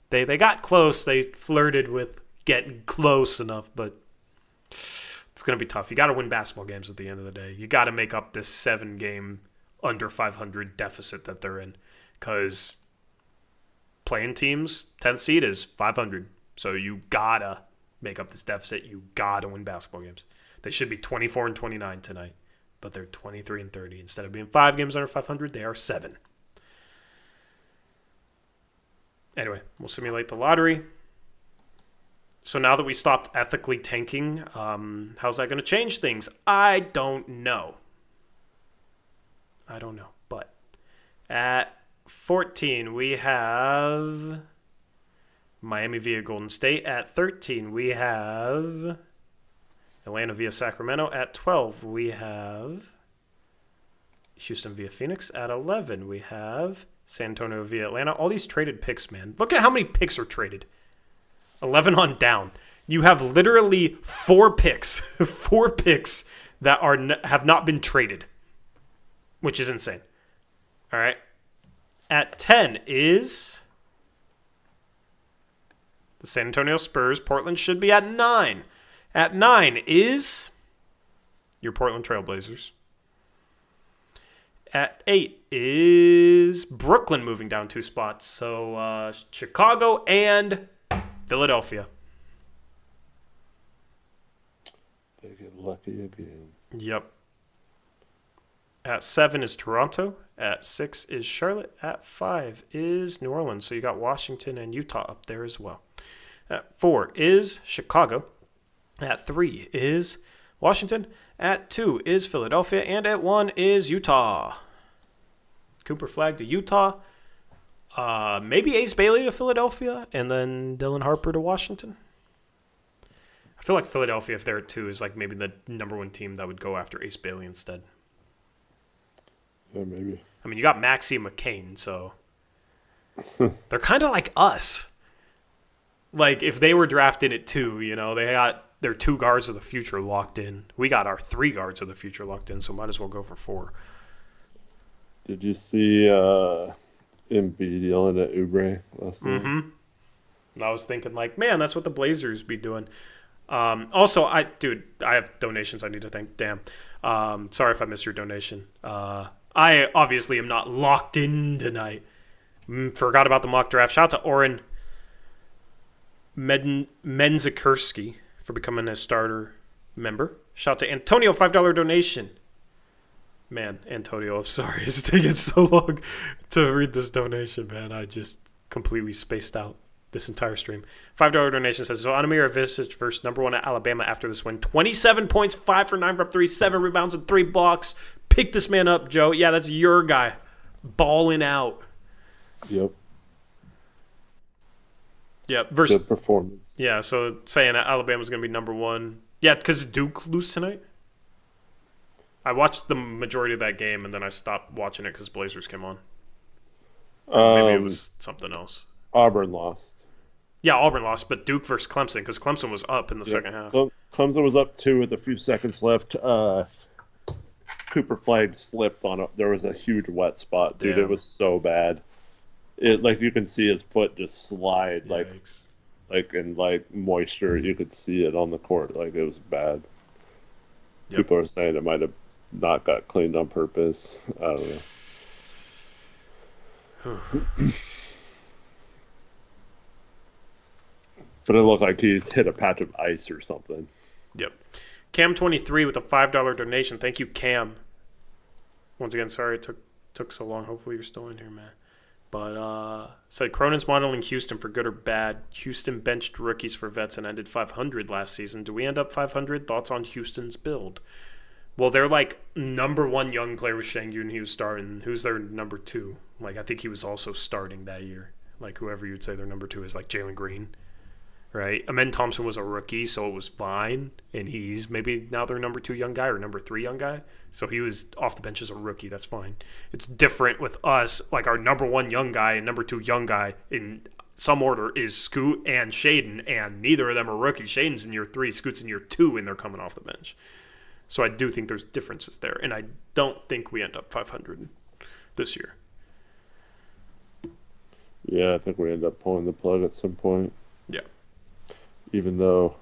They got close. They flirted with getting close enough, but it's going to be tough. You got to win basketball games at the end of the day. You got to make up this 7-game under 500 deficit that they're in, because playing teams, 10th seed is 500. So you got to make up this deficit. You got to win basketball games. They should be 24-29 tonight, but they're 23-30. Instead of being 5 games under 500, they are 7. Anyway, we'll simulate the lottery. So now that we stopped ethically tanking, how's that going to change things? I don't know. But at 14, we have Miami via Golden State. At 13, we have Atlanta via Sacramento. At 12, we have Houston via Phoenix. At 11, we have San Antonio via Atlanta. All these traded picks, man. Look at how many picks are traded. 11 on down. You have literally 4 picks. 4 picks that have not been traded, which is insane. All right. At 10 is the San Antonio Spurs. Portland should be at 9. At 9 is your Portland Trailblazers. At 8 is Brooklyn moving down 2 spots. So Chicago and Philadelphia. They get lucky again. Yep. At 7 is Toronto. At 6 is Charlotte. At 5 is New Orleans. So you got Washington and Utah up there as well. At 4 is Chicago. At 3 is Washington. At 2 is Philadelphia. And at 1 is Utah. Cooper Flagg to Utah. Maybe Ace Bailey to Philadelphia, and then Dylan Harper to Washington. I feel like Philadelphia, if they're at 2, is like maybe the number 1 team that would go after Ace Bailey instead. Yeah, maybe. I mean, you got Maxey McCain, so They're kind of like us. Like, if they were drafted at 2, they got their 2 guards of the future locked in. We got our 3 guards of the future locked in, so might as well go for 4. Did you see Embiid yelling at Oubre last night? Mm-hmm. And I was thinking, like, man, that's what the Blazers be doing. Also, I have donations I need to thank. Damn. Sorry if I missed your donation. I obviously am not locked in tonight. Forgot about the mock draft. Shout out to Oren Menzakursky for becoming a starter member. Shout out to Antonio, $5 donation. Man, Antonio, I'm sorry. It's taking so long to read this donation, man. I just completely spaced out this entire stream. $5 donation says, so Anamir Avicic versus number 1 at Alabama after this win. 27 points, 5 for 9 from 3, 7 rebounds and 3 blocks. Pick this man up, Joe. Yeah, that's your guy. Balling out. Yep. Versus good performance. Yeah, so saying Alabama's going to be number 1. Yeah, because Duke lose tonight? I watched the majority of that game, and then I stopped watching it because Blazers came on. Maybe it was something else. Auburn lost. Yeah, Auburn lost, but Duke versus Clemson, because Clemson was up in the second half. Clemson was up 2 with a few seconds left. Cooper Flag slipped on it. There was a huge wet spot, dude. It was so bad. It you can see his foot just slide, Yikes. in moisture. You could see it on the court. It was bad. Yep. People are saying it might have not got cleaned on purpose. I don't know. But it looked like he hit a patch of ice or something. Yep. Cam23 with a $5 donation. Thank you, Cam. Once again, sorry it took so long. Hopefully you're still in here, man. But said Cronin's modeling Houston for good or bad. Houston benched rookies for vets and ended 500 last season. Do we end up 500? Thoughts on Houston's build? Well, they're number 1 young player was Şengün. He was starting. Who's their number 2? I think he was also starting that year. Whoever you'd say their number 2 is, Jalen Green. Right? Amen Thompson was a rookie, so it was fine. And he's maybe now their number 2 young guy or number 3 young guy. So he was off the bench as a rookie. That's fine. It's different with us. Our number 1 young guy and number 2 young guy in some order is Scoot and Shaden, and neither of them are rookies. Shaden's in year 3, Scoot's in year 2, and they're coming off the bench. So I do think there's differences there. And I don't think we end up 500 this year. Yeah, I think we end up pulling the plug at some point. Yeah. Even though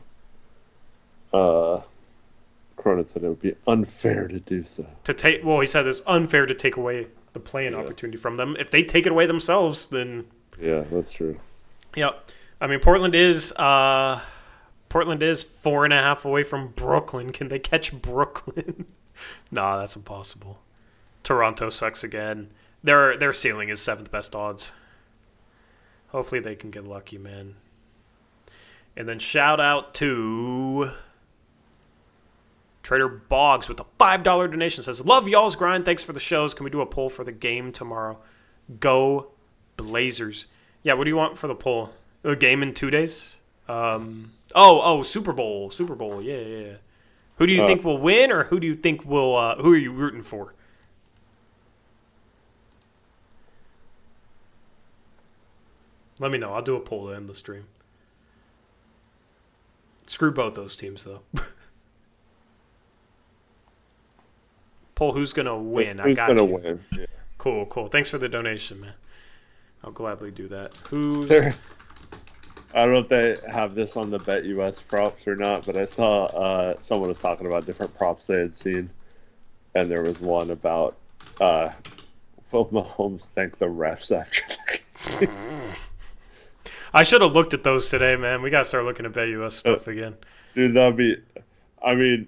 Cronin said it would be unfair to do so. He said it's unfair to take away the play-in opportunity from them. If they take it away themselves, then... Yeah, that's true. Yep. I mean, Portland is 4.5 away from Brooklyn. Can they catch Brooklyn? Nah, that's impossible. Toronto sucks again. Their ceiling is 7th best odds. Hopefully they can get lucky, man. And then shout out to Trader Boggs with a $5 donation. Says, love y'all's grind. Thanks for the shows. Can we do a poll for the game tomorrow? Go Blazers. Yeah, what do you want for the poll? A game in 2 days? Super Bowl. Super Bowl. Yeah. Who do you think will win, or who do you think will who are you rooting for? Let me know. I'll do a poll to end the stream. Screw both those teams, though. Poll who's going to win. Who's going to win? Yeah. Cool. Thanks for the donation, man. I'll gladly do that. I don't know if they have this on the BetUS props or not, but I saw someone was talking about different props they had seen, and there was one about will Mahomes thank the refs after the game. I should have looked at those today, man. We got to start looking at BetUS stuff again. Dude, that'd be... I mean...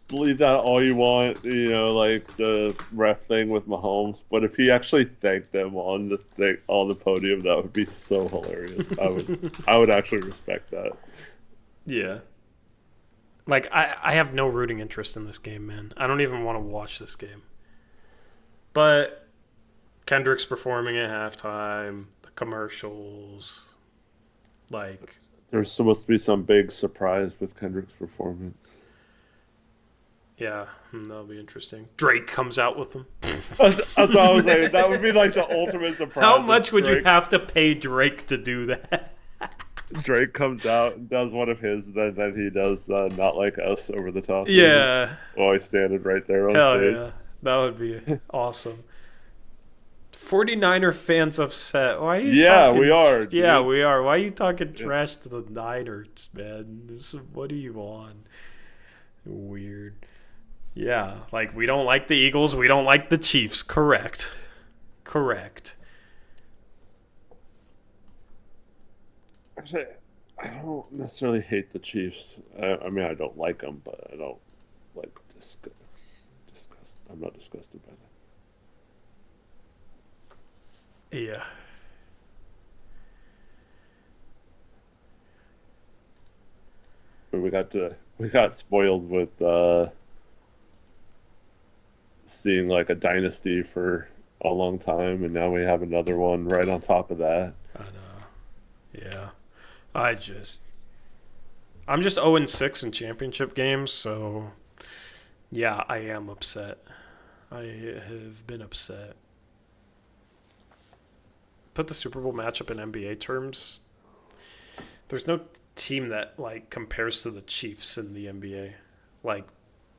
Believe that all you want, the ref thing with Mahomes. But if he actually thanked them on the podium, that would be so hilarious. I would actually respect that. Yeah. I have no rooting interest in this game, man. I don't even want to watch this game. But Kendrick's performing at halftime, the commercials, There's supposed to be some big surprise with Kendrick's performance. Yeah, that'll be interesting. Drake comes out with them. That's what I was saying. That would be like the ultimate surprise. How much would you have to pay Drake to do that? Drake comes out and does one of his, then he does Not Like Us over the top. Yeah. Always standing right there on Hell stage. yeah. That would be awesome. 49er fans upset. Why are you talking? We are. Yeah, dude. we are. Why are you talking trash to the Niners, man? What are you on? Weird. Yeah, like we don't like the Eagles. We don't like the Chiefs. Correct. Actually, I don't necessarily hate the Chiefs. I mean, I don't like them, but I don't like disgust. I'm not disgusted by them. Yeah. But we got spoiled with seeing like a dynasty for a long time, and now we have another one right on top of that. I know. Yeah. I'm just 0-6 in championship games, so yeah, I am upset. I have been upset. Put the Super Bowl matchup in NBA terms. There's no team that like compares to the Chiefs in the NBA. Like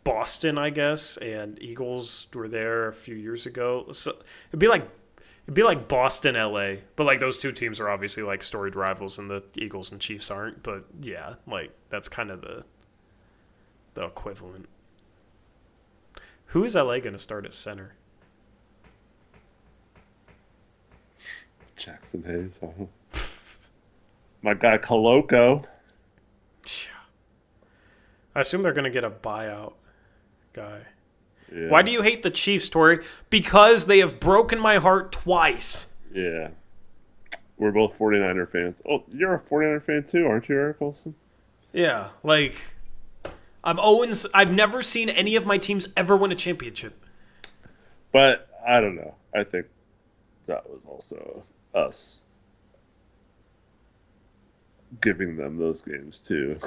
Boston, I guess, and Eagles were there a few years ago. So it'd be like Boston, LA, but like those two teams are obviously like storied rivals, and the Eagles and Chiefs aren't. But yeah, like that's kind of the equivalent. Who is LA going to start at center? Jackson Hayes. My guy Coloco. I assume they're going to get a buyout guy. Yeah. Why do you hate the Chiefs, Tori? Because they have broken my heart twice. Yeah. We're both 49er fans. Oh, you're a 49er fan too, aren't you, Eric Olson? Yeah, like I've never seen any of my teams ever win a championship. But I don't know. I think that was also us giving them those games too.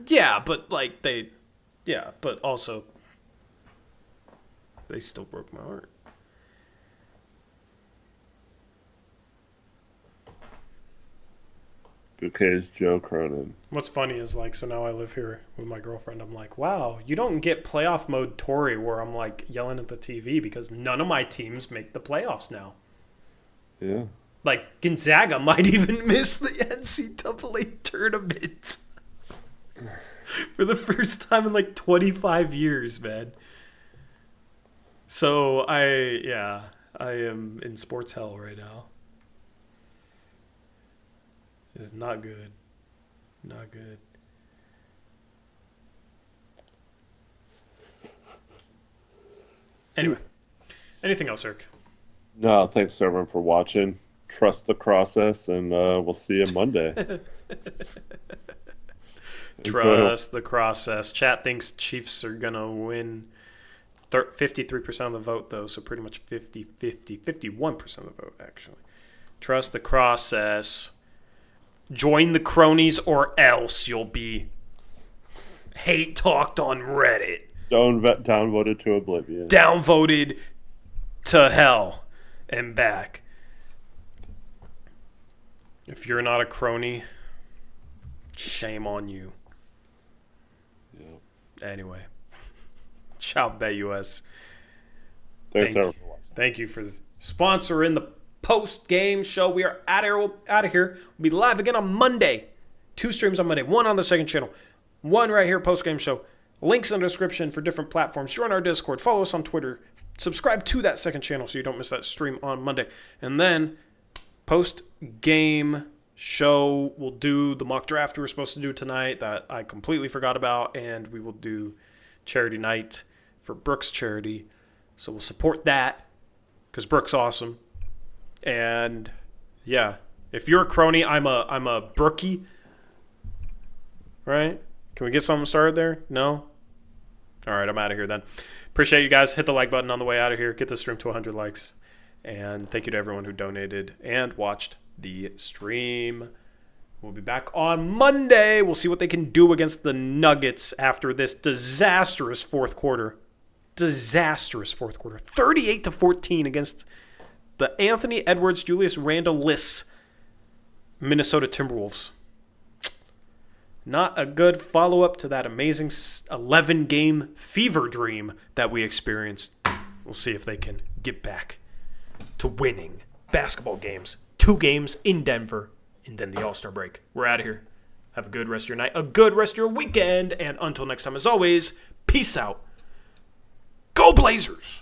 Yeah, but but also they still broke my heart. Bouquet's Joe Cronin. What's funny is like, so now I live here with my girlfriend. I'm like, wow, you don't get playoff mode Tory where I'm like yelling at the TV because none of my teams make the playoffs now. Yeah. Like Gonzaga might even miss the NCAA tournament for the first time in like 25 years, man. So I am in sports hell right now. It's not good. Not good. Anyway, anything else, Eric? No, thanks everyone for watching. Trust the process, and we'll see you Monday. Trust the process. Chat thinks Chiefs are going to win 53% of the vote, though, so pretty much 50-50. 51% of the vote, actually. Trust the process. Join the cronies or else you'll be hate talked on Reddit. Downvoted to oblivion. Downvoted to hell and back. If you're not a crony, shame on you. Yeah. Anyway. Ciao, BetUS. Thanks everyone for watching. Thank you for sponsoring the post-game show. We are out of here. We'll be live again on Monday. 2 streams on Monday. 1 on the second channel. 1 right here, post-game show. Links in the description for different platforms. Join our Discord. Follow us on Twitter. Subscribe to that second channel so you don't miss that stream on Monday. And then post-game show, we'll do the mock draft we were supposed to do tonight that I completely forgot about. And we will do charity night for Brooks Charity. So we'll support that because Brooks awesome. And yeah, if you're a crony, I'm a brookie. Right? Can we get something started there? No? All right, I'm out of here then. Appreciate you guys. Hit the like button on the way out of here. Get the stream to 100 likes. And thank you to everyone who donated and watched the stream. We'll be back on Monday. We'll see what they can do against the Nuggets after this disastrous fourth quarter. 38-14 against the Anthony Edwards, Julius Randle-less Minnesota Timberwolves. Not a good follow-up to that amazing 11-game fever dream that we experienced. We'll see if they can get back to winning basketball games. 2 games in Denver, and then the All-Star break. We're out of here. Have a good rest of your night, a good rest of your weekend, and until next time, as always, peace out. Go Blazers!